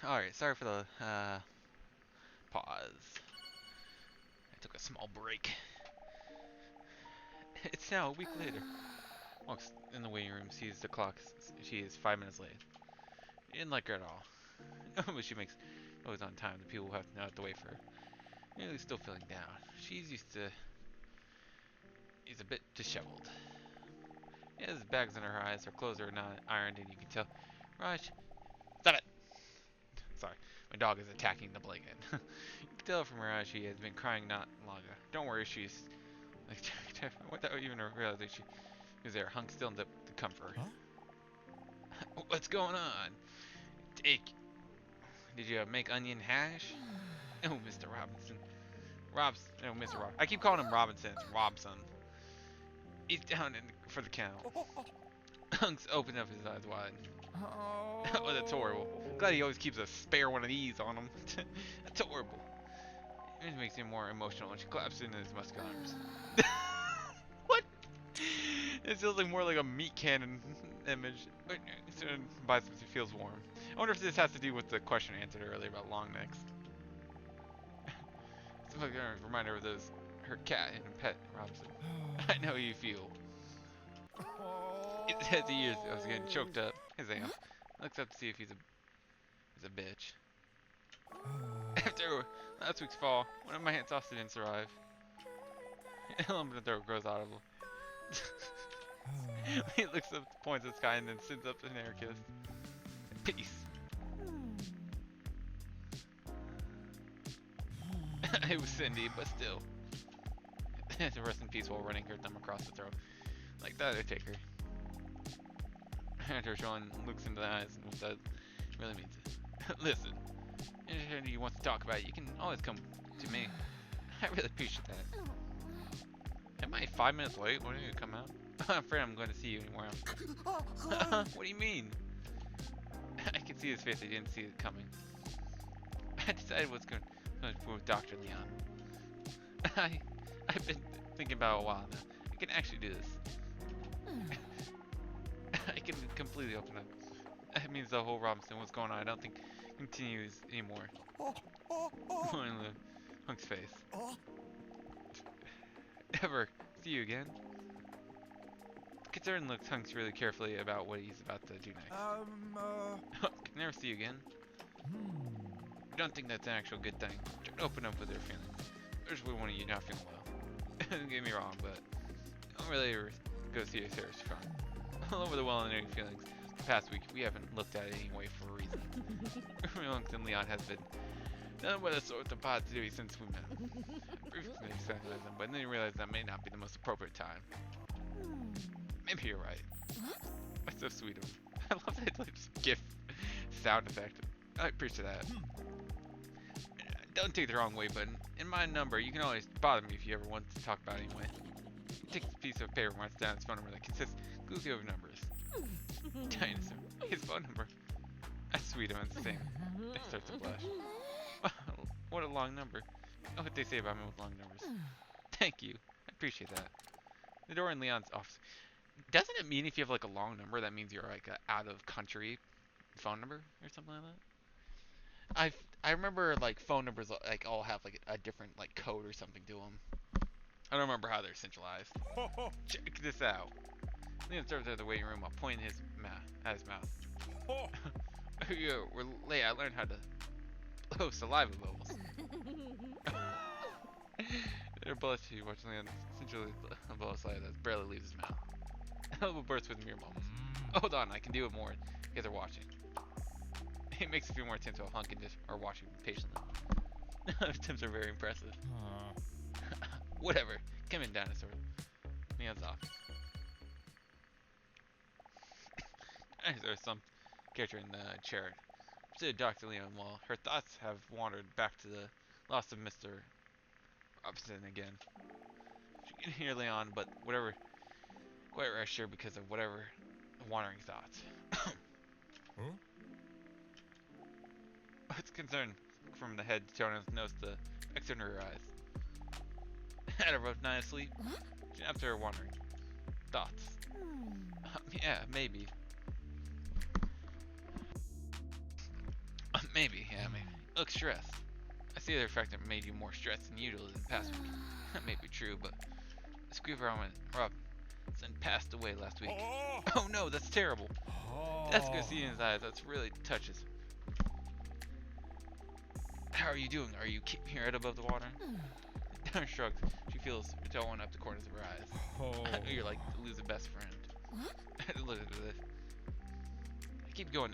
Speaker 2: all right. Sorry for the pause. I took a small break. It's now a week later. Walks in the waiting room, sees the clock. She is 5 minutes late. He didn't like her at all. But she makes always on time. The people will have to wait for her. Nearly still feeling down. She's used to. He's a bit disheveled. She has bags under her eyes. Her clothes are not ironed, and you can tell. Raj, stop it! Sorry, my dog is attacking the blanket. You can tell from her eyes she has been crying not longer. Don't worry, she's like without even realizing she was there, hung still to comfort her. Huh? What's going on? Take. Did you make onion hash? Oh, Mr. Robinson. No, Mr. Robinson. I keep calling him Robinson. It's Robson. He's down for the count. Hunks opened up his eyes wide. Oh, that's horrible. Glad he always keeps a spare one of these on him. That's horrible. It makes him more emotional, and she collapsed into his muscular arms. What? It feels like more like a meat cannon image. Biceps feels warm. I wonder if this has to do with the question answered earlier about long necks. It's like a reminder of those, her cat and pet, Robinson. I know how you feel. His head's ears. I was getting choked up. His aunt looks up to see if he's a bitch. After last week's fall, one of my aunt's students arrived. A lump in the throat grows audible. He looks up, points at the sky, and then sends up an air kiss. Peace. It was Cindy, but still. To rest in peace while running her thumb across the throat. Like that, I take her. And her Sean looks into the eyes and says, really means it. Listen, if you want to talk about it, you can always come to me. I really appreciate that. Am I 5 minutes late? When are you come out? I'm afraid I'm going to see you anywhere else. What do you mean? I can see his face. I didn't see it coming. I decided what's going to with Dr. Leon. I've been thinking about it a while now. I can actually do this. I can completely open up. That means the whole Robinson, what's going on, I don't think continues anymore. In the Hunk's face. Ever see you again? Concerned looks Hunks really carefully about what he's about to do next. Can never see you again. I don't think that's an actual good thing. Try to open up with their feelings. There's one of you not feeling well. Don't get me wrong, but don't really ever go see a therapist front. All over the well-known feelings. The past week, we haven't looked at it anyway for a reason. Hunks and Leon has been none but a sort of positivity since we met. Briefly excited them, but then you realize that may not be the most appropriate time. Maybe you're right. That's so sweet of him. I love that like GIF sound effect. I appreciate that. Don't take it the wrong way, but in my number, you can always bother me if you ever want to talk about it anyway. Take a piece of paper and writes down his phone number that consists exclusively of numbers. Dinosaur. His phone number. That's sweet of him. It's the same. It starts to blush. Wow, what a long number. I know what they say about me with long numbers. Thank you. I appreciate that. The door in Leon's office. Doesn't it mean if you have like a long number, that means you're like a out of country phone number or something like that? I remember like phone numbers like all have like a different like code or something to them. I don't remember how they're centralized. Check this out. Leon starts at the waiting room while pointing at his mouth. We're late. I learned how to blow saliva bubbles. They're bullets to you, watch Leon. Since Julie blows like that barely leaves his mouth. Elbow bursts with mere moments. Hold on, I can do it more. You guys are watching. He makes a few more attempts while Hunk and just are watching patiently. Attempts are very impressive. Whatever. Come in, dinosaur. Hands off. There's some character in the chair. Said Dr. Leon, while her thoughts have wandered back to the loss of Mr. Robinson again. She can hear Leon, but whatever, quite sure because of whatever wandering thoughts.
Speaker 6: Huh?
Speaker 2: It's concern from the head to Jonas notes the X under her eyes. Had a rough night of sleep. She after her wandering thoughts. Yeah, maybe. Maybe. Look, stress. I see the effect that made you more stressed than usual in the past week. That may be true, but the Squeaker Robinson passed away last week. Oh no, that's terrible. That's good seeing in his eyes. That's really touches. How are you doing? Are you keeping your head above the water? Donna shrugs. She feels her tail went up the corners of her eyes. You're like losing best friend. Look at this. I keep going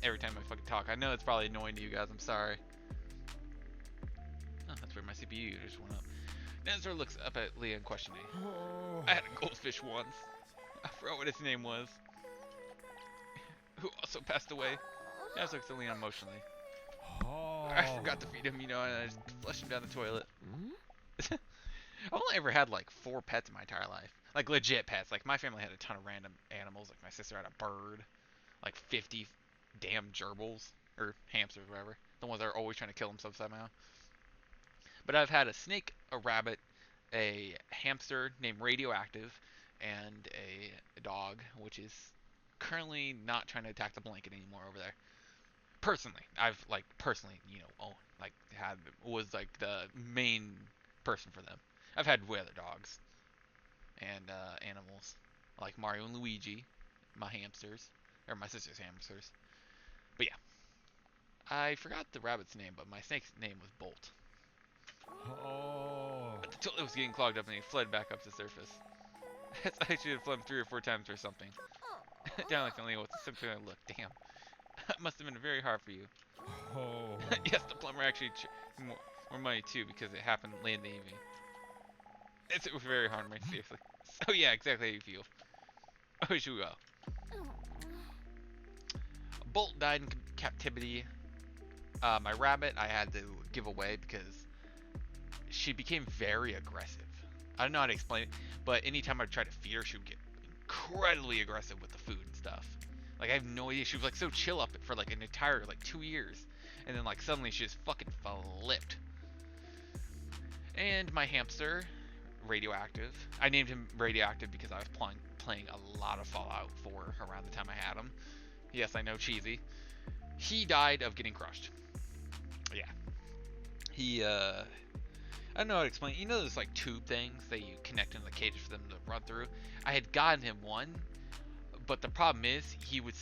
Speaker 2: every time I fucking talk. I know it's probably annoying to you guys. I'm sorry. Oh, that's where my CPU just went up. Dinosaur looks up at Leah questioning. I had a goldfish once. I forgot what his name was. Who also passed away. Dinosaur looks at Leon emotionally. I forgot to feed him, and I just flushed him down the toilet. I've only ever had like 4 pets in my entire life. Like legit pets. Like my family had a ton of random animals. Like my sister had a bird. Like 50 damn gerbils. Or hamsters or whatever. The ones that are always trying to kill themselves somehow. But I've had a snake, a rabbit, a hamster named Radioactive, and a dog, which is currently not trying to attack the blanket anymore over there. Personally, I've was like the main person for them. I've had way other dogs and animals like Mario and Luigi, my hamsters, or my sister's hamsters. But yeah, I forgot the rabbit's name, but my snake's name was Bolt. But the toilet was getting clogged up and he fled back up to the surface. I should have flown 3 or 4 times or something. Down like only with a simple look. Damn. That must have been very hard for you. Yes, the plumber actually more money too because it happened late in the evening. It was very hard, right? Seriously. So yeah, exactly how you feel. I wish you well. Bolt died in captivity. My rabbit I had to give away because she became very aggressive. I don't know how to explain it, but anytime I tried to feed her, she would get incredibly aggressive with the food and stuff. Like I have no idea. She was like so chill up for like an entire 2 years, and then like suddenly she just fucking flipped. And my hamster, Radioactive. I named him Radioactive because I was playing a lot of Fallout 4 around the time I had him. Yes, I know, cheesy. He died of getting crushed. Yeah. He I don't know how to explain. You know those like tube things that you connect into the cages for them to run through? I had gotten him one, but the problem is he would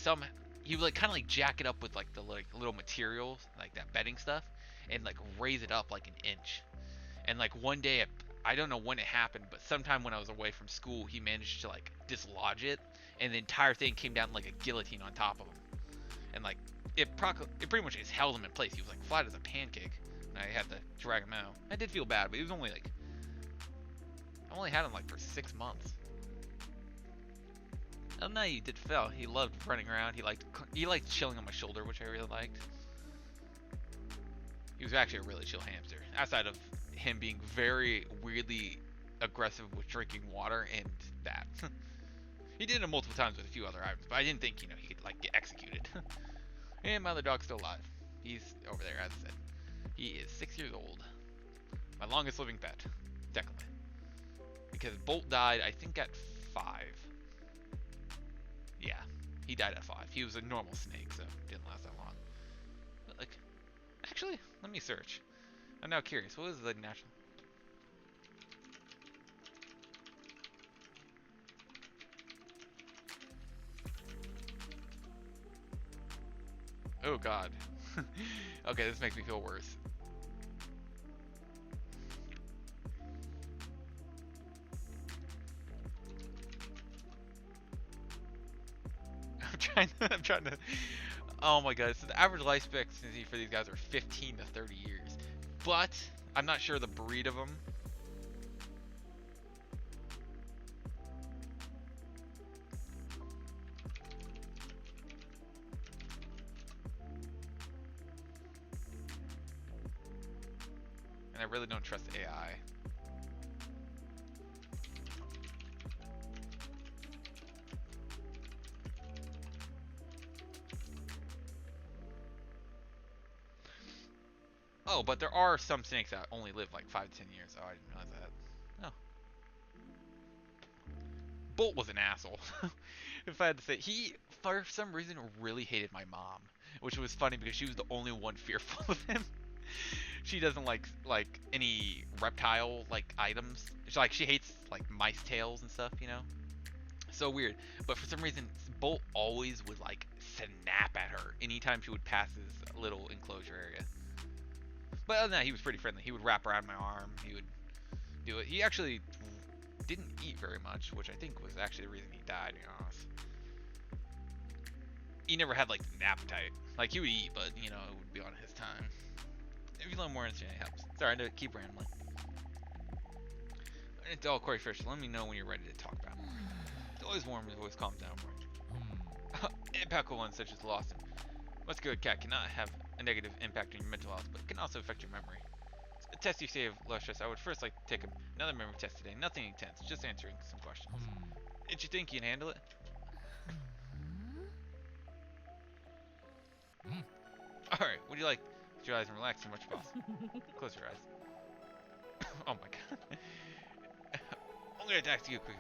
Speaker 2: like kind of like jack it up with like the little materials, like that bedding stuff, and like raise it up like an inch. And like one day, I don't know when it happened, but sometime when I was away from school, he managed to like dislodge it, and the entire thing came down like a guillotine on top of him. And like it pretty much just held him in place. He was like flat as a pancake. And I had to drag him out. I did feel bad, but he was only like, I only had him like for 6 months. Oh no, he did fell. He loved running around. He liked chilling on my shoulder, which I really liked. He was actually a really chill hamster. Outside of him being very weirdly aggressive with drinking water and that. He did it multiple times with a few other items, but I didn't think, he could like get executed. And my other dog's still alive. He's over there, as I said. He is 6 years old. My longest living pet, technically. Because Bolt died, I think, at 5. Yeah, he died at 5. He was a normal snake, so it didn't last that long. But like, actually, let me search. I'm now curious. What was the national? Oh God. Okay, this makes me feel worse. I'm trying to. Oh my god. So the average life expectancy for these guys are 15 to 30 years, but I'm not sure the breed of them. And I really don't trust AI. Oh, but there are some snakes that only live like 5 to 10 years. Oh, I didn't realize that. Oh. Bolt was an asshole. If I had to say, he, for some reason, really hated my mom. Which was funny because she was the only one fearful of him. She doesn't like any reptile like items. She hates like mice tails and stuff, you know. So weird. But for some reason, Bolt always would like snap at her anytime she would pass his little enclosure area. But other than that, he was pretty friendly. He would wrap around my arm. He would do it. He actually didn't eat very much, which I think was actually the reason he died, to be honest. He never had like an appetite. Like he would eat, but you know, it would be on his time. If you learn more understanding, it helps. Sorry, I had to keep rambling. It's all quite fresh. Let me know when you're ready to talk about it. It's always warm, it always calms down more. Impactful ones such as loss. What's good, cat cannot have a negative impact on your mental health, but it can also affect your memory. A test you save less stress. I would first like to take another memory test today. Nothing intense, just answering some questions. Did you think you can handle it? Alright, would you like to your eyes and relax as much as possible? Close your eyes. Oh my god. I'm gonna ask you quick.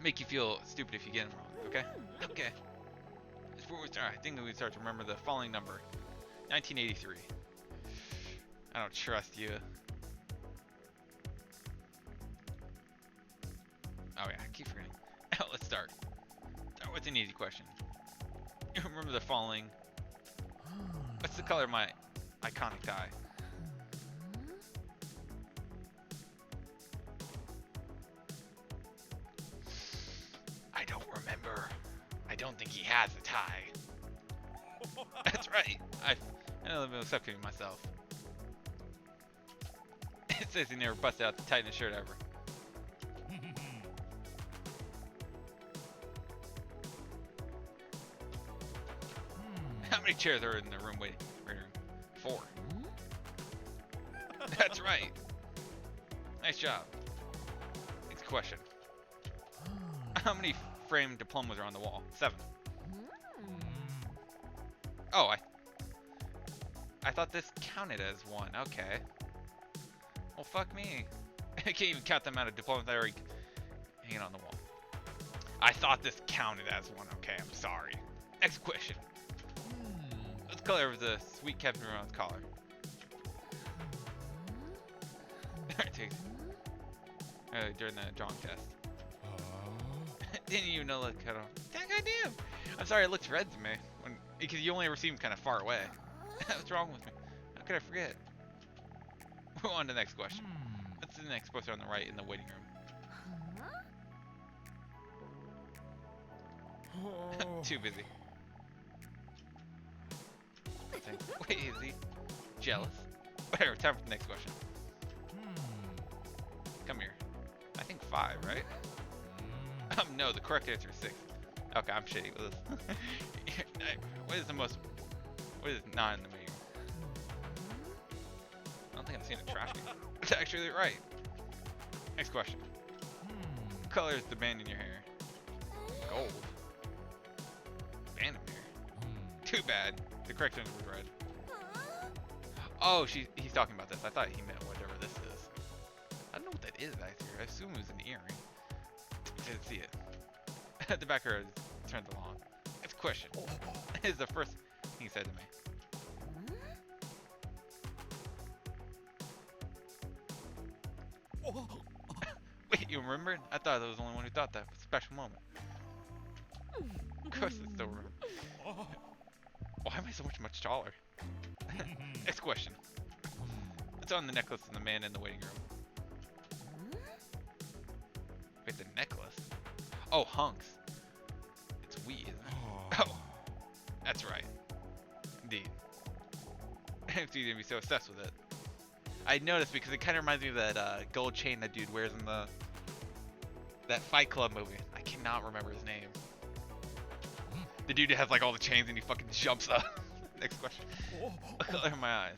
Speaker 2: Make you feel stupid if you get them wrong, okay? Okay. Before we start, I think we start to remember the following number. 1983. I don't trust you. Oh yeah, I keep forgetting. Let's start. Start with an easy question. You remember the following. What's the color of my iconic tie? I don't remember. I don't think he has a tie. That's right. I know I'm suffocating myself. It says he never busted out the tightest shirt ever. How many chairs are in the room waiting? 4. That's right. Nice job. Next question. How many framed diplomas are on the wall? 7. Oh, I thought this counted as 1. Okay. Well, fuck me. I can't even count the amount of diplomas that are hanging on the wall. I thought this counted as 1. Okay, I'm sorry. Next question. What's the color of the sweet Captain Ron's collar? During the drawing test. Didn't even know look cut off. Dang, goddamn! I'm sorry, it looks red to me. Because you only ever see him kind of far away. What's wrong with me? How could I forget? We're on to the next question. What's the next poster on the right in the waiting room? Too busy. Wait, is he jealous? Whatever, time for the next question. Come here. I think 5, right? No, the correct answer is 6. Okay, I'm shitty with this. What is not in the menu? I don't think I'm seeing a trash can. It's actually right. Next question. What color is the band in your hair? Gold. Band in your hair? Too bad. The correct answer was red. Oh, he's talking about this. I thought he meant whatever this is. I don't know what that is back here. I assume it was an earring. I didn't see it. At the back of her turns along. Next question. Is the first thing he said to me. Wait, you remembered? I thought I was the only one who thought that. It was a special moment. Of course I still remember. Why am I so much taller? Next question. What's on the necklace of the man in the waiting room? Wait, the necklace? Oh, hunks. Wii, isn't it? Oh, that's right. Indeed. It's easy to be so obsessed with it. I noticed because it kind of reminds me of that gold chain that dude wears in that Fight Club movie. I cannot remember his name. The dude who has like all the chains and he fucking jumps up. Next question. Color in my eyes.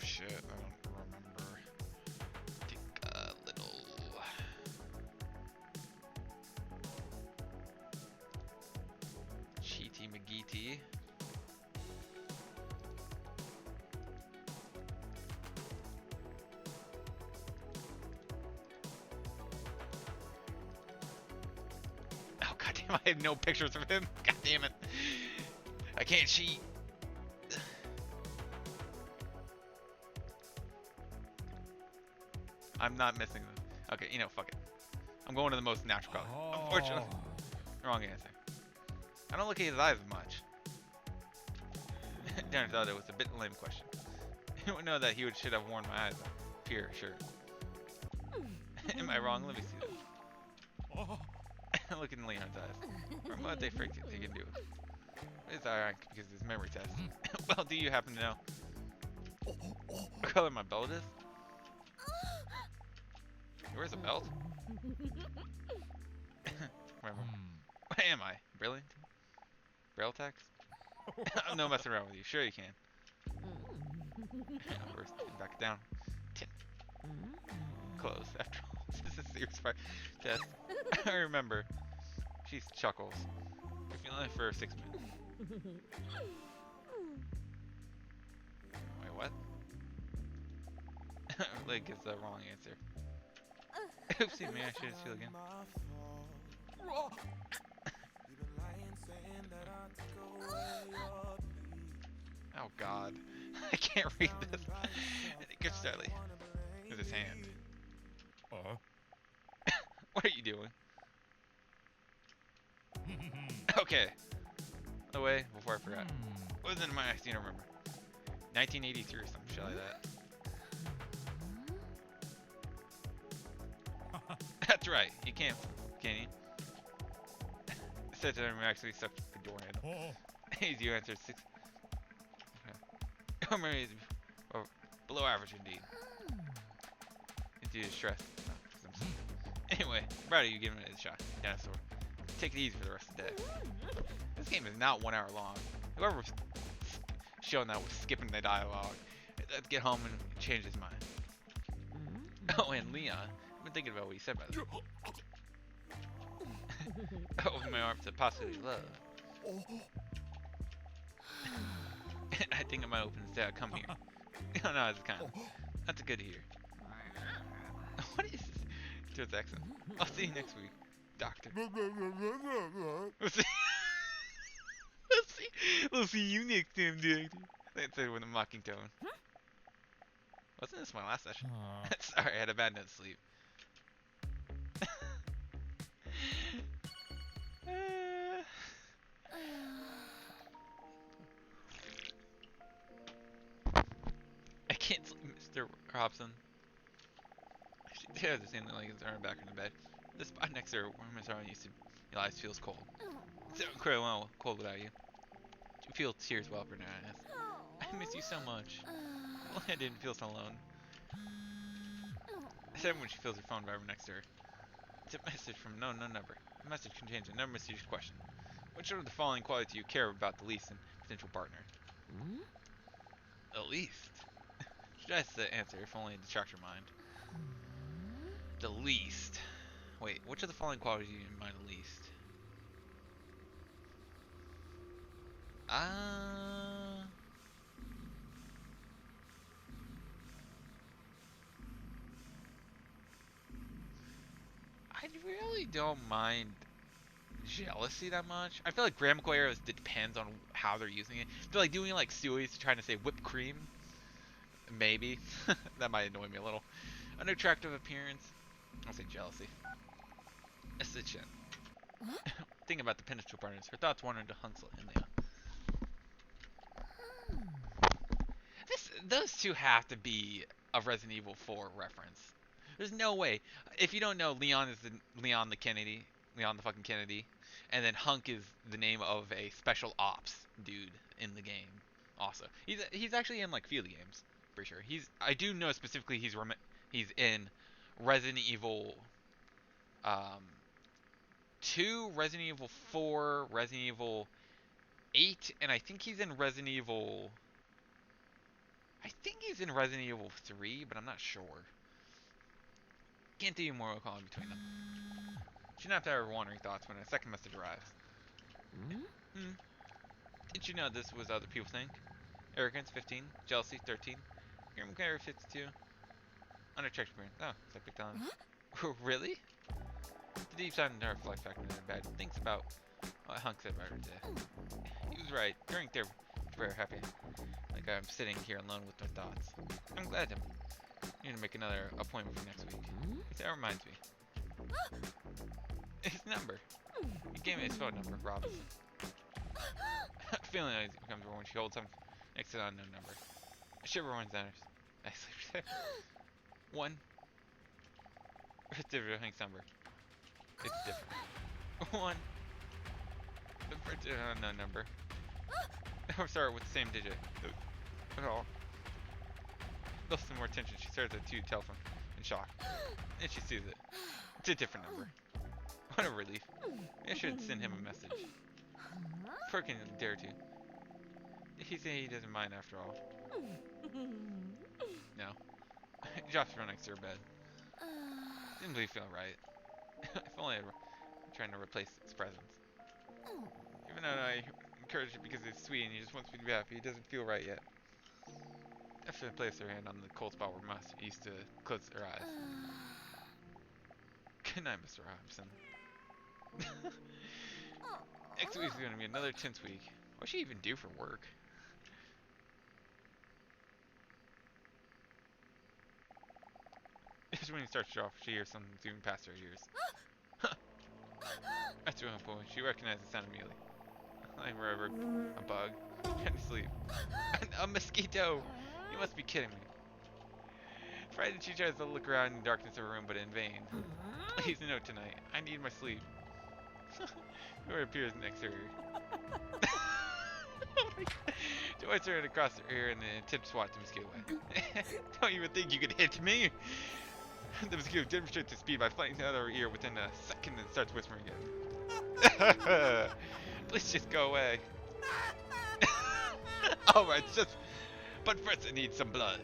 Speaker 2: Shit, I don't remember. Take a little. Cheaty McGeety. Oh goddamn! I have no pictures of him. God damn it! I can't cheat. I'm not missing them. Okay, you know, fuck it. I'm going to the most natural color. Unfortunately, wrong answer. I don't look at his eyes much. Darren thought it was a bit lame question. You would know that he should have worn my eyes up. Pure, sure. Am I wrong? Let me see this. Look in Leon's eyes. From what they freaked he can do. It's ironic because it's memory test. Well, do you happen to know what color my belt is? Where's the belt? Remember. Where am I? Brilliant? Braille text? I'm no messing around with you. Sure you can. First, back down. Close. After all, this is a serious fire test. I remember. She chuckles. You're feeling it for 6 minutes. Wait, what? Link is the wrong answer. Oopsie, man, I should steal again. Oh god. I can't read this. It gets deadly. With his hand. What are you doing? Okay. By the way, before I forgot. What was in my I remember. 1983 or some shit like that. That's right. You can't, can you? It said to him actually sucked the door handle. Easy answer 6. Okay. Memory is below average indeed. It's due to stress. No, anyway, proud of you giving it a shot, Dinosaur. Take it easy for the rest of the day. This game is not 1 hour long. Whoever's showing that was skipping the dialogue. Let's get home and change his mind. Oh, and Leon. I've been thinking about what you said by the way. Open my arms to possibly love. I think I might open this day. Come here. No, it's kind of. That's good to hear. What is this? To its accent. I'll see you next week, Doctor. We'll see you next time, Doctor. They said with a mocking tone. Wasn't this my last session? Sorry, I had a bad night's sleep. I can't sleep, Mr. Robson. She does the same thing like it's her back in the bed. The spot next to her where Miss Arlen used to your eyes feels cold. It's so incredibly well cold without you. You feel tears well up her eyes. I miss you so much. Well, I didn't feel so alone. I said when she feels her phone vibrate next to her. It's a message from no number. The message contains a number mysterious question. Which of the following qualities do you care about the least in a potential partner? The least? Should I say the answer if only to distract your mind? The least. Wait, which of the following qualities do you mind the least? I really don't mind jealousy that much. I feel like grammatical errors depends on how they're using it. I feel like doing like Stewie's trying to say whipped cream, maybe. That might annoy me a little. Unattractive appearance, I'll say jealousy. That's the chin. Thinking about the potential partners, her thoughts wandered to Hansel and Leon. Those two have to be a Resident Evil 4 reference. There's no way. If you don't know, Leon is Leon the Kennedy, Leon the fucking Kennedy, and then Hunk is the name of a special ops dude in the game. Also, he's actually in like few of the games. Pretty sure I do know specifically he's in Resident Evil, 2, Resident Evil 4, Resident Evil 8, and I think he's in Resident Evil. I think he's in Resident Evil 3, but I'm not sure. Can't do more recall in between them. Shouldn't have to have wandering thoughts when a second message arrives. Did you know this was other people think? Arrogance 15, jealousy 13, human care 52, unchecked experience. Oh, so I picked on. Really? The deep side of reflect factor in bad. Thinks about what Hunk said about her today. He was right. During there, very happy. Like I'm sitting here alone with my thoughts. I'm glad to. Need to make another appointment for next week. That reminds me. His number. He gave me his phone number, Robinson. Feeling uneasy becomes when she holds him next to an unknown number. A shiver runs down her. I sleep. 1. It's different Hank's number. It's different. 1. The unknown number. Or start with the same digit. At all. Lost some more attention. She stares at the telephone in shock. And she sees it. It's a different number. What a relief. Maybe I should send him a message. Freaking dare to. He said he doesn't mind after all. No. He drops her next to her bed. Didn't really feel right. If only I'd trying to replace his presence. Even though I encourage it because it's sweet and he just wants me to be happy, he doesn't feel right yet. After I placed her hand on the cold spot where Mus used to close her eyes. Good night, Mr. Robinson. Next week's gonna be another tense week. What should she even do for work? Just when he starts to show off, she hears something zooming past her ears. After one point, she recognized the sound immediately. Like wherever a bug. Trying to sleep. A mosquito! You must be kidding me. Frightened, she tries to look around in the darkness of her room, but in vain. Please no tonight. I need my sleep. Whoever appears next to her. Oh my god. Joy turned across her ear and then attempted to swat the mosquito away. Don't even think you could hit me! The mosquito demonstrates its speed by flying out of her ear within a second and starts whispering again. Please just go away. Alright, it's just... But first I need some blood.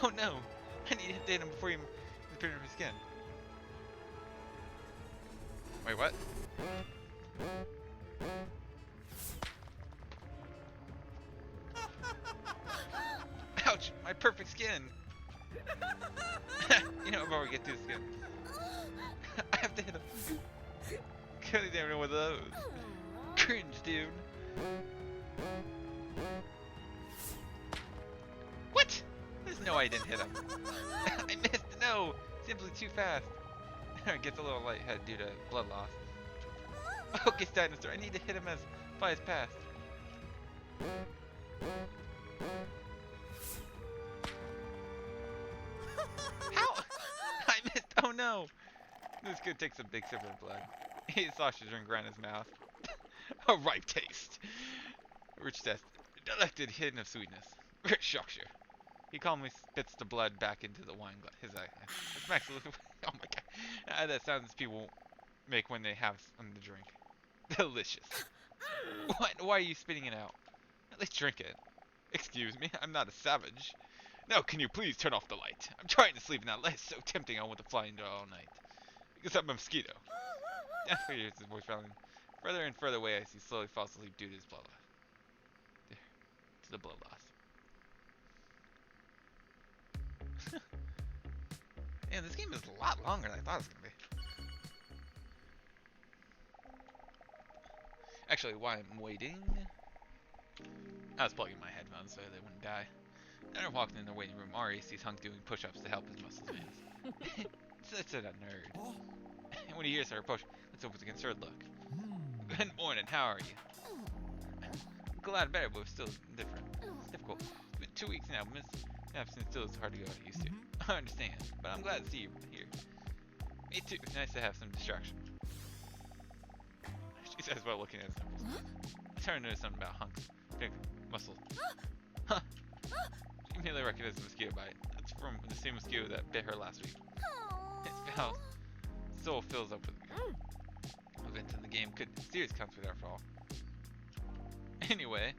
Speaker 2: Oh no! I need to hit him before he appears in his skin. Wait, what? Ouch! My perfect skin! You know, before we get to the skin. I have to hit him. Couldn't even know one of those. Cringe, dude. What? There's no way I didn't hit him. I missed. No! Simply too fast. Gets a little lightheaded due to blood loss. Focus, dinosaur. I need to hit him as far as past. How? I missed. Oh no! This kid takes a big sip of blood. He sloshes drink around his mouth. A ripe taste. Rich test. Delected hidden of sweetness. Rich shocks you. He calmly spits the blood back into the wine glass. His eye. Smacks a little. Oh my god. That sounds people make when they have something to drink. Delicious. What? Why are you spitting it out? At least drink it. Excuse me, I'm not a savage. Now, can you please turn off the light? I'm trying to sleep now. It's so tempting. I want to fly into all night. Because I'm a mosquito. After he hears his voice rattling further and further away as he slowly falls asleep due to his blood loss. There. To the blood loss. Man, this game is a lot longer than I thought it was going to be. Actually, while I'm waiting, I was plugging my headphones so they wouldn't die. Then I walked in the waiting room. Ari sees Hunk doing push-ups to help his muscles man. Such a nerd. And when he hears her push, let's hope with a concerned look. Good morning, how are you? I'm glad better, but it's still different. It's difficult. It's been 2 weeks now. Absence still is hard to go out used to. I understand, but I'm glad to see you here. Me too. Nice to have some distraction. She says while looking at his nipples. I started to notice something about hunks. Big muscle. Huh. She immediately recognized the mosquito bite. That's from the same mosquito that bit her last week. His foul soul fills up with events in the game could serious consequences after all. Anyway,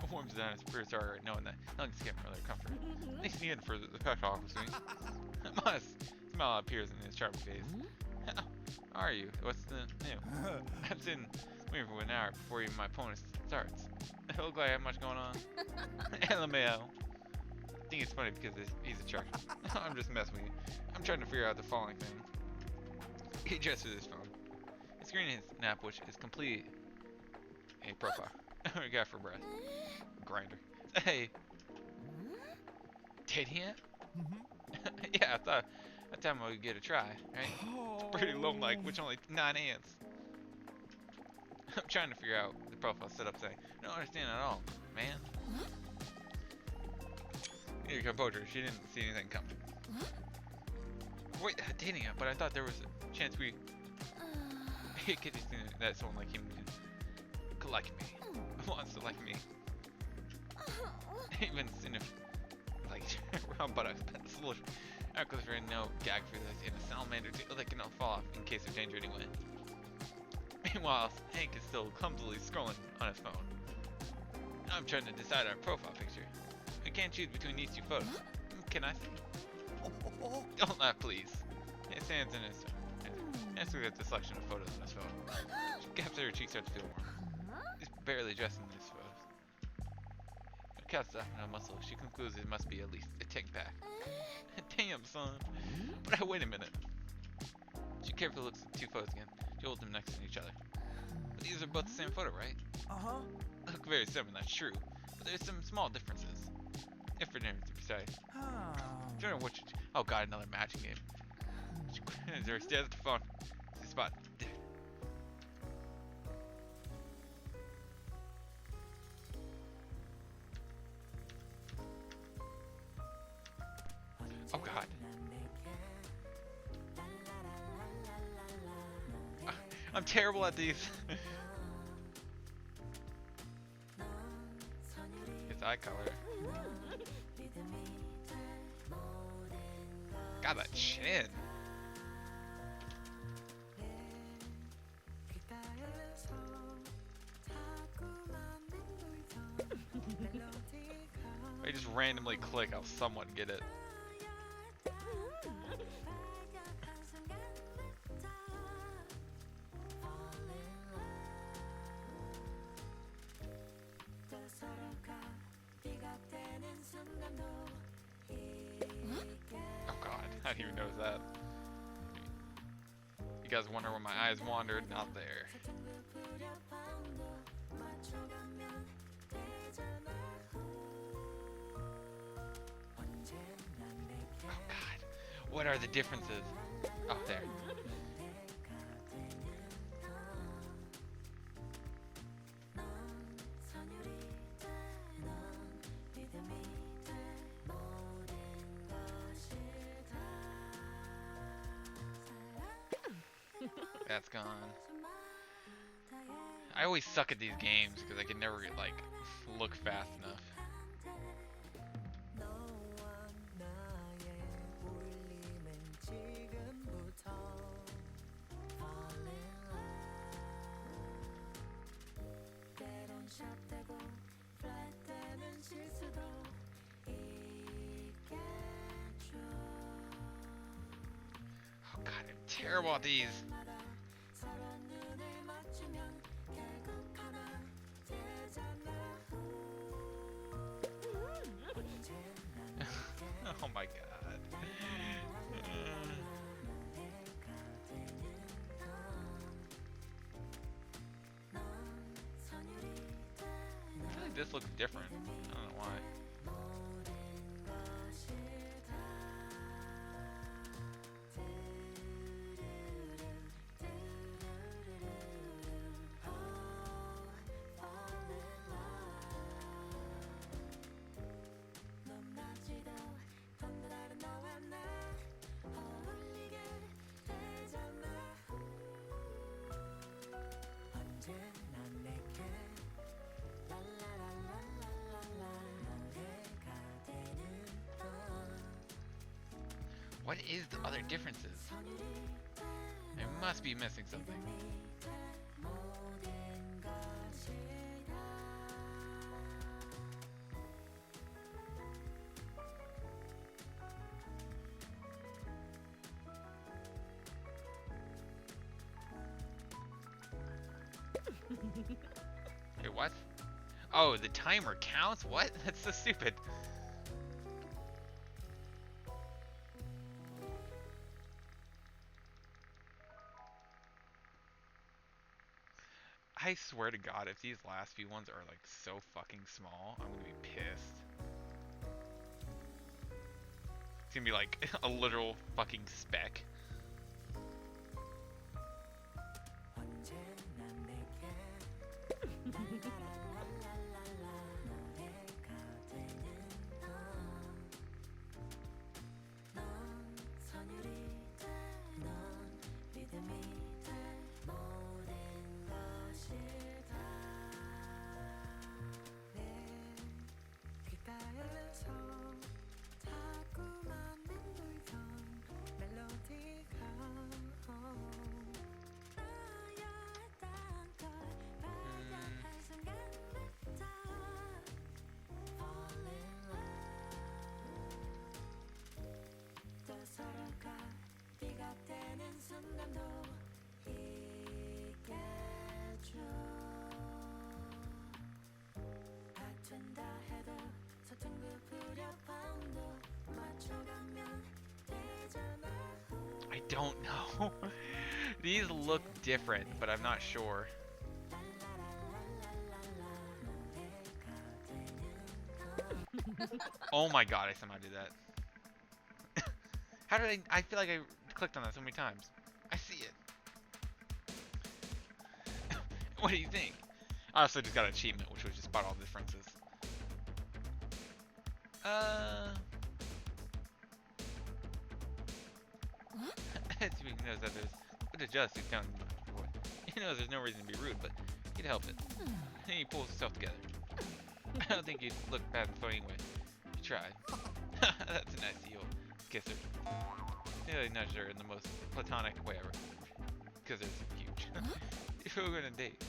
Speaker 2: it warms down his spirits are knowing that nothing's giving her their comfort. Thanks again for the pep talk with me. A modest smile appears in his charming face. How are you? What's the new? I've been waiting for an hour before even my opponent starts. I look like I have much going on. LMAO. I think it's funny because he's a shark. I'm just messing with you. I'm trying to figure out the following thing. He gestures his phone. His screen is an app which is complete a profile. We got for breath. Grinder. Hey. Dating yet? Yeah, I thought I would get a try, right? It's pretty low-like, which only 9 ants. I'm trying to figure out the profile setup saying. I don't understand at all, man. Your composure, she didn't see anything coming. Wait, dating it, but I thought there was a chance we could just think that someone like him could like me. Wants to like me. Even if like round buttocks, but the solution. Because there no gag for this, and a salamander too, they cannot fall off in case of danger anyway. Meanwhile, Hank is still clumsily scrolling on his phone. I'm trying to decide our profile picture. I can't choose between these two photos. Can I see? Don't laugh, please. His hands in his. Let's look at the selection of photos on his phone. She gaps her cheeks start to feel warm. He's barely dressed in these photos. Cast off no muscle. She concludes it must be at least a tic tac. Damn, son. But wait a minute. She carefully looks at the two photos again. She holds them next to each other. But these are both the same photo, right? They look very similar, that's true. But there's some small differences. If for names to be precise. I don't know which. Oh god, another matching game. She stares at the phone. It's the spot. Oh god. I'm terrible at these. His eye color. God, that chin. I just randomly click, I'll somewhat get it. Oh god, I didn't even notice that. You guys wonder where my eyes wandered? Not there. Oh god, what are the differences? Oh, there. That's gone. I always suck at these games because I can never like look fast enough. Oh god, I'm terrible at these. Oh my god. I feel like this looks different. I don't know why. What is the other differences? I must be missing something. Wait, what? Oh, the timer counts? What? That's so stupid. I swear to God, if these last few ones are like so fucking small, I'm gonna be pissed. It's gonna be like a literal fucking speck. I don't know. These look different, but I'm not sure. Oh my god, I somehow did that. How did I feel like I clicked on that so many times. I see it. What do you think? I also just got an achievement, which was just spot all the differences. He knows that there's but adjust, he's telling boy. He knows there's no reason to be rude, but he'd help it. And he pulls himself together. I don't think you'd look bad in the phone anyway. You tried. That's a nice deal. Kiss her. Nearly nudged her in the most platonic way ever. Because it's huge. If we were gonna date,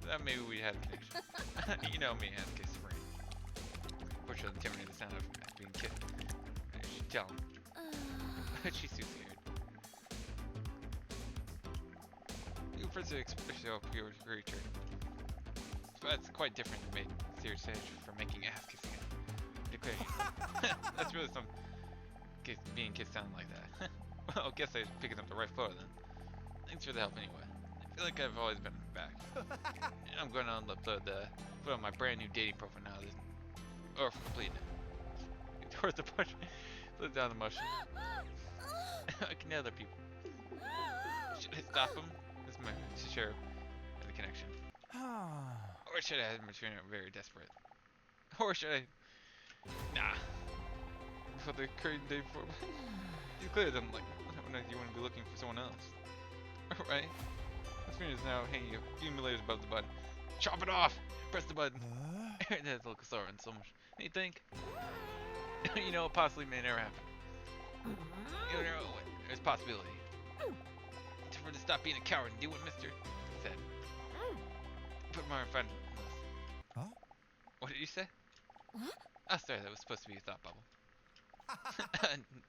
Speaker 2: then maybe we had a connection. You know me, and kiss friend. Fortunately, intimidated the sound of being kissed. I should tell him. She's too scared. You first express your creature. That's quite different than made serious edge for making ass kissing it. Declare. That's really some being kissed sound like that. Well, I guess I was picking up the right photo then. Thanks for the help anyway. I feel like I've always been back. I'm going to upload put on my brand new dating profile now. Or for complete now. Towards the push. Slid down the motion. I can other people. Should I stop him? This is my share of the connection. Or should I have him turn very desperate? Or should I? Nah. For the current day for you clear them like you want to be looking for someone else. Right? This finger is now hanging a few millimeters above the button. Chop it off! Press the button. That's a little slower and so much. You think? You know, it possibly may never happen. You know, there's a possibility. For to stop being a coward and do what Mr. said. Put my friend.
Speaker 6: Huh?
Speaker 2: What did you say? Oh, sorry, that was supposed to be a thought bubble.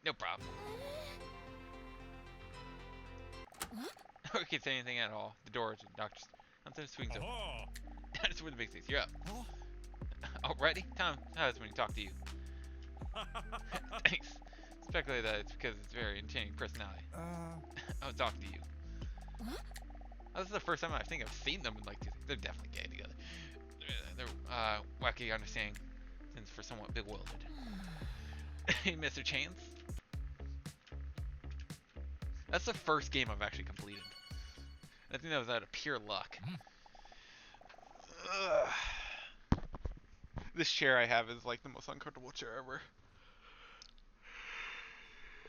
Speaker 2: No problem. Or can't say anything at all. The door is doctor's. Something swings open. That's where the big things. You're up. Already? Tom, how is when he talk to you? Thanks. Speculate that it's because it's very entertaining personality. I was talking to you. Oh, this is the first time I think I've seen them in like two. They're definitely gay together. They're wacky understanding since for somewhat bewildered. Hey, Mr. Chance. That's the first game I've actually completed. I think that was out of pure luck. This chair I have is like the most uncomfortable chair ever.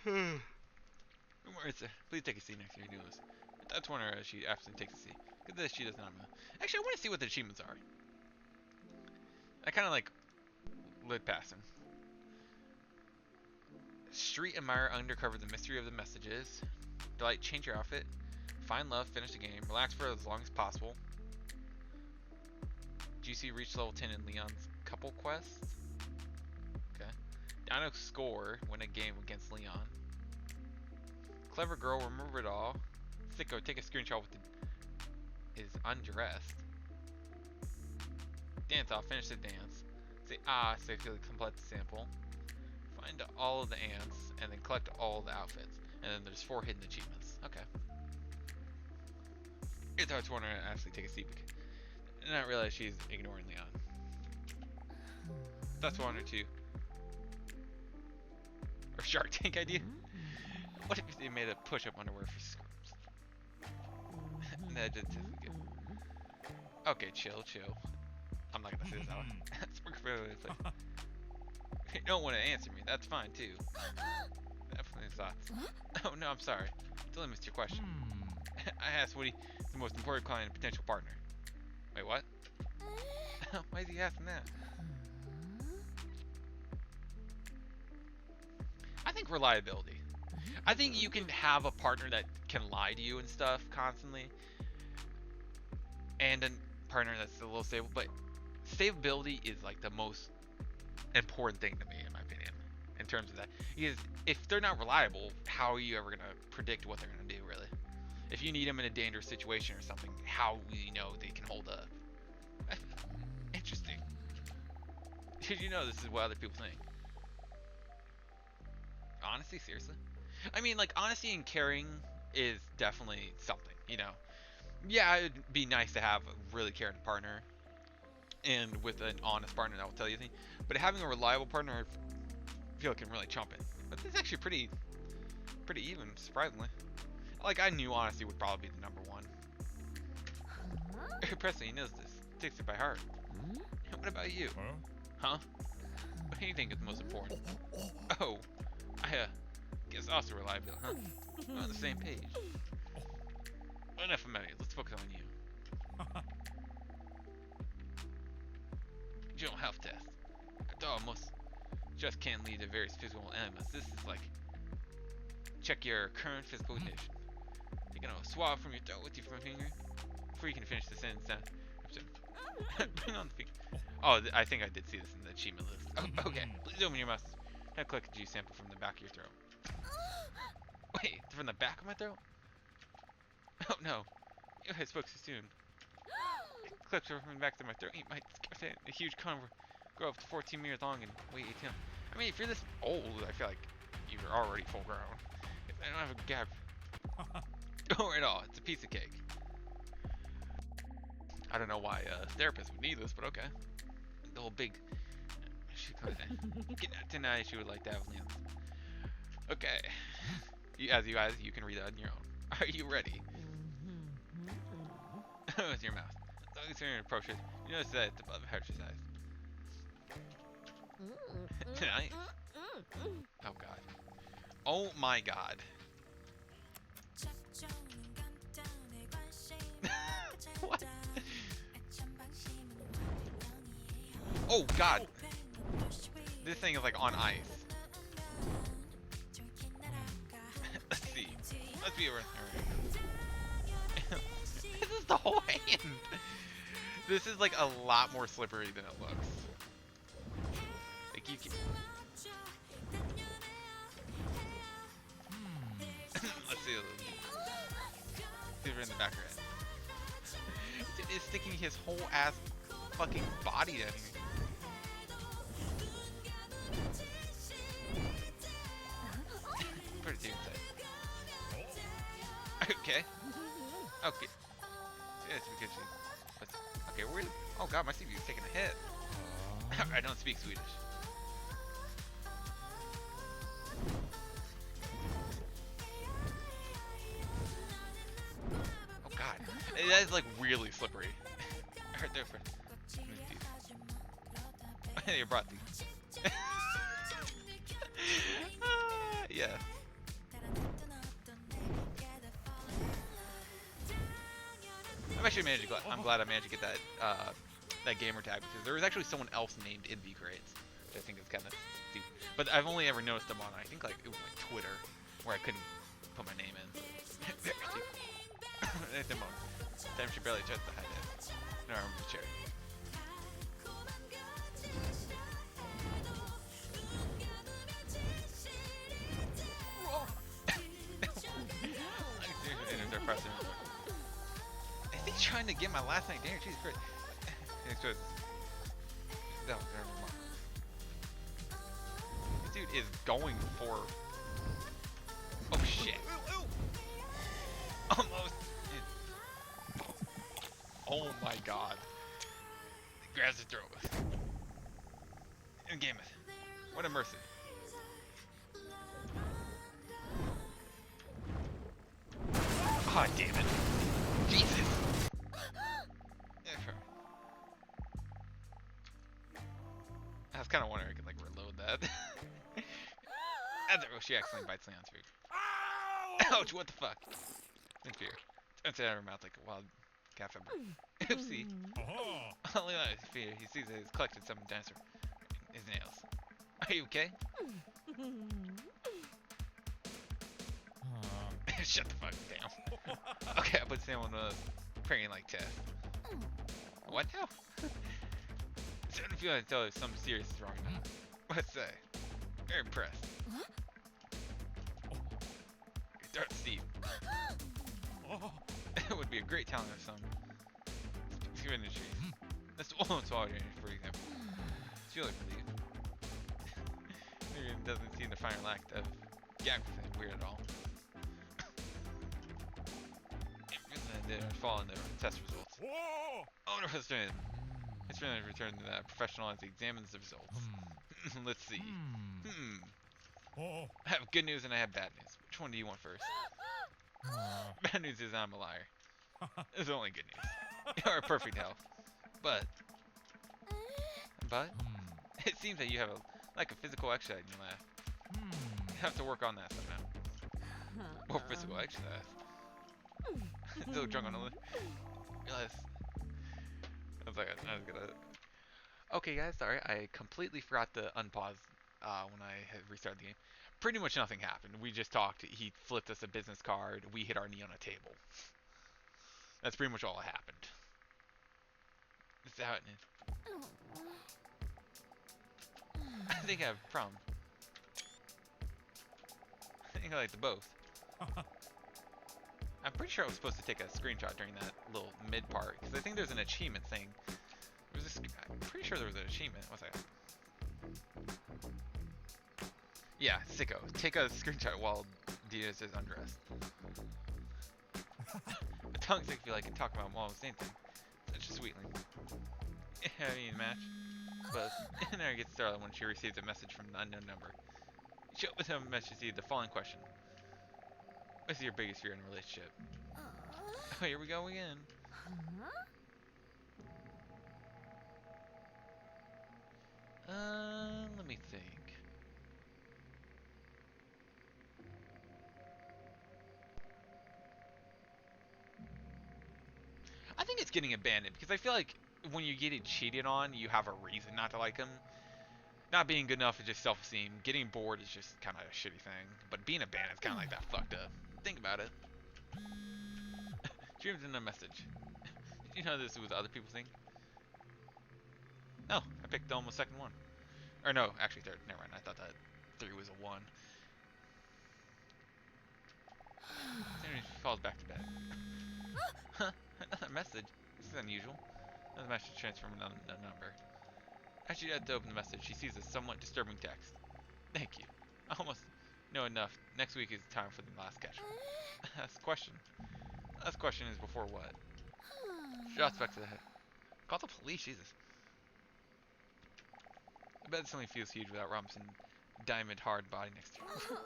Speaker 2: Marissa, please take a seat next to your newest. That's one her as she absolutely takes a seat. Good that she does not know. Actually, I want to see what the achievements are. I kind of like lit past them. Street admire, undercover the mystery of the messages. Delight, change your outfit. Find love, finish the game. Relax for as long as possible. GC reach level 10 in Leon's couple quest. Okay. Dino score, win a game against Leon. Clever girl, remember it all. Sicko, take a screenshot with the is undressed. Dance off, finish the dance. Say ah, safely complete the sample. Find all of the ants, and then collect all the outfits. And then there's 4 hidden achievements. Okay. It's hard to want to actually take a seat and not realize she's ignoring Leon. That's one or two. Or Shark Tank idea. What if they made a push-up underwear for scrubs? That didn't sound good. Okay, chill. I'm not gonna say this out. It's like, you don't want to answer me. That's fine too. Definitely thoughts. Oh no, I'm sorry. Totally missed your question. I asked Woody, the most important client and potential partner. Wait, what? Why is he asking that? I think reliability. I think you can have a partner that can lie to you and stuff constantly, and a partner that's a little stable, but stability is like the most important thing to me, in my opinion, in terms of that. Because if they're not reliable, how are you ever going to predict what they're going to do, really? If you need them in a dangerous situation or something, how will you know they can hold up? Interesting. Did you know this is what other people think? Honesty, seriously? I mean, like, honesty and caring is definitely something, you know? Yeah, it'd be nice to have a really caring partner, and with an honest partner that will tell you things. But having a reliable partner, I feel can really chump it. But this is actually pretty even, surprisingly. Like, I knew honesty would probably be the number one. Presley, he knows this. Takes it by heart. What about you? Huh? What do you think is most important? Oh, I guess also reliability, huh? We're on the same page. Enough of me. Let's focus on you. General health test. A dog must just can't lead to various physical elements. This is like check your current physical condition. Taking a swab from your throat with your finger before you can finish the sentence. Bring on the finger. Oh, I think I did see this in the achievement list. Oh, okay, please open your mouth. Now click a G sample from the back of your throat. Wait, from the back of my throat? Oh no, I spoke too soon. Clips from the back of my throat. You might a huge cone grow up to 14 meters long and weigh 18. I mean, if you're this old, I feel like you're already full grown. If I don't have a gap, don't worry at all. It's a piece of cake. I don't know why a therapist would need this, but okay. The whole big. Tonight she would like to have Leon. Okay. As you can read that on your own. Are you ready? With your mouth. As long as you're in approaches, you notice that it's above exercise. Tonight? Oh god. Oh my god. What? Oh god. This thing is like on ice. Let's see. Let's be This is the whole hand. This is like a lot more slippery than it looks. Like you can... Let's see. See if we're in the back of it. Dude is sticking his whole ass fucking body down here. Put it inside. Okay. Okay. Yes, because she. Okay, where? Oh god, my CPU is taking a hit. I don't speak Swedish. Oh god, that is like really slippery. I heard there for. You brought these. Yeah. I'm glad I managed to get that that gamer tag because there was actually someone else named in the crates. I think is kind of stupid. But I've only ever noticed them on, I think, like, it was like Twitter, where I couldn't put my name in. Very stupid. At the moment. Time she barely touched the high desk. No, I'm in the chair. I think trying to get my last night dinner, Jesus Christ. That was very remarkable. This dude is going for. Oh shit. Almost. Oh my god. He grabs his throat. And game it. What a mercy. God damn it. Jesus. I was kind of wondering if I could like reload that. She accidentally bites Leon's food. Ouch, what the fuck? In fear. Turns out of her mouth like a wild cat pepper. Oopsie. Leon is in fear. He sees that he's collected some dinosaur in his nails. Are you okay? Shut the fuck down. Okay, I put Sam on a praying like test. What now? I starting to feel like there's something serious is wrong now. Let's say. Very impressed. Start Steve. It would be a great talent of some industries. That's the one swallow for example. I feel like relief. It doesn't seem to find a lack of gap with weird at all. They fall in their test results. Oh no, it's really returned to that professional as he examines the results. Let's see. I have good news and I have bad news. Which one do you want first? Bad news is I'm a liar. It's only good news. You are in perfect health. But it seems that you have like a physical exercise in your life. You have to work on that somehow. More physical exercise. Still drunk on the realize. I was gonna. Okay, guys, sorry, I completely forgot to unpause when I had restarted the game. Pretty much nothing happened. We just talked. He flipped us a business card. We hit our knee on a table. That's pretty much all that happened. This is how it is. I think I have a problem. I think I like the both. I'm pretty sure I was supposed to take a screenshot during that little mid part, because I think there's an achievement thing. I'm pretty sure there was an achievement. What's that? Yeah, sicko. Take a screenshot while Dina is undressed. The tongue sick feel like I can talk about while I'm saying things. Such a sweetling. I mean, match. But Nara gets startled when she receives a message from an unknown number. She opens up a message to see the following question. What's your biggest fear in a relationship? Oh, here we go again. Let me think. I think it's getting abandoned, because I feel like when you get it cheated on, you have a reason not to like him. Not being good enough is just self-esteem. Getting bored is just kind of a shitty thing. But being abandoned is kind of like that fucked up. Think about it. Dreams in a message. Did you know this is what other people think? No, I picked almost second one. Or no, actually third. Never mind. I thought that 3 was a 1. Then she falls back to bed. Huh? Another message. This is unusual. Another message transferred from another number. As she had to open the message, she sees a somewhat disturbing text. Thank you. I almost know enough. Next week is time for the last sketch. Last question. Last question is before what? Shots back to the head. Call the police, Jesus. The bed suddenly feels huge without Robinson's diamond hard body next to her.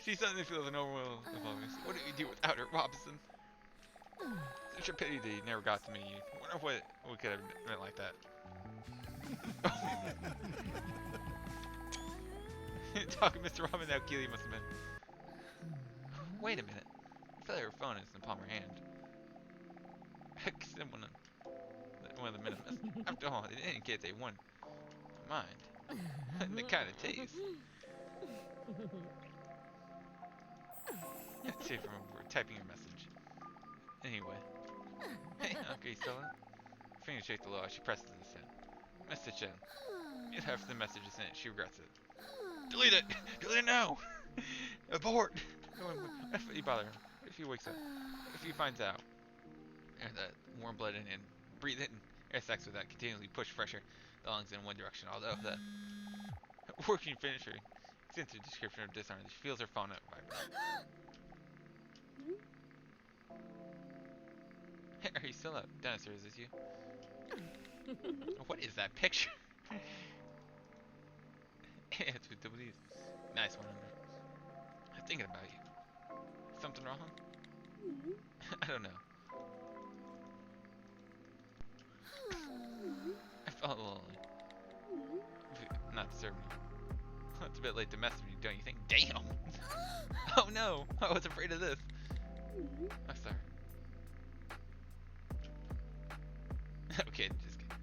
Speaker 2: She suddenly feels an overwhelming emotion. What do we do without her, Robinson? Such a pity that he never got to meet you. I wonder what we could have meant like that. Talking to Mr. Robin, how cute he must have been. Wait a minute. I feel like her phone is in the palm of her hand. One of the minutes. After all, in any case, they won. mind. The kind of taste. Let's see if we're typing your message. Anyway. Hey, okay, Stella. Finger shake the low as she presses the send. Message in. Yet after the message is sent, she regrets it. Delete it! Delete it now! Abort! If you bother him, if he wakes up, if he finds out, and that warm blood in and breathe in air sacs with that continually push pressure the lungs in one direction, although the working finisher extensive description of disarm, she feels her phone at vibrate. Hey, are you still up? Dinosaur, is this you? What is that picture? It's with W's. Nice one. I'm thinking about you. Something wrong? I don't know. I felt lonely. Not disturbing you. It's a bit late to mess with you, don't you think? Damn! Oh no! I was afraid of this. I'm sorry. Okay, just kidding.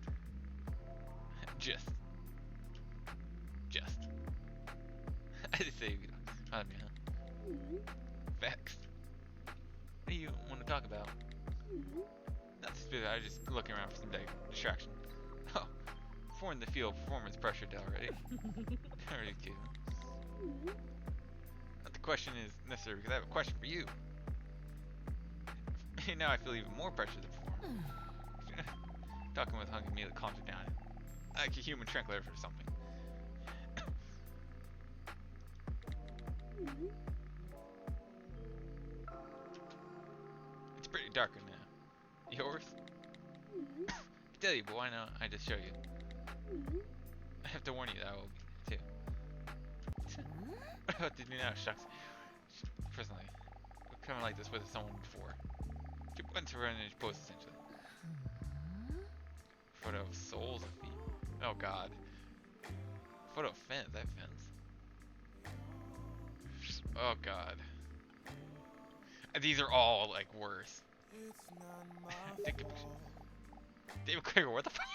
Speaker 2: Just. I didn't say you could. I mean, huh? Facts. What do you want to talk about? Not specific, I was just looking around for some distraction. Oh, performing the field performance pressured already. Already kidding. But the question is necessary because I have a question for you. And now I feel even more pressure to perform. Talking with Hung immediately calms her down. Like a human translator or something. It's pretty dark in there. Yours? I tell you, but why not? I just show you. I have to warn you that I will be, too. What did you know? Shucks. Personally, kind of like this with someone before. She went to run and post essentially. Photo of souls of feet. Oh god. Photo of fence. That fence. Oh god. These are all like worse. Take a picture. David Craig, what the fuck?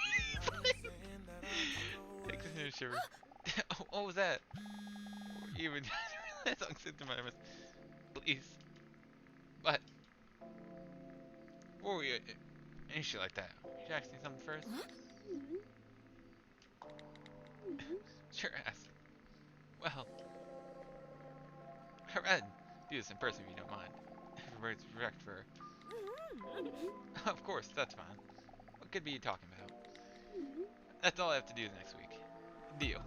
Speaker 2: Take this new shiver. What was that? Even that song said to my miss. Please. But before we any shit like that, you should ask me something first. Sure, ask. Well, I read. Do this in person if you don't mind. Everybody's respect for her. Of course, that's fine. What could be you talking about? That's all I have to do next week. Deal.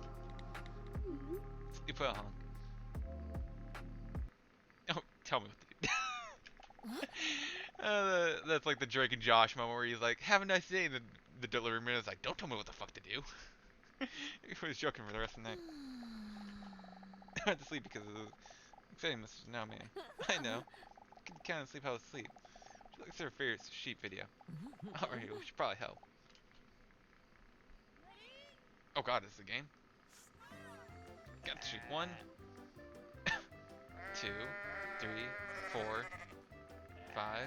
Speaker 2: Sleep well, Hung. Oh, tell me what to do. That's like the Drake and Josh moment where he's like, have a nice day, and the delivery man is like, don't tell me what the fuck to do. He was joking for the rest of the night. I went to sleep because of the exciting message now, man. I know. You can kind of sleep how to sleep. She looks at her favorite sheep video. Alright, we should probably help. Oh god, this is a game? Got to shoot 1, 2, 3, 4, 5,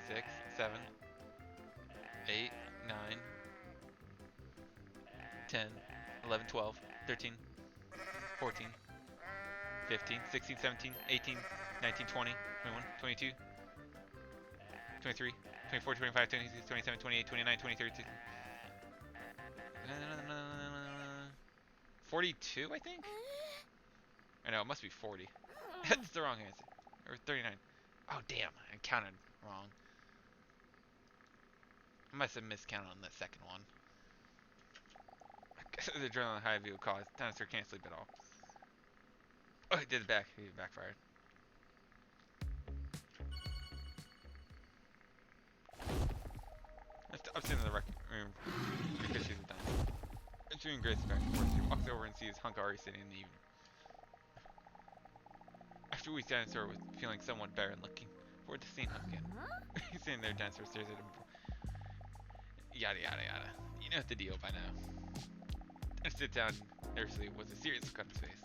Speaker 2: 6, 7, 8, 9, 10, 11, 12, 13, 14, 15, 16, 17, 18, 19, 20, 21, 22, 23, 24, 25, 26, 27, 28, 29, 20, 30, 42, I think? I know, it must be 40. That's the wrong answer. Or 39. Oh, damn, I counted wrong. I must have miscounted on the second one. The adrenaline high view caused dinosaur can't sleep at all. Oh, it did it backfired. I'm sitting in the rec room because she's a dinosaur. It's doing great spec. She walks over and sees Hunk already sitting in the evening. After we dinosaur was feeling somewhat better and looking forward to seeing Hunk again. He's sitting there, dinosaur stares at him. Yada yada yada. You know the deal by now. I sit down nervously with a serious look on his face.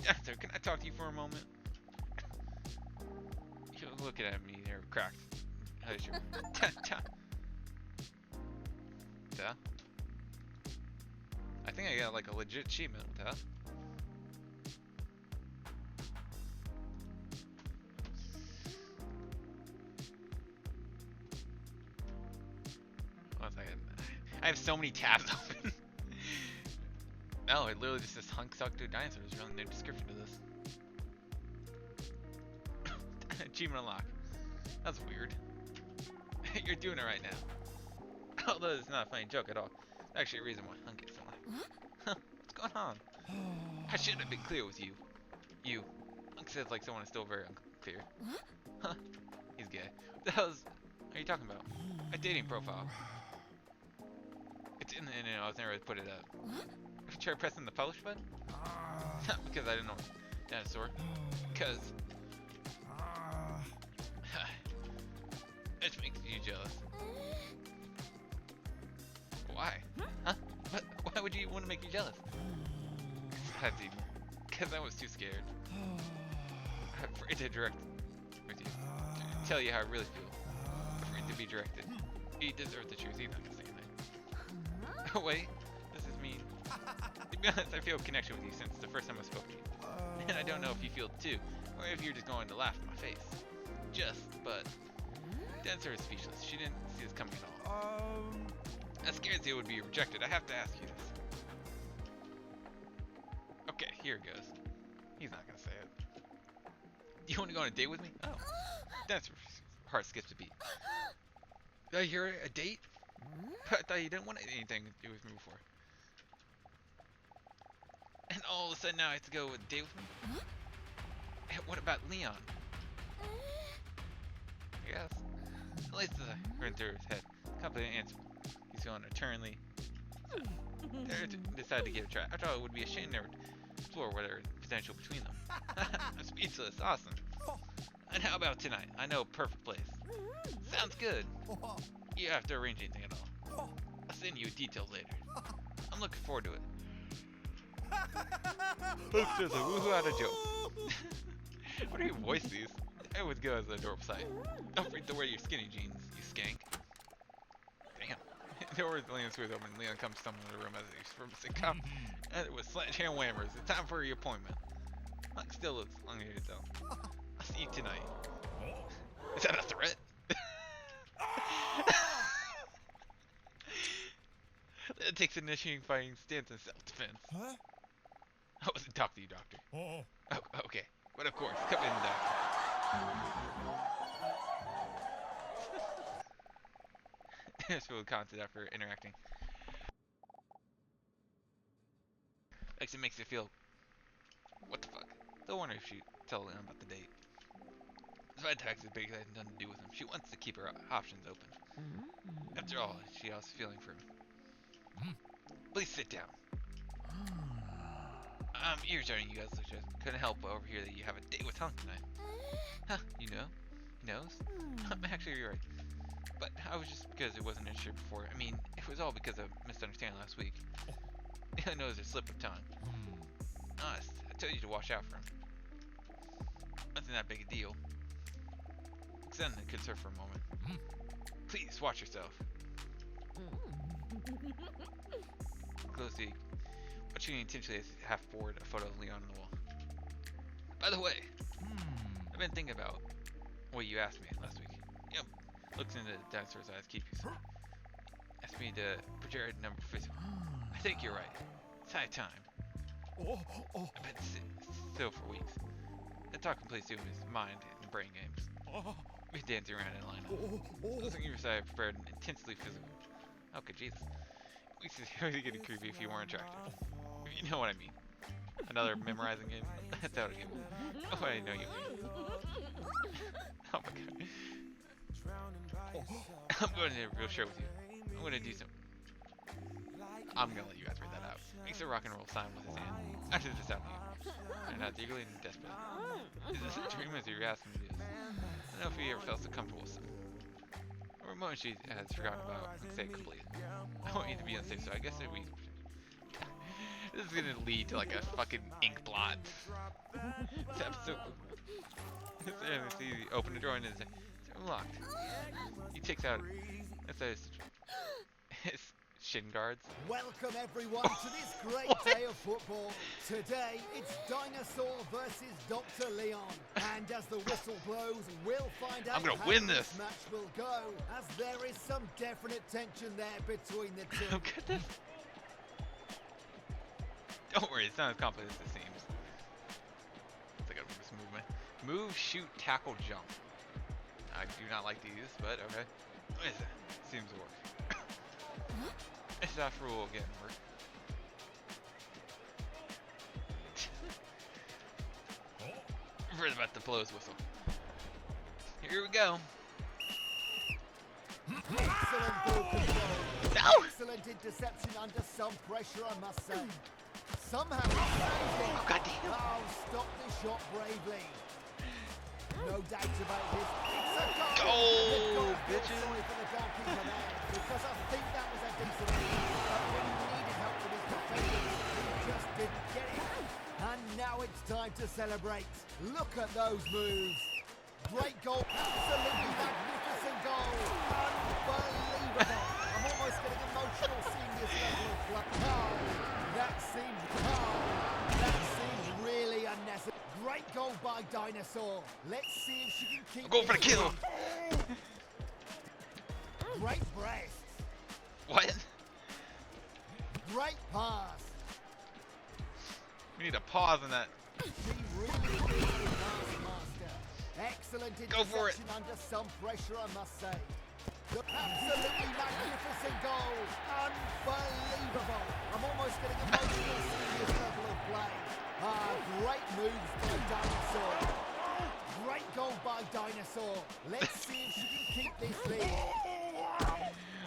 Speaker 2: Dinosaur, can I talk to you for a moment? He was looking at me there, cracked. Yeah? I think I got like a legit achievement with that. One second. I have so many tabs open. No, it literally just says hunk suck to dinosaurs. There's really no description to this. Achievement unlock. That's weird. You're doing it right now. Although it's not a funny joke at all. It's actually a reason why hunk is alive. What's going on? I should have been clear with you. You. Hunk says like someone is still very unclear. Huh. He's gay. What the hell are you talking about? My dating profile. It's in the internet. I was never able to put it up. Have you tried pressing the publish button? Not because I didn't know dinosaur. Because it makes you jealous. Why? Huh? Why would you want to make me jealous? Because I was too scared. I'm afraid to direct with you. To tell you how I really feel. I'm afraid to be directed. You deserve the truth. He's not gonna say anything. Oh wait, this is mean. To be honest, I feel a connection with you since the first time I spoke to you. And I don't know if you feel it too, or if you're just going to laugh in my face. But Dinosaur is speechless. She didn't see this coming at all. I'm scared Zia would be rejected. I have to ask you this. Okay, here it goes. He's not gonna say it. Do you want to go on a date with me? Oh, Dinosaur's heart skips a beat. Did I hear a date? I thought you didn't want anything to do with me before. And all of a sudden now I have to go on a date with me? And what about Leon? I guess. At least run through his head. Confident answer. He's going eternally. Decided to give it a try. After all, it would be a shame never to explore whether potential between them. I'm speechless. Awesome. And how about tonight? I know a perfect place. Sounds good. You have to arrange anything at all. I'll send you details later. I'm looking forward to it. Look, there's a woohoo out of joke. What do you voice these? I would go as an adorable sight. Don't forget to wear your skinny jeans, you skank. Damn. The door is Leon's smooth open. Leon comes stumbling in the room as he's from a sitcom. And it was sledgehammer whammers. It's time for your appointment. Mike still looks elongated though. I'll see you tonight. Is that a threat? It takes initiating fighting stance in self-defense.
Speaker 6: Huh?
Speaker 2: I wasn't talking to you, Doctor.
Speaker 6: Oh.
Speaker 2: Oh, okay. But of course, come in, Doctor. It's really content after interacting. Actually makes it feel... What the fuck? Don't wonder if she tell Leon about the date. Despite the fact that Big has nothing to do with him, she wants to keep her options open. After all, she has a feeling for him. Please sit down. I'm irritating you guys. Couldn't help but overhear that you have a date with Hunk tonight. Huh, you know? He knows? Actually, you're right. But I was just because it wasn't sure before. I mean, it was all because of misunderstanding last week. I know it's a slip of tongue. Honest, I tell you to watch out for him. Nothing that big a deal. Extend the concern for a moment. Please, watch yourself. Closely, watching intentionally as half bored a photo of Leon on the wall. By the way, I've been thinking about what you asked me last week. Yep. Looks into the dinosaur's eyes, keep you. Asked me to project a number physical. I think you're right. It's high time. I've been still for weeks. The talking place to him is mind and brain games. We're dancing around in a lineup. I was thinking I prepared an intensely physical. Okay, Jesus. Weeks is really getting creepy if you weren't attractive. You know what I mean. Another memorizing game? That's how it is. Oh, I know you mean. Oh my god. I'm going to real share with you. I'm going to do some... I'm going to let you guys read that out. Makes a rock and roll sign with his hand. After this out to you. They're not eagerly and desperate. Is this a dream as you're asking me this? I don't know if you ever felt so comfortable with something. Or a moment she has forgotten about and say completed. I want you to be unsafe, so I guess it we... This is gonna lead to like a fucking ink blot. This episode... See, open the drawer and it's unlocked. He takes out... It's Shin guards.
Speaker 7: Welcome everyone to this great day of football. Today it's Dinosaur versus Dr. Leon. And as the whistle blows, we'll find out
Speaker 3: I'm gonna
Speaker 7: how
Speaker 3: win this.
Speaker 7: match will go, as there is some definite tension there between the two.
Speaker 2: Look at this. Don't worry, it's not as complicated as it seems. It's like a this movement. Move, shoot, tackle, jump. I do not like these, but okay. What is it? Seems to work. It's after all getting work. Forget about the blows whistle. Here we go.
Speaker 7: Excellent ball control.
Speaker 2: No!
Speaker 7: Excellent interception under some pressure, I must say. Somehow he saved it.
Speaker 2: Oh, goddamn.
Speaker 7: Oh, stop the shot bravely. No doubt about this. It's a goal.
Speaker 2: Go,
Speaker 7: They've got to feel
Speaker 2: bitches.
Speaker 7: sorry for the goalkeeper there, because I think that was a decent lead. But when he needed help from his defenders, he just didn't get it. And now it's time to celebrate. Look at those moves. Great goal. Absolutely magnificent goal. Unbelievable. I'm almost getting emotional seeing this level of play. That seems really unnecessary. Great goal by Dinosaur. Let's see if she can keep
Speaker 2: I'm going for the
Speaker 7: this
Speaker 2: kill.
Speaker 7: up. Great breasts.
Speaker 2: What?
Speaker 7: Great pass.
Speaker 2: We need a pause on that.
Speaker 7: She really is a pass master. Excellent
Speaker 2: Go for it.
Speaker 7: interception under some pressure, I must say. The absolutely magnificent goal. Unbelievable. I'm almost getting emotional seeing this level of play. Great moves by Dinosaur. Great goal by Dinosaur. Let's see if she can keep this lead.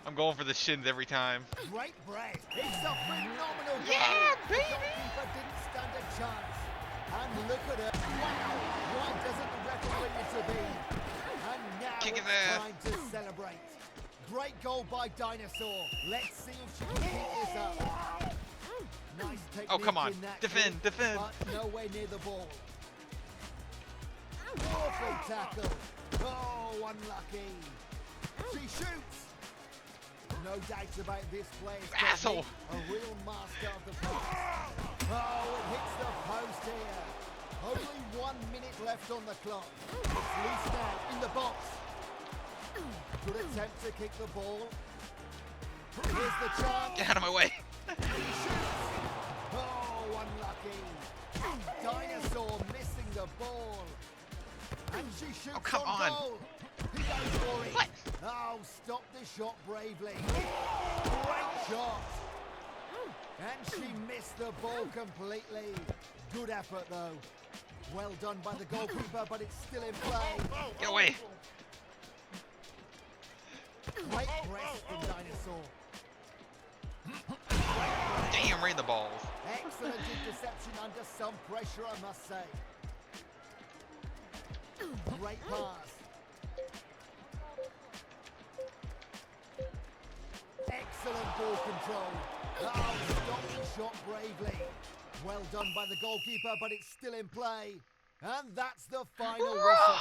Speaker 2: I'm going for the shins every time.
Speaker 7: Great breath. It's a phenomenal goal.
Speaker 2: Yeah, baby.
Speaker 7: The goalkeeper didn't stand a chance. And look at her. Wow. Why doesn't the referee intervene? And now
Speaker 2: Kick his
Speaker 7: it's
Speaker 2: ass.
Speaker 7: time to celebrate. Great goal by Dinosaur. Let's see if she can keep this up. Nice technique
Speaker 2: Oh, come on.
Speaker 7: in that
Speaker 2: Defend,
Speaker 7: kick,
Speaker 2: defend.
Speaker 7: But nowhere near the ball. Awful tackle. Oh, unlucky. She shoots. No doubt about this player's
Speaker 2: Asshole.
Speaker 7: technique. A real master of the pass. Oh, it hits the post here. Only 1 minute left on the clock. It's loose now in the box. Good attempt to kick the ball. Here's the chance.
Speaker 2: Get out of my way.
Speaker 7: He shoots. Oh, unlucky. Dinosaur missing the ball. And she shoots
Speaker 2: Oh, come on.
Speaker 7: goal. He goes for it.
Speaker 2: What?
Speaker 7: Oh, stop the shot bravely. Great shot. And she missed the ball completely. Good effort, though. Well done by the goalkeeper, but it's still in play.
Speaker 2: Get away.
Speaker 7: Great press from Dinosaur.
Speaker 2: Damn, right in the balls.
Speaker 7: Excellent interception under some pressure, I must say. Great pass. Excellent ball control. Oh, stop the shot bravely. Well done by the goalkeeper, but it's still in play. And that's the final whistle.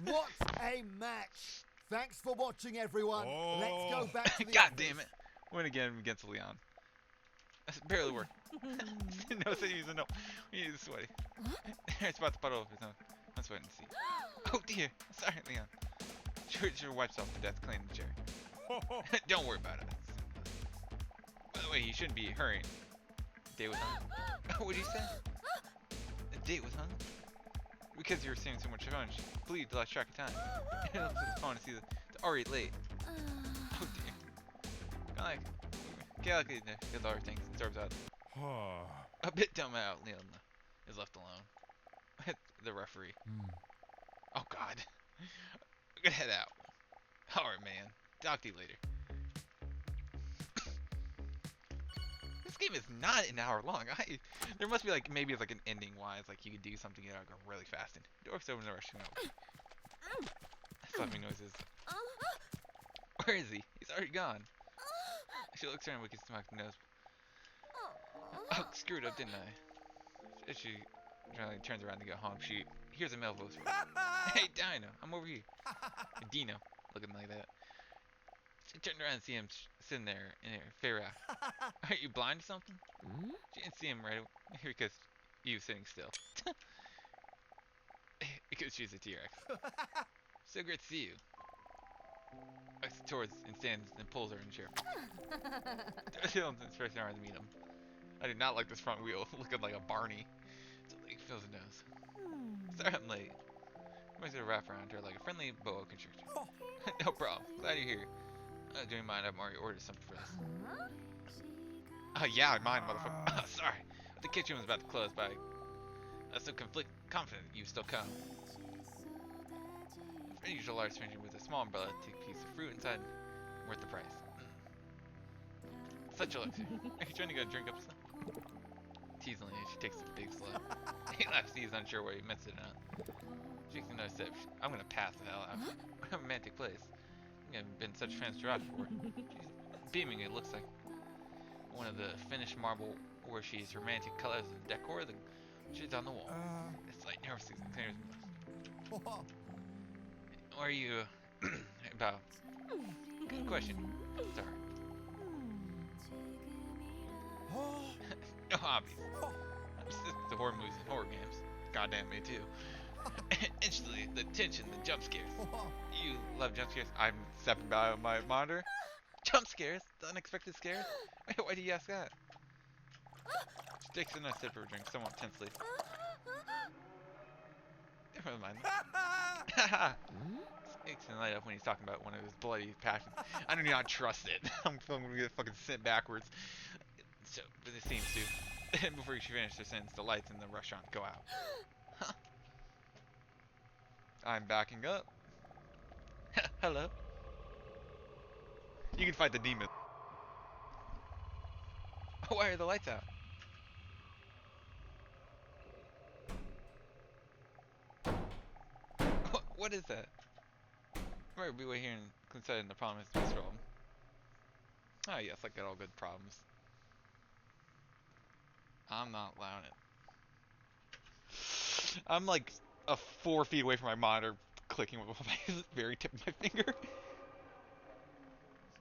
Speaker 7: What a match. Thanks for watching, everyone. Let's go back to the
Speaker 2: God
Speaker 7: office.
Speaker 2: damn it. Win again against Leon. That's barely worked. No, say he's a no. He's sweaty. It's about to puddle of his own. I'm sweating to see. Oh dear. Sorry, Leon. Sure wipes off the death cleaning the chair. Don't worry about it. By the way, you shouldn't be hurrying. Date with hung. What'd you say? A date with hung? Because you were saving so much fun, she believed to lost track of time. It looks like it's fun to see the already late. Oh dear. Kinda like calculating the other things and serves out. A bit dumb out, Leon is left alone. The referee. Oh god. I'm gonna head out. Alright, man. Talk to you later. This game is not an hour long. There must be like, maybe it's like an ending wise, like you could do something that go really fast. And doors open the rushing out. Slapping noises. Where is he? He's already gone. She looks around, we can smack the nose. Oh, screwed up, didn't I? As she turns around to go home, she hears a male voice. Hey, Dino, I'm over here. Dino, looking like that. She turned around and see him sitting there in a fair eye. Are you blind or something? She didn't see him right away because he was sitting still. Because she's a T-Rex. So great to see you. Walks towards and stands and pulls her in the chair. Dylan's stretching her arms to meet him. I did not like this front wheel, looking like a Barney. So he feels his nose. Sorry I'm late. Makes it wrap around her like a friendly boa constrictor. No problem. Glad you're here. Do you mind? I've already ordered something for us. Yeah, I mind, motherfucker. Sorry. The kitchen was about to close, but I still confident you still come. For usual large furniture with a small umbrella, take a piece of fruit inside, worth the price. Such a luxury. Are you trying to go drink up some? Teasingly, she takes a big slug. He laughs, he's unsure where he missed it or not. She takes another sip. I'm gonna pass the hell out. What a romantic place. I've been such fans throughout before. She's beaming, it looks like one of the finished marble where she's romantic colors and decor. The shit's on the wall. It's like nervously. Or are you about? Good question. Sorry. No hobbies. The horror movies and horror games. Goddamn me too. Instantly, the tension, the jump scares. You love jump scares? I'm stepping by my monitor. Jump scares? The unexpected scares? Why do you ask that? She takes another sip of her drink somewhat tensely. Never mind. Snakes and light up when he's talking about one of his bloody passions. I do not trust it. I'm gonna get fucking sent backwards. So, but it seems to. Before she finishes her sentence, the lights in the restaurant go out. Huh. I'm backing up. Hello. You can fight the demon. Why are the lights out? What is that? Right, we wait here and consider the problem is this problem. Oh yes, I got all good problems. I'm not allowing it. I'm like 4 feet away from my monitor, clicking with my very tip of my finger.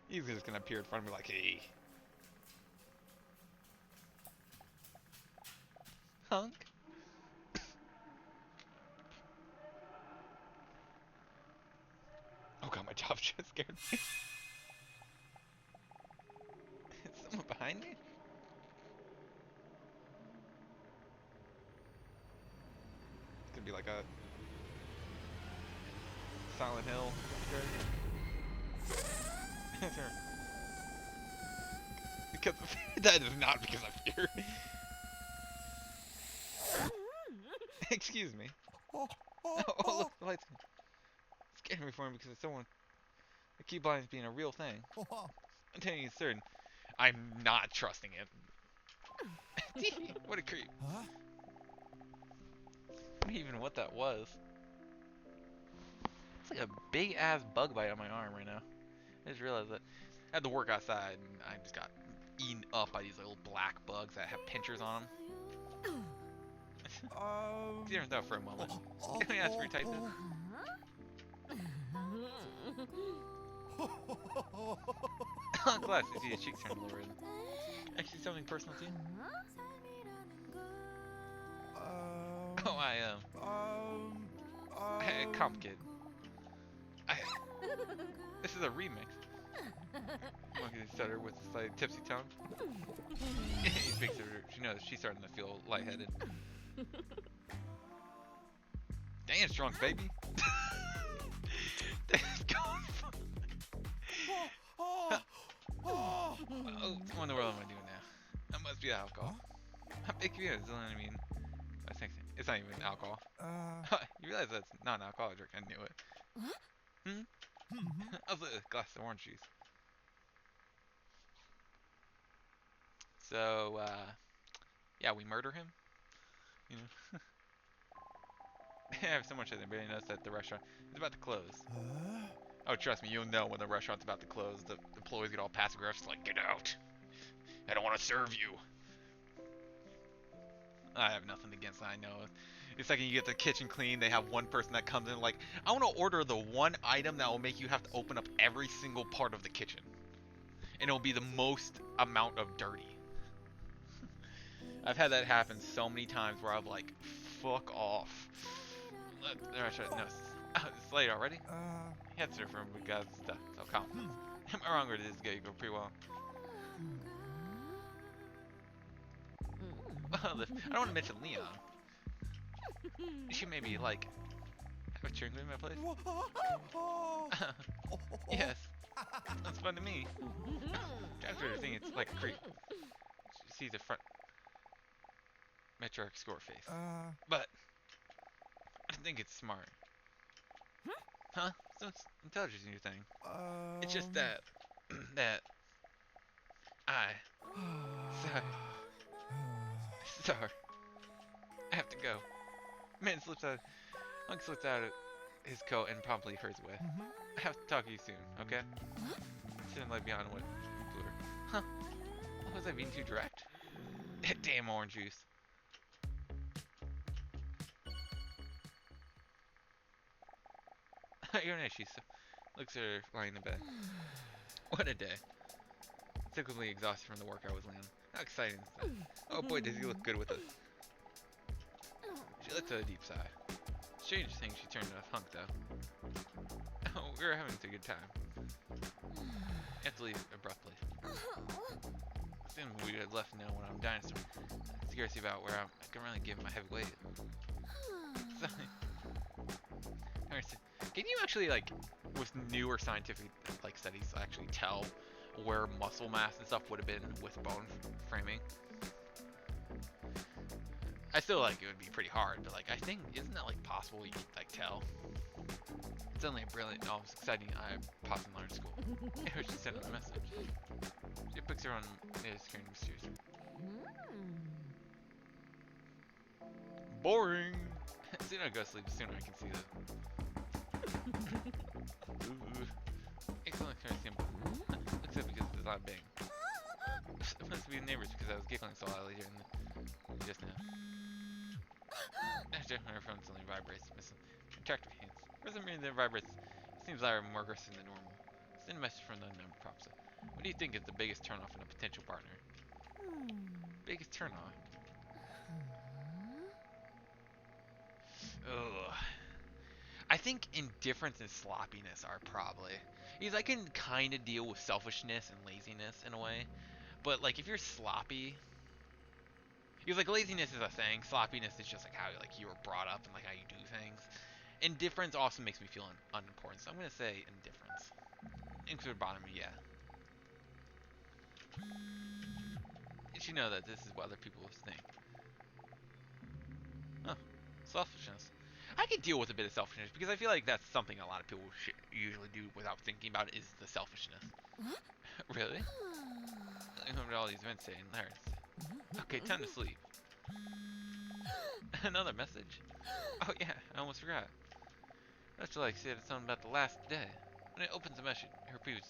Speaker 2: He's just gonna appear in front of me like, hey. Hunk? Oh god, my job just scared me. Is someone behind me? It's gonna be like a Silent Hill. Because of, that is not because of fear. Excuse me. Oh, look, the lights. It's scaring me for him because someone. The key blinds being a real thing. I'm telling you, certain. I'm not trusting it. What a creep.
Speaker 7: Huh?
Speaker 2: I don't even know what that was. It's like a big ass bug bite on my arm right now. I just realized that. I had to work outside and I just got eaten up by these little black bugs that have pinchers on them. You never thought for a moment. Can I ask for your type this? Glass, I see his cheeks turn a little red. Actually, something personal to you? Oh, complicated. This is a remix. Monkey stutter with a slight tipsy tongue. He speaks to her. She knows she's starting to feel lightheaded. Dang, it's drunk, baby. Oh, what in the world am I doing now? That must be alcohol. I'm big confused. I mean, it's not even alcohol. You realize that's not an alcoholic drink? I knew it. I was like a glass of orange juice. So, yeah, we murder him. You know. I have so much I didn't really notice that the restaurant is about to close. Oh, trust me, you'll know when the restaurant's about to close. The employees get all passive aggressive, like, get out. I don't want to serve you. I have nothing against that, I know. The second you get the kitchen clean, they have one person that comes in like, I want to order the one item that will make you have to open up every single part of the kitchen. And it'll be the most amount of dirty. I've had that happen so many times where I'm like, fuck off. No, it's late already. Head surfer, we got stuff, so calm. Am I wrong or did this go pretty well? Well, I don't want to mention Leon. She maybe like have a drink with my place. Yes, that's fun to me. After everything, it's like a creep. She sees the front metric score face, but I think it's smart. Huh? So it's intelligence in your thing. It's just that that sorry. I have to go. Man Hunk slips out of his coat and promptly hurries away. I have to talk to you soon, okay? Shouldn't let beyond what blew her. Huh? Was I being too direct? Damn orange juice. You're nice, she looks at her lying in bed. What a day. Cyclically exhausted from the work I was laying. How exciting is that? Oh boy, does he look good with us. She lets out a deep sigh. Strange thing, she turned to Hunk though. Oh, we were having a good time. You have to leave abruptly. Soon we had left now when I'm dinosaur. Scarcely about where I can really give him a heavy weight. Can you actually, like, with newer scientific like studies, actually tell where muscle mass and stuff would have been with bone framing? I still like it would be pretty hard, but like I think isn't that like possible you could like tell? It's only a brilliant, almost exciting pause in large school. Here she sent us a message. She picks her on the screen mysteriously. Boring. The sooner I go to sleep, the sooner I can see that. Ooh. Excellent kind of simple. Except because it's not big. It must be the neighbors because I was giggling so loudly here just now. After her phone suddenly vibrates, missing tracked her hands. For some reason it vibrates. It seems louder and more aggressive than normal. Send a message from the unknown props. What do you think is the biggest turnoff in a potential partner? Biggest turnoff? Ugh. I think indifference and sloppiness are probably. Because I can kind of deal with selfishness and laziness in a way. But like if you're sloppy, because like laziness is a thing, sloppiness is just like how like you were brought up and like how you do things. Indifference also makes me feel unimportant, so I'm gonna say indifference. Include bottom, yeah. Did you know that this is what other people think? Oh, selfishness. I could deal with a bit of selfishness because I feel like that's something a lot of people usually do without thinking about it, is the selfishness. Really? I remember all these events saying, Larry. Okay, time to sleep. Another message? Oh yeah, I almost forgot. That's like said something about the last day. When it opens the message, her previous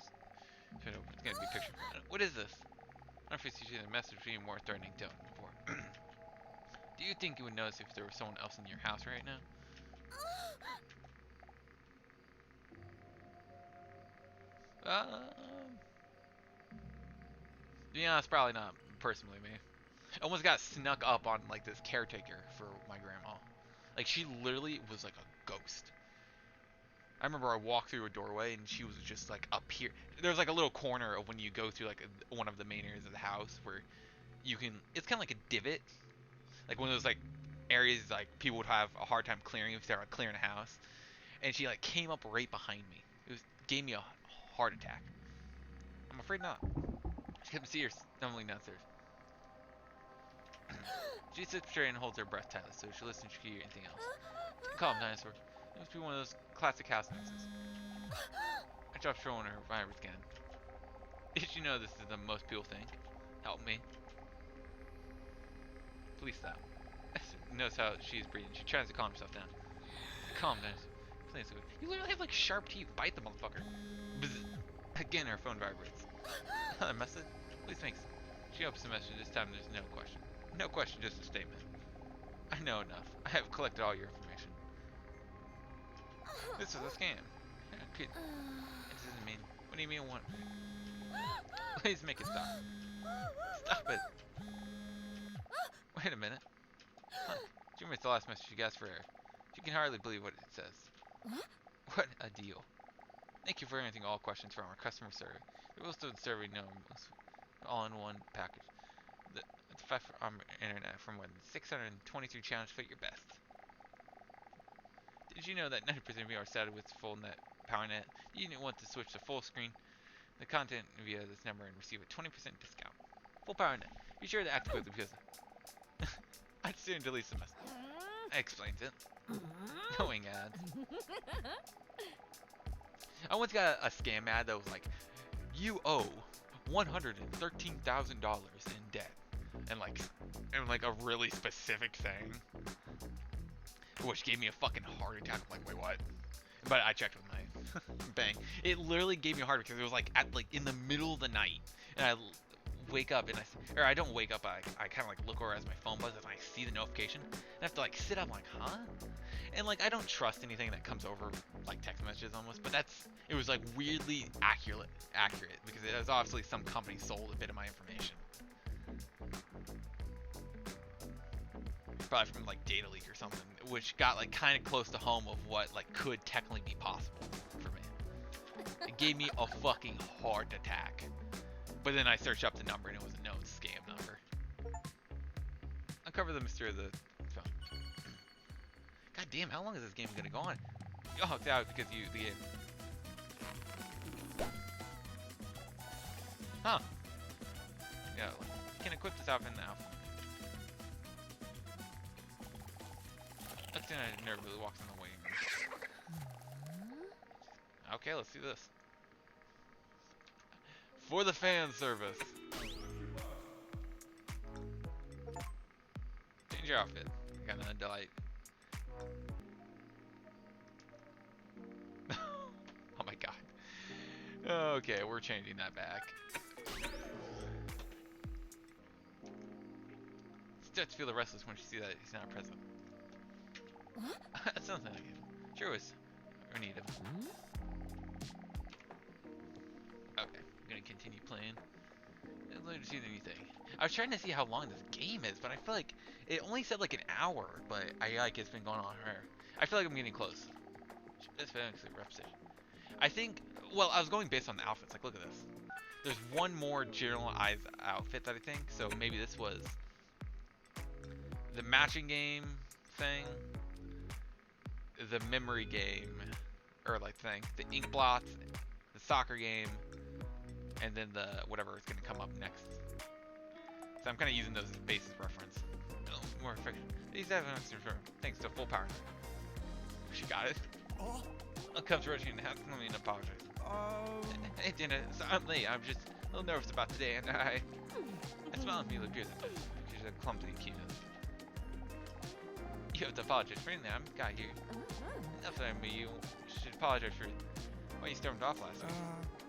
Speaker 2: it's gonna be a picture. What is this? I don't know if you see the message being more threatening tone before. Do you think you would notice if there was someone else in your house right now? To be honest, probably not personally me. I almost got snuck up on like this caretaker for my grandma. Like she literally was like a ghost. I remember I walked through a doorway and she was just like up here. There's like a little corner of when you go through like one of the main areas of the house where you can. It's kind of like a divot, like one of those like areas like people would have a hard time clearing if they were clearing a house. And she like came up right behind me. Gave me a heart attack. I'm afraid not. She couldn't see her stumbling downstairs. She sits straight and holds her breath tightly, so she listens to hear anything else. Calm, dinosaur. It must be one of those classic house noises. I dropped Troll on her virus again. Did you know this is the most people think? Help me. Please stop. Notice how she's breathing. She tries to calm herself down. Calm, dinosaur. Please. You literally have like sharp teeth. Bite the motherfucker. Bzz. Again, her phone vibrates. Another message? Please thanks. She opens the message. This time there's no question. No question, just a statement. I know enough. I have collected all your information. This was a scam. It doesn't mean. What do you mean want? Please make it stop. Stop it. Wait a minute. Huh. Jimmy, it's the last message you got for her. She can hardly believe what it says. What a deal. Thank you for answering all questions from our customer survey. The rules of the survey know all in one package. It's fact from internet from more than 623 channels. Fit your best. Did you know that 90% of you are satisfied with full net power net? You didn't want to switch to full screen the content via this number and receive a 20% discount. Full power net. Be sure to activate it because I soon delete the message. I explained it. Knowing ads. I once got a scam ad that was like, you owe $113,000 in debt, and like a really specific thing, which gave me a fucking heart attack. I'm like, wait, what? But I checked with my bank. It literally gave me a heart attack because it was like at like in the middle of the night, and I wake up and I don't wake up. I kind of like look over as my phone buzzes and I see the notification. And I have to like sit up, like, huh? And like I don't trust anything that comes over like text messages almost, but it was like weirdly accurate because it was obviously some company sold a bit of my information. Probably from like data leak or something, which got like kind of close to home of what like could technically be possible for me. It gave me a fucking heart attack. But then I searched up the number and it was a known scam number. Uncover the mystery of the phone. God damn, how long is this game gonna go on? Oh, it's out because the game. Huh. Yeah, you can equip this outfit now. That's gonna never really walks on the wing. Okay, let's do this. For the fan service. Change your outfit. Got another delight. Oh my god. Okay, we're changing that back. Start to feel the restless when you see that he's not present. That sounds like him. Sure was. We need him. Okay, I'm gonna continue playing. I'd like to see anything. I was trying to see how long this game is, but I feel like it only said like an hour, but I like it's been going on here. I feel like I'm getting close. That's actually a repetition. I think, well, I was going based on the outfits. Like, look at this. There's one more generalized outfit that I think, so maybe this was the matching game thing, the memory game, or like thing, the ink blots, the soccer game, and then the whatever is going to come up next. So I'm kind of using those as basis reference. More fiction. These evidence confirmed. Thanks to full power. She got it.
Speaker 7: Oh,
Speaker 2: I'll come to Reggie and have me and apologize. Hey, Dina, so I'm late. I'm just a little nervous about today, and I smile at me like yours because you're a clumsy cuteness. You have to apologize for anything. I'm the guy here. Nothing but you should apologize for why you stormed off last week.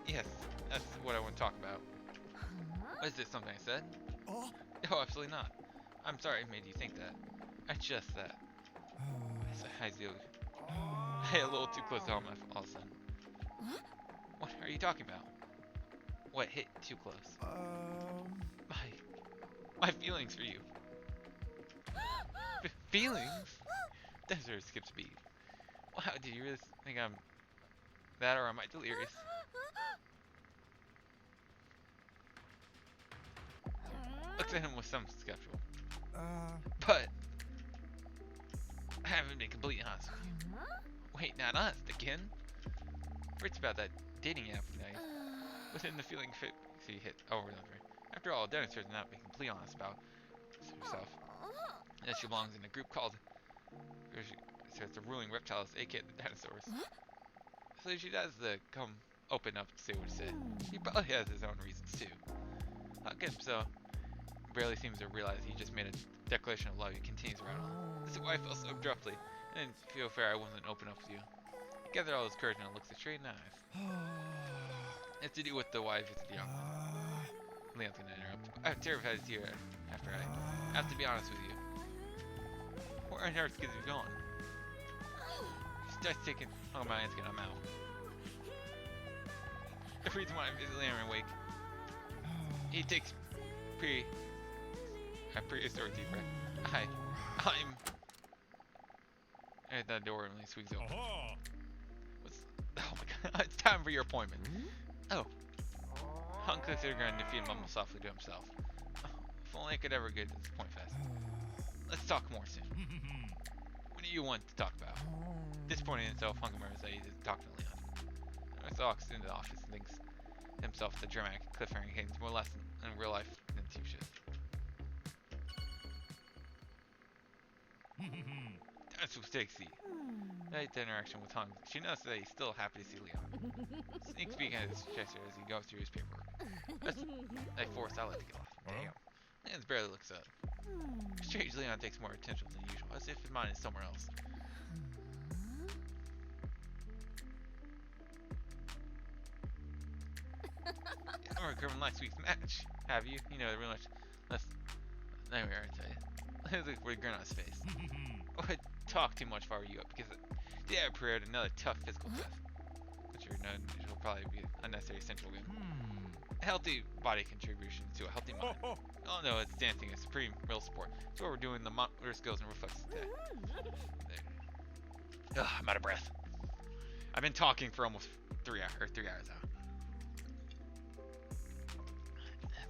Speaker 2: Yes, that's what I want to talk about. Was this something I said?
Speaker 7: oh,
Speaker 2: No, absolutely not. I'm sorry I made you think that. I just that. I do. Hey, a little too close to home all of a sudden. What are you talking about? What hit too close? My feelings for you. Feelings? Desert skips a beat. Wow, do you really think I'm that, or am I delirious? Looks at him with some skeptical. But I haven't been completely honest with you. Wait, not us, again? It's about that dating app night. Within the feeling he hit over and over. After all, Dinosaur is not being completely honest about herself. And she belongs in a group called the ruling reptiles, aka the dinosaurs. So she does come open up to say what he said. He probably has his own reasons too. How can so? Barely seems to realize he just made a declaration of love. He continues right on. This is why I felt so abruptly. I didn't feel fair I wasn't open up with you. He gathered all his courage and looks straight in the eyes. It's to do with the wife of the young man. Leon's gonna interrupt. I'm terrified to hear after I have to be honest with you. Where on earth is he going? He starts taking. Oh, my hand's getting him out. The reason why I'm visibly awake. He takes a prehistoric deep breath. I'm. At that door only swings open.
Speaker 6: Aha!
Speaker 2: Oh my god, it's time for your appointment. Oh. Hunk clicks to the ground and defeated mumbles softly to himself. Oh, if only I could ever get to this point fast. Let's talk more soon. What do you want to talk about? Disappointed in himself, Hunk remembers that he is talking to Leon. He walks into the office and thinks to himself the dramatic cliffhanger cadence more or less in real life than TV shows. That's what Stacy. Night interaction with Hung. She notices that he's still happy to see Leon. Sneaks peek at his chest as he goes through his paperwork. That's a force I like to get off. Damn. Leon's barely looks up. Strange, Leon takes more attention than usual, as if his mind is somewhere else. I'm recovering last week's match. Have you? You know, real much less. Anyway, I tell you. Look with a grin on his face. I would talk too much if I were you, because the air period another tough physical test, which will probably be a necessary essential win. A healthy body contribution to a healthy mind. Oh no, it's dancing, a supreme real sport. It's what we're doing the motor skills and reflexes today. Ugh, I'm out of breath. I've been talking for almost 3 hours now.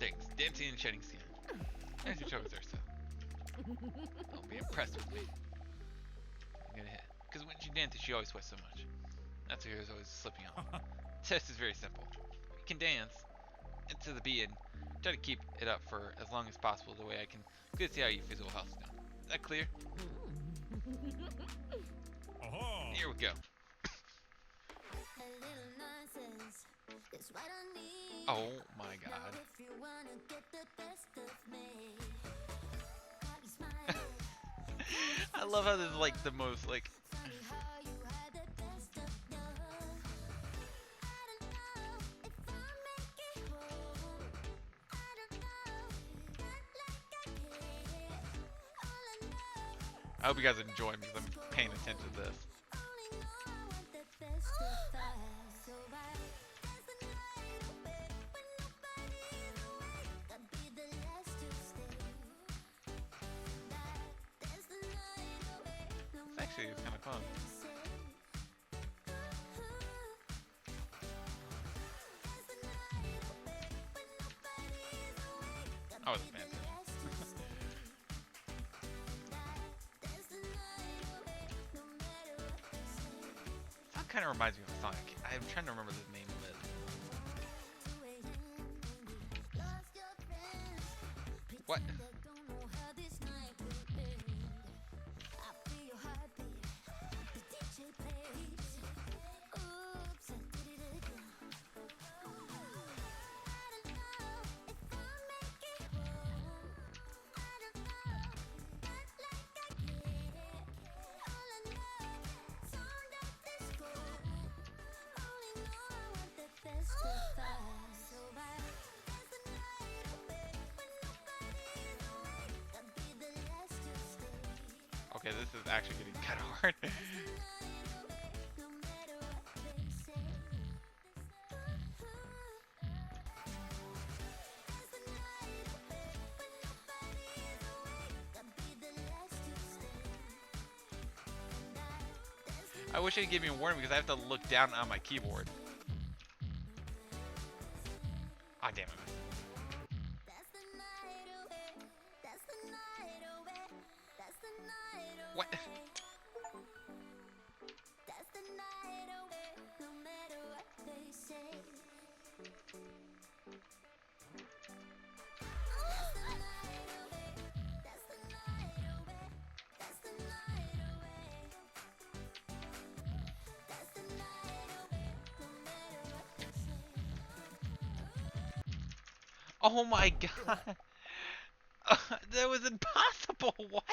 Speaker 2: Thanks, dancing and shedding skin. As your chokers are so. Don't be impressed with me. I'm gonna hit. Because when she dances, she always sweats so much. That's what he was always slipping on. The test is very simple. You can dance into the beat and try to keep it up for as long as possible. The way I can good see how your physical health is done. Is that clear? Here we go. Oh my god. I love how this is like the most like I hope you guys enjoy me because I'm paying attention to this. Actually, it's kind of fun. Oh, it's fantastic. That kind of reminds me of a song. I'm trying to remember the name of it. What? Okay, this is actually getting kind of hard. I wish it'd give me a warning because I have to look down on my keyboard. Ah, damn it. What? Oh my god. That was impossible. What?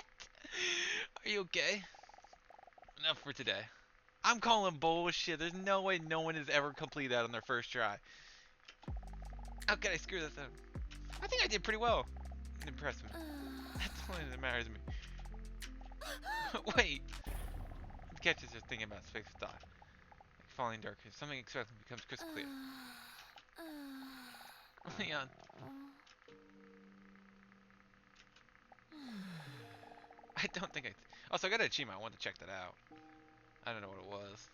Speaker 2: Are you okay? Enough for today. I'm calling bullshit. There's no way no one has ever completed that on their first try. How could I screw this up? I think I did pretty well. It impressed me. That's the only thing that matters to me. Wait! The catch is just thinking about space thought. Like falling dark. If something expected becomes crystal clear. Leon. I don't think I... Also, I got an achievement. I wanted to check that out. I don't know what it was.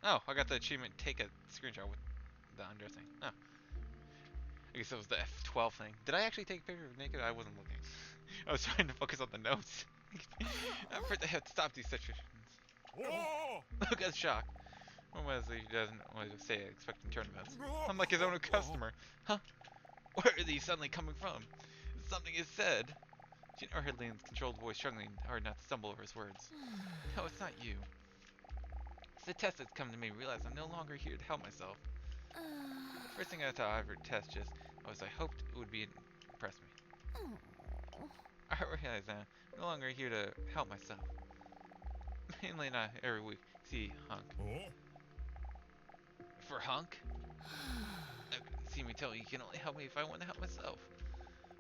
Speaker 2: Oh, I got the achievement. Take a screenshot with the undressing. Oh. I guess that was the F12 thing. Did I actually take a picture of naked? I wasn't looking. I was trying to focus on the notes. I'm afraid I have to stop these situations. Look at the shock. When Wesley doesn't want to say it, expecting tournaments. I'm like his own customer. Huh? Where are these suddenly coming from? Something is said. She never heard Leon's controlled voice, struggling hard not to stumble over his words. No, it's not you. It's the test that's come to me realize I'm no longer here to help myself. The first thing I thought I ever test just was I hoped it would impress me. I realize now I'm no longer here to help myself. Mainly not every week see Hunk. For Hunk? See me tell you can only help me if I want to help myself.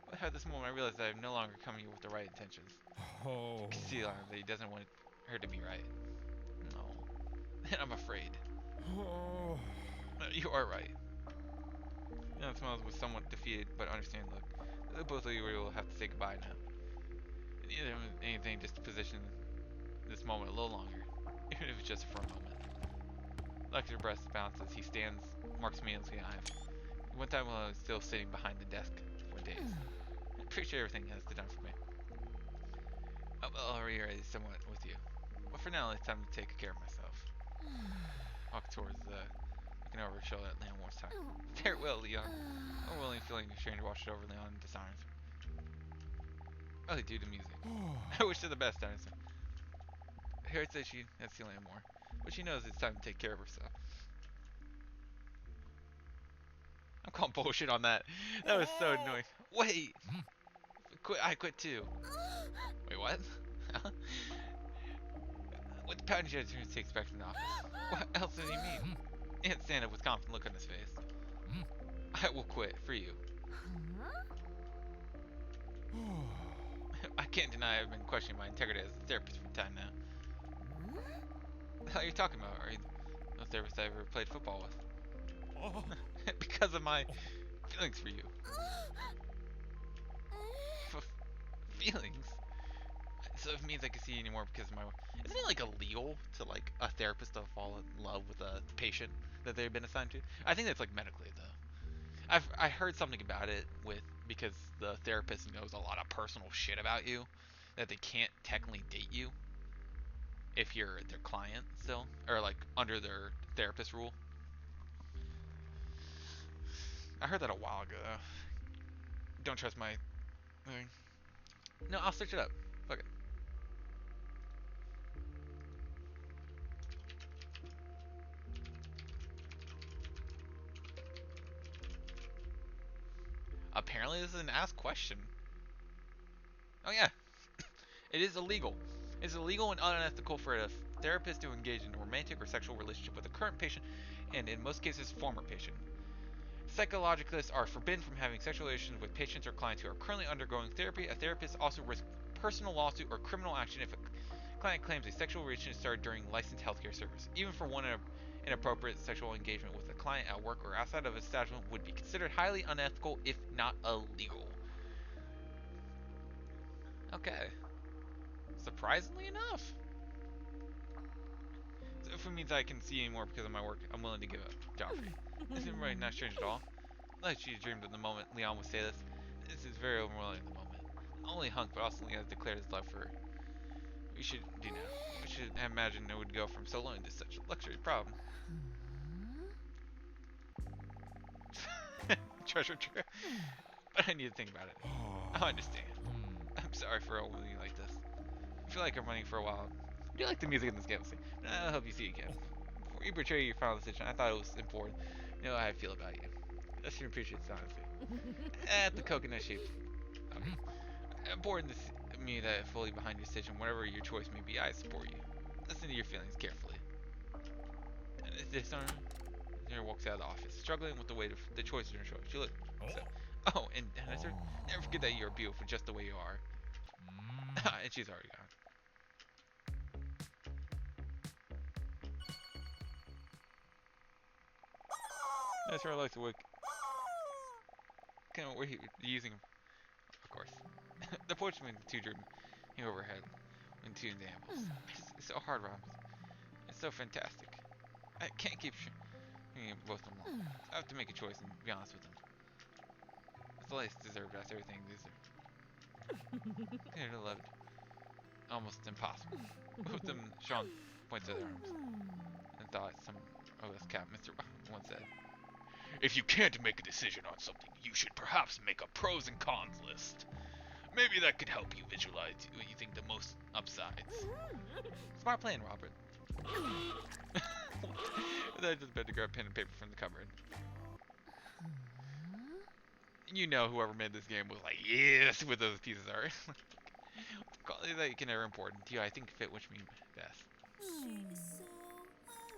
Speaker 2: But at this moment I realized that I'm no longer coming here with the right intentions. You can see that he doesn't want her to be right. No. And I'm afraid. You are right. Leon smiles with somewhat defeated but understanding look. Both of you will have to say goodbye now. Neither anything just to position this moment a little longer, even if it's just for a moment. Lecter's breast bounces. He stands, marks me in the eye. One time while I was still sitting behind the desk for days. I appreciate everything he has done for me. I'll reiterate somewhat with you. But for now, it's time to take care of myself. Walk towards looking over his shoulder at Leon one more time. Farewell, Leon. Unwilling feeling ashamed to wash it over Leon and dishonors him. Really do the music. I wish her the best, dinosaur. I heard say she has feeling more, but she knows it's time to take care of herself. I'm calling bullshit on that. That was so annoying. Wait! I quit too. Wait, what? With the patent judge who takes back from the office. What else does he mean? He had to stand up with a confident look on his face. I will quit for you. I can't deny I've been questioning my integrity as a therapist for time now. What the hell are you talking about? Are you the therapist I ever played football with? Because of my feelings for you. Feelings? So it means I can see you anymore because of my... Isn't it like illegal to like a therapist to fall in love with a patient that they've been assigned to? I think that's like medically though. I heard something about it with because the therapist knows a lot of personal shit about you that they can't technically date you if you're their client still or like under their therapist rule. I heard that a while ago. Don't trust my thing. No, I'll search it up. Fuck it. Apparently this is an asked question. Oh yeah. It is illegal. It is illegal and unethical for a therapist to engage in a romantic or sexual relationship with a current patient and in most cases former patient. Psychologists are forbidden from having sexual relations with patients or clients who are currently undergoing therapy. A therapist also risks personal lawsuit or criminal action if a client claims a sexual relationship started during licensed healthcare service. Even for one inappropriate sexual engagement with a client at work or outside of establishment would be considered highly unethical if not illegal. Okay. Surprisingly enough. So if it means I can see you anymore because of my work, I'm willing to give up job for you. This is really not strange at all. Like she dreamed of the moment Leon would say this. This is very overwhelming at the moment. Not only Hunk, but also Leon has declared his love for her. We should do now. We should imagine it would go from so low into such a luxury problem. Treasure trip. But I need to think about it. I understand. I'm sorry for overwhelming you like this. I feel like I'm running for a while. I do like the music in this game, but I hope you see it again. Before you betray your final decision, I thought it was important to know how I feel about you. I should appreciate this honesty. At the coconut shaped. Okay. Important to me that fully behind your decision, whatever your choice may be, I support you. Listen to your feelings carefully. And this walks out of the office, struggling with the weight of the choices in her shoulders. She looked. So, Oh, and Dinosaur, never forget that you're beautiful just the way you are. And she's already gone. Dinosaur likes to work. Kind of what he using, of course. The portrait between the two drew me overhead when two examples. It's so hard, Rob. It's so fantastic. I can't keep both of them long. I have to make a choice and be honest with them. It's the life deserved after everything they deserve. They're loved. Almost impossible. Both of them, Sean points to their arms and thought some of us cat Mr. once said.
Speaker 3: If you can't make a decision on something, you should perhaps make a pros and cons list. Maybe that could help you visualize what you think the most upsides.
Speaker 2: Smart plan, Robert. Then I just begged to grab pen and paper from the cupboard. You know whoever made this game was like, yes, what those pieces are. Quality that you can ever important to you, I think fit which me best.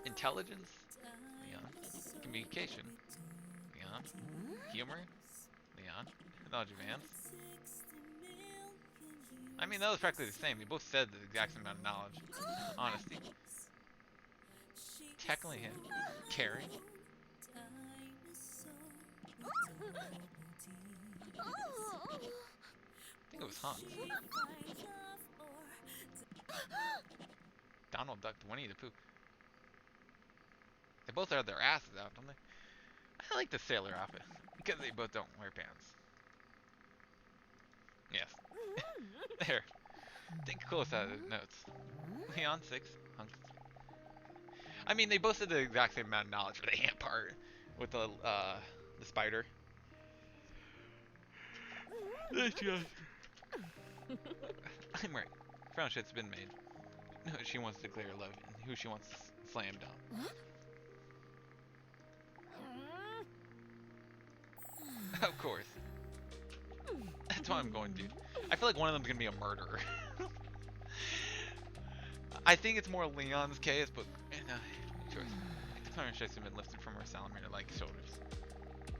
Speaker 2: Intelligence? Leon. Communication? Leon. Humor? Leon. Knowledge advance? I mean, that was practically the same. They both said the exact same amount of knowledge. Honesty. Technically him. Caring. I think it was Hans. Donald Duck, Winnie the Pooh. They both have their asses out, don't they? I like the sailor outfit because they both don't wear pants. Yes. There. Think close at the notes. Leon 6. Hunk. I mean, they both said the exact same amount of knowledge for the ant part with the spider. I'm right. Friendship's been made. Who she wants to declare love and who she wants to slam down. Of course. That's what I'm going to do. I feel like one of them's gonna be a murderer. I think it's more Leon's case, but choice. The friendship's been lifted from her salamander-like shoulders.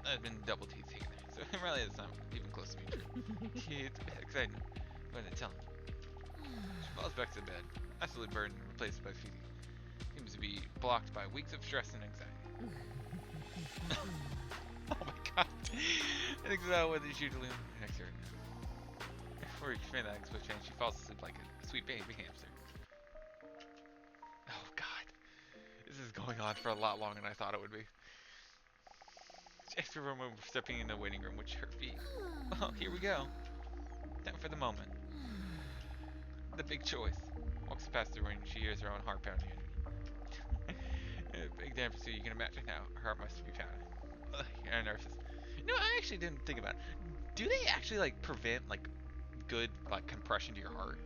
Speaker 2: I've been double teeth here, so really it's not even close to being true. It's exciting. I'm gonna tell him. She falls back to the bed, absolutely burdened and replaced by feeding. Seems to be blocked by weeks of stress and anxiety. Oh my god. I think about what is usually next to her. Before she made that explicit change, she falls asleep like a sweet baby hamster. Oh god. This is going on for a lot longer than I thought it would be. Extra room stepping in the waiting room with her feet. Well, here we go. Time for the moment. The big choice. Walks past the ring, she hears her own heart pounding. Big damn pursuit, you can imagine how her heart must be pounding. And nurses. No, I actually didn't think about it. Do they actually like prevent like good like compression to your heart?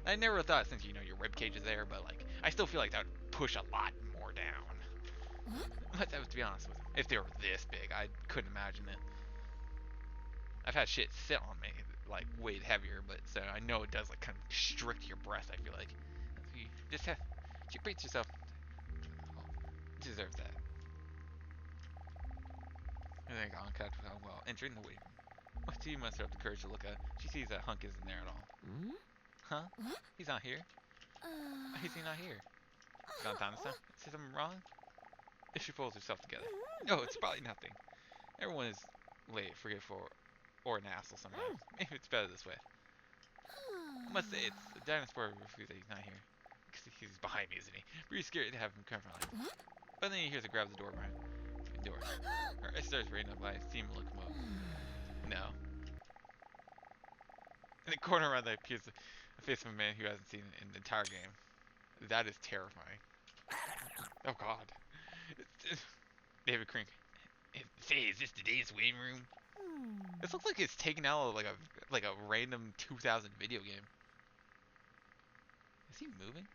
Speaker 2: I never thought since you know your rib cage is there, but like I still feel like that would push a lot more down. But to be honest with you, if they were this big, I couldn't imagine it. I've had shit sit on me like way heavier, but so I know it does like constrict your breath. I feel like you just have you brace yourself. Oh, you deserve that. And then on catch well, entering the waiting room. What do you muster up the courage to look at? She sees that Hunk isn't there at all. Huh? He's not here. Why is he not here? Is that dinosaur? Is something wrong? If she pulls herself together. No, it's probably nothing. Everyone is late, forgetful, or an asshole sometimes. Maybe it's better this way. I must say, it's the dinosaur refuses that he's not here. Because he's behind me, isn't he? Pretty scared to have him confront him. But then he hears her grab the door behind the door. Her eyes starts raining up, but I see him look him up. No. In the corner around that appears the face of a man who hasn't seen it in the entire game. That is terrifying. Oh god. David Crink. Say, is this today's waiting room? This looks like it's taken out of like a random 2000 video game. Is he moving?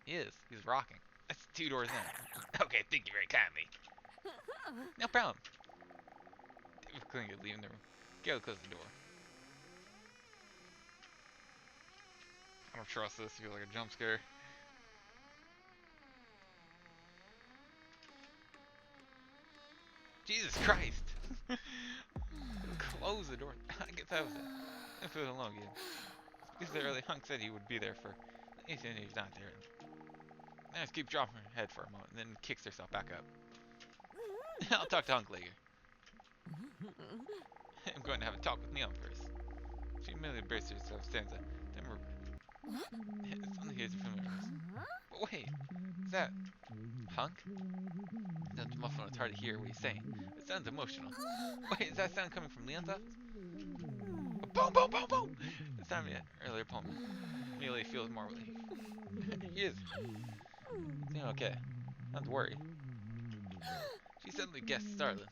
Speaker 2: He is. He's rocking. That's 2 doors in.
Speaker 3: Okay, thank you very kindly.
Speaker 2: No problem. David Crink is leaving the room. Go close the door. I don't trust this. It feels like a jump scare. Jesus Christ. door. I guess that was it. If it was alone again. Because the early hunk said he would be there for. He's not there. Now just keep dropping her head for a moment, and then kicks herself back up. I'll talk to Hunk later. I'm going to have a talk with Neon first. She immediately braced herself, stands up. Suddenly hears a familiar voice. But wait, is that Hunk? That's muffled, it's hard to hear what he's saying. It sounds emotional. Wait, is that sound coming from Leon's office? Boom, boom, boom, boom! This time the earlier opponent immediately feels more relief. He is. It's okay. Not to worry. She suddenly gets startled.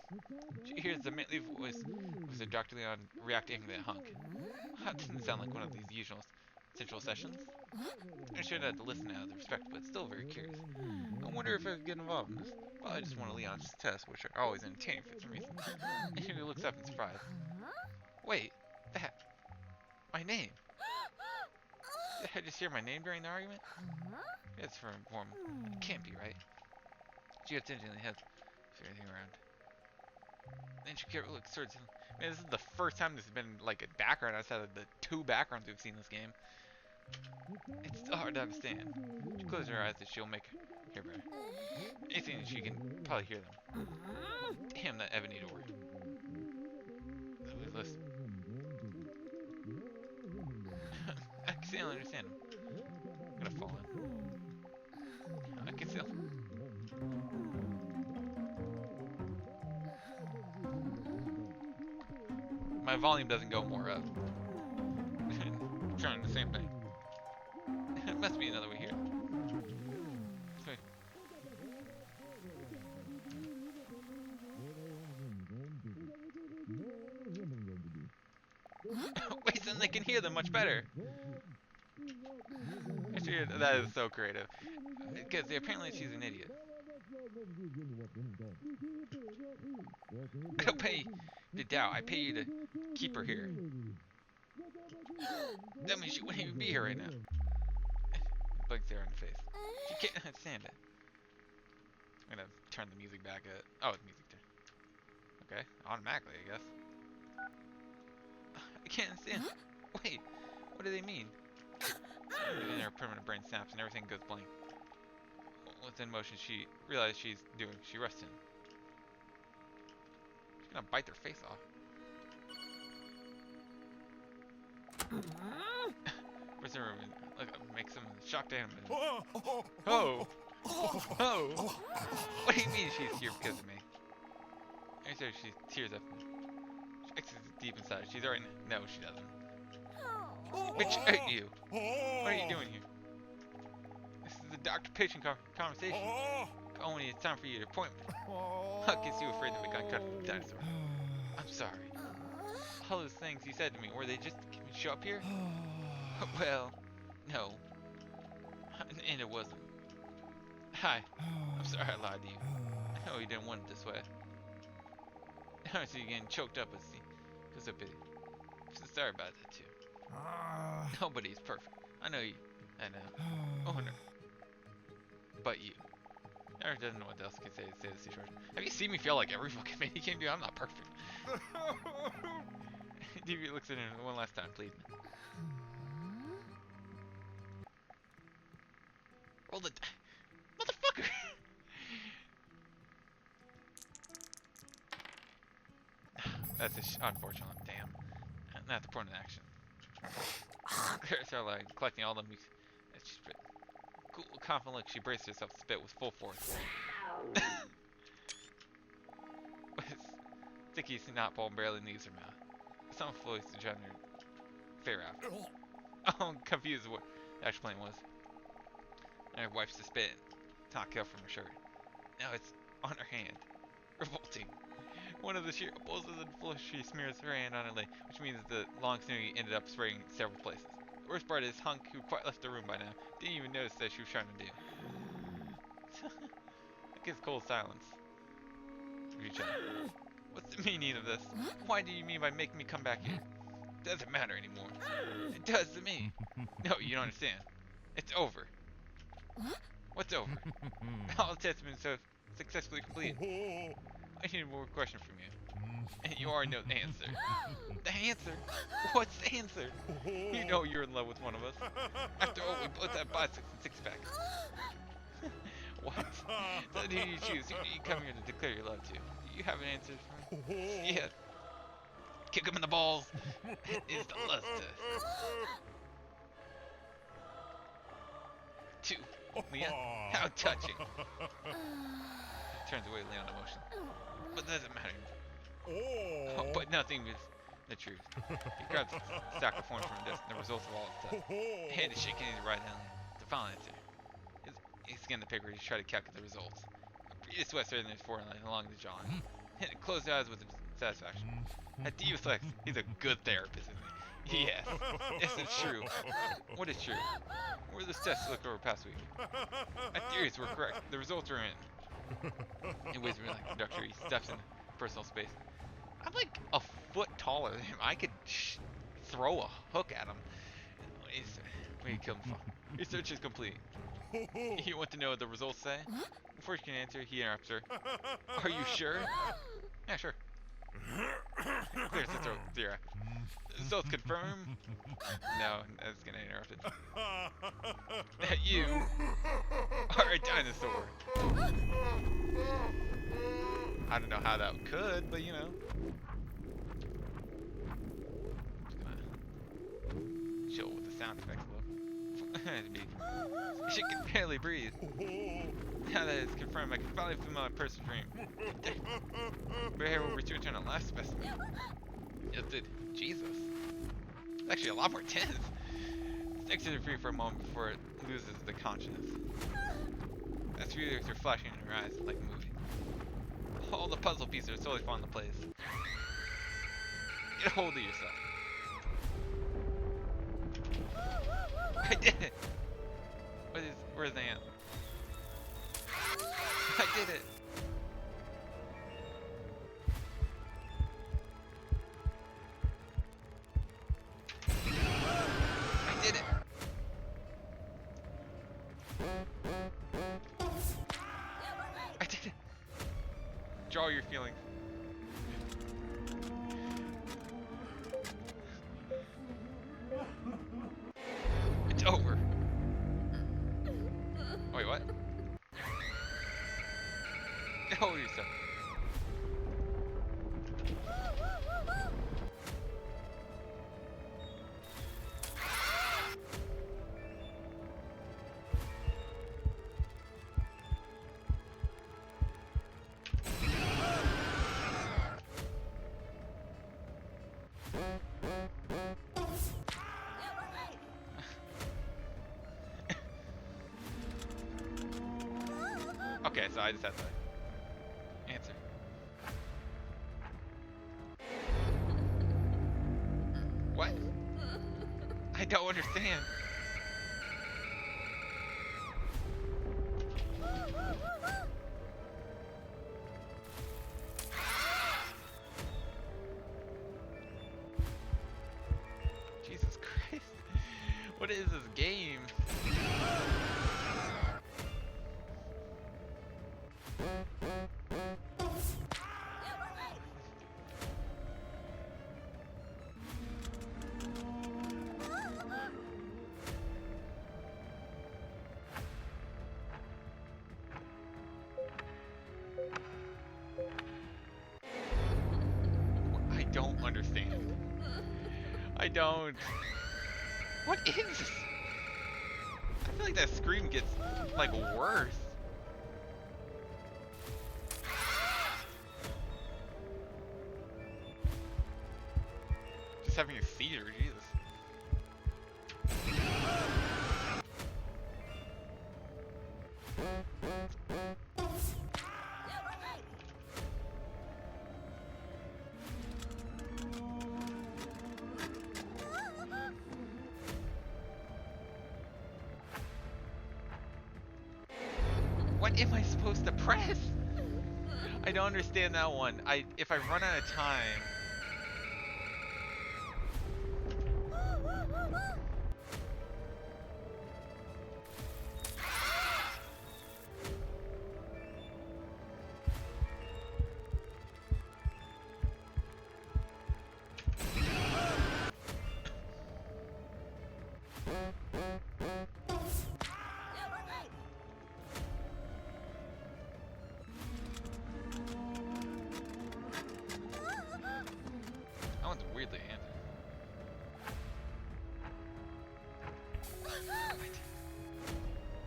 Speaker 2: She hears the manly voice of Dr. Leon reacting to Hunk. That didn't sound like one of these usual central sessions. I should have to listen out of the respect, but still very curious. I wonder if I could get involved in this. Probably just one of Leon's tests, which are always entertaining for some reason. And he looks up in surprise. Wait, that... my name. Did I just hear my name during the argument? It's from form. It can't be right. She attentively heads everything around. Then she looks towards him. Man, this is the first time this has been like a background outside of the 2 backgrounds we've seen in this game. It's still hard to understand. She closes her eyes that she'll make hear better. Anything she can probably hear them. Damn that ebony door. Please listen. I can still understand him. I'm gonna fall in. I can still. My volume doesn't go more up. I'm trying the same thing. It must be another way here. Wait, then they can hear them much better. That is so creative. Because apparently she's an idiot. I'll pay the Dow. I pay you to keep her here. That means she wouldn't even be here right now. Blinks there in the face. She can't understand it. I'm gonna turn the music back at. Oh, it's music too. Okay, automatically, I guess. I can't understand. Wait, what do they mean? And her permanent brain snaps and everything goes blank. Within motion, she realizes she rushed in. She's gonna bite their face off. Where's the room? Make some shocked animals. Oh! Oh! What do you mean she's here because of me? I said she tears up. She exits deep inside. She's already. No, she doesn't. Which hurt you? What are you doing here? This is a doctor-patient conversation. Only it's time for you to appointment. How gets you afraid to make eye contact with the dinosaur? I'm sorry. All those things you said to me, were they just to show up here? Well, no. And it wasn't. Hi. I'm sorry I lied to you. I know you didn't want it this way. I see you getting choked up, because of pity. So sorry about that too. Nobody's perfect. I know you. I know. Oh no. But you. Eric doesn't know what else can say to say this situation. Have you seen me feel like every fucking mini game, dude? I'm not perfect. DB looks at him one last time, pleading. Roll the motherfucker. That's unfortunate. Damn. Not the point of action. So like collecting all the mix. Cool, confident look. She braced herself to spit with full force. With sticky snot ball barely leaves her mouth. Some flows to join her fair out. Oh, I'm confused what the actual plan was. And her wipes the spit Taka from her shirt. Now it's on her hand. Revolting. One of the sheer pulses and flush, she smears her hand on her leg, which means the long snowy ended up spraying several places. The worst part is Hunk, who quite left the room by now, didn't even notice that she was trying to do. It gives cold silence. Reach out. What's the meaning of this? Why do you mean by making me come back here? It doesn't matter anymore. It does to me. No, you don't understand. It's over. What's over? All the tests have been so successfully completed. I need more question from you. And you already know the answer. The answer? What's the answer? You know you're in love with one of us. After all, we both have biceps and six-pack. What? So who do you choose? Who do you come here to declare your love to? Do you have an answer for me? Yes. Kick him in the balls. That is the lust test. 2. Leon, how touching. He turns away Leon emotion. But that doesn't matter. Oh, but nothing is the truth. He grabs a stack of forms from the desk and the results of all his tests. Hand is shaking and right down the final answer. He scanned the paper to try to calculate the results. Breathe a sweat starting his foreline along the jaw. And closed his eyes with satisfaction. At DDinosaur, he's a good therapist, isn't he? Yes. Yes, it's true. What is true? Where the tests looked over past week? My theories were correct. The results are in. He waits for me like a conductor. He steps into personal space. I'm like a foot taller than him. I could throw a hook at him. Wait, you killed him. Research is complete. You want to know what the results say? Before she can answer, he interrupts her. Are you sure? Yeah, sure. Clears the throat. Zero. Results confirm? No, that's gonna interrupt it. That you are a dinosaur. I don't know how that could, but you know. Just gonna chill with the sound effects a little. She can barely breathe. Now that it's confirmed, I can finally fulfill my personal dream. We're here to return a last specimen. Yes, did. Jesus. It's actually a lot more tense. It's exited free for a moment before it loses the consciousness. That's really with her flashing in her eyes like a movie. All the puzzle pieces are slowly falling into place. Get a hold of yourself. I did it! Where's the ant? I did it! I did it! I did it! Draw your feelings. It's over. Wait, what? Get hold of yourself. Okay, so I just have to answer. What? I don't understand. Jesus Christ. What is this game? I don't understand. I don't. What is this? I feel like that scream gets, like, worse. Just having a seizure, Jesus. What am I supposed to press? I don't understand that one. If I run out of time. That one's weirdly handed.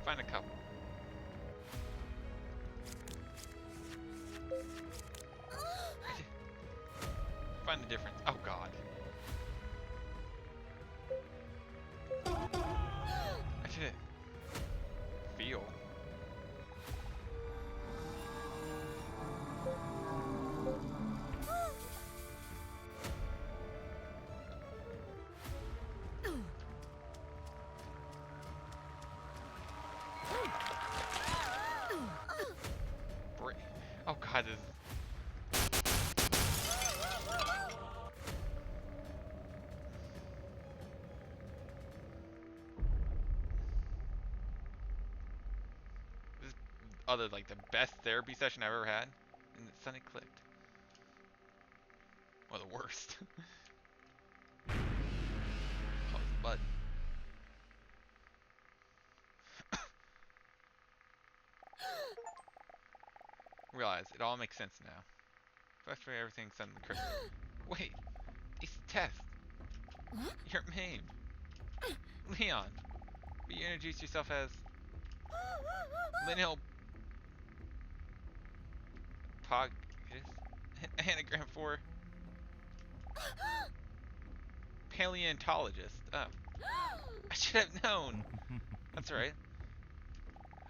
Speaker 2: Find a couple. Find the difference. Oh god. I did it. Feel. Oh god, this is... This is other like the best therapy session I've ever had, and it suddenly clicked. Or the worst. Oh, it's bud. Realize it all makes sense now. Especially everything suddenly crystal. Wait, it's a test. You're Mame. Leon. But you introduced yourself as Lineal Pog anagram for paleontologist. Oh. I should have known. That's right.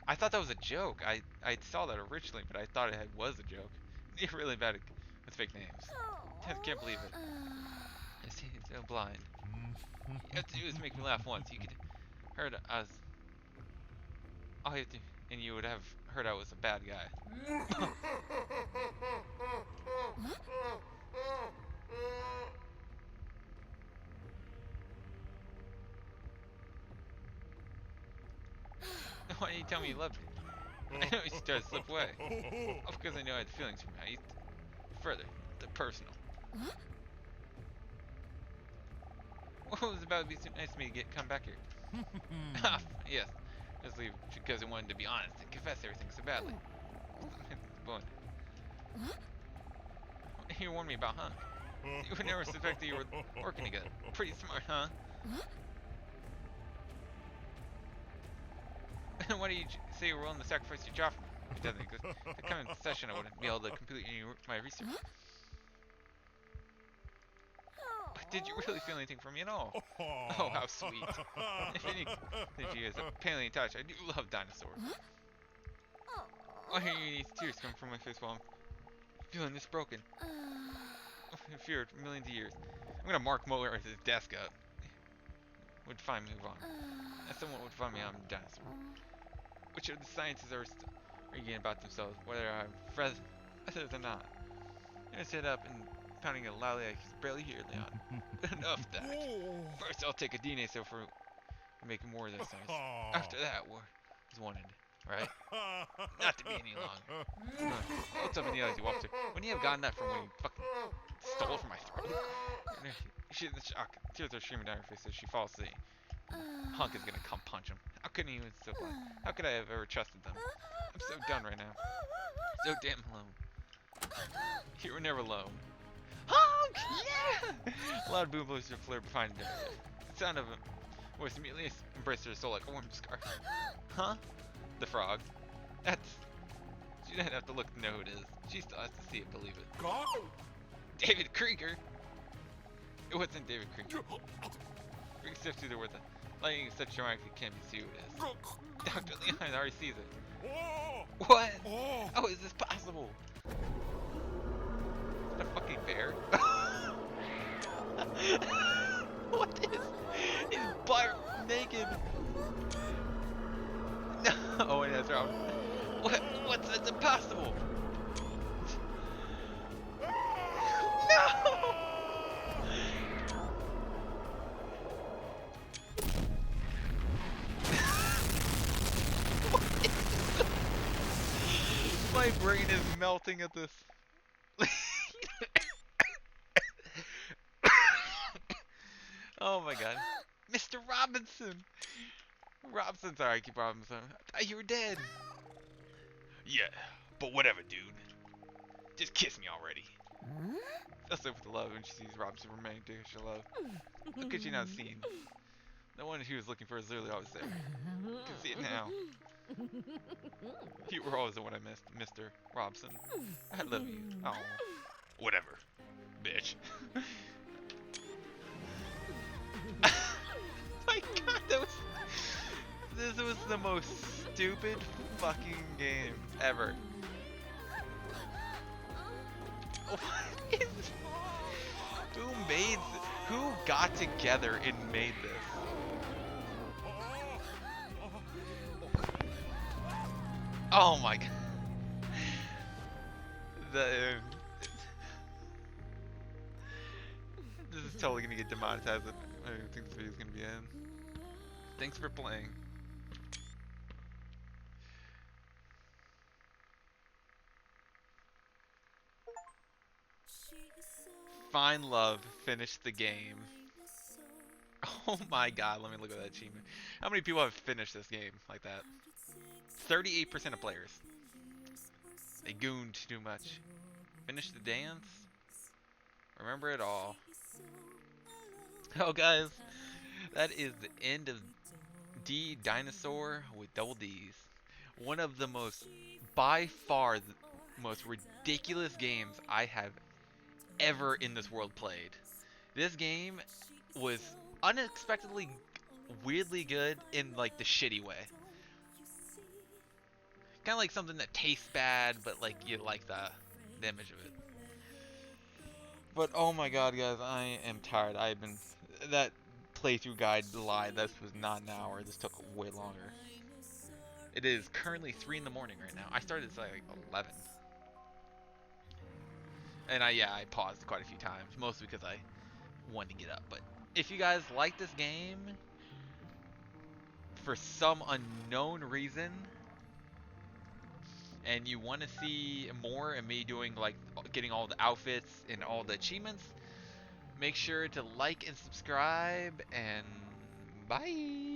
Speaker 2: I thought that was a joke. I saw that originally, but I thought it was a joke. You're really bad with fake names. I can't believe it. I see, he's so blind. You have to do is make me laugh once. You could heard us. All you have to, and you would have heard I was a bad guy. Why didn't you tell me you loved me? I know you started to slip away. Of course I know I had feelings for you. Further, the personal. What was about to be so nice of me to come back here? Yes, just leave because I wanted to be honest and confess everything so badly. You warned me about Hunk. You would never suspect that you were working together. Pretty smart, huh? Why do you say you're willing to sacrifice your job for me? It doesn't exist. The kind of session I wouldn't be able to complete my research. But did you really feel anything for me at all? Oh, how sweet. If you as a paleontologist, I do love dinosaurs. I hear these tears come from my face while I'm feeling this broken. In fear for millions of years. I'm gonna mark Mueller's desk up. Would find me move on. As someone would find me on a dinosaur. Which of the sciences are arguing about themselves, whether I'm friends or not. I'm gonna sit up and pounding it loudly I can barely hear Leon. Enough of that. First I'll take a DDinosaur for making more of this size. After that, war is wanted. Right? Not to be any longer. What's up in the eyes you walked through? When you have gotten that from when you fucking stole from my throat? She's in shock. Tears are streaming down her face as she falls asleep. Hunk is gonna come punch him. How could he was so blind? How could I have ever trusted them? I'm so done right now. So damn alone. You were never alone. Hunk! Yeah! Loud boom blows her flare behind him. The sound of him voice immediately embraced her soul like a warm scarf. Huh? The frog. That's... She doesn't have to look to know who it is. She still has to see it, believe it. David Krieger! It wasn't David Krieger. Krieger sifts through the words. Lightning is such dramatic it can't be see who it is. Dr. Leon already sees it. What? How is this possible? Is that a fucking bear? What is... He's butt naked. No. Oh wait, that's wrong. What's that's impossible? No! My brain is melting at this. Oh my god. Mr. Robinson. Robinson, sorry, I keep Robinson. I thought you were dead.
Speaker 3: Yeah, but whatever, dude. Just kiss me already.
Speaker 2: That's it with the love when she sees Robinson remaining to her love. How could she not have seen? The one she was looking for is literally always there. You can see it now. You were always the one I missed, Mr. Robson. I love you. Oh.
Speaker 3: Whatever, bitch.
Speaker 2: My god, this was the most stupid fucking game ever. What is who got together and made this? Oh my god. This is totally gonna get demonetized. I don't think this video's gonna be in. Thanks for playing. Find love, finish the game. Oh my god, let me look at that achievement. How many people have finished this game like that? 38% of players. They gooned too much. Finish the dance. Remember it all. Oh guys, that is the end of DDinosaur with double D's. One of the most, by far, the most ridiculous games I have ever in this world played. This game was unexpectedly weirdly good in like the shitty way. Kind of like something that tastes bad, but like you like the image of it. But oh my god, guys, I am tired. I've been that playthrough guide lied. This was not an hour. This took way longer. It is currently 3 in the morning right now. I started this like 11. And I paused quite a few times, mostly because I wanted to get up. But if you guys like this game, for some unknown reason, and you want to see more of me doing like getting all the outfits and all the achievements, make sure to like and subscribe, and bye!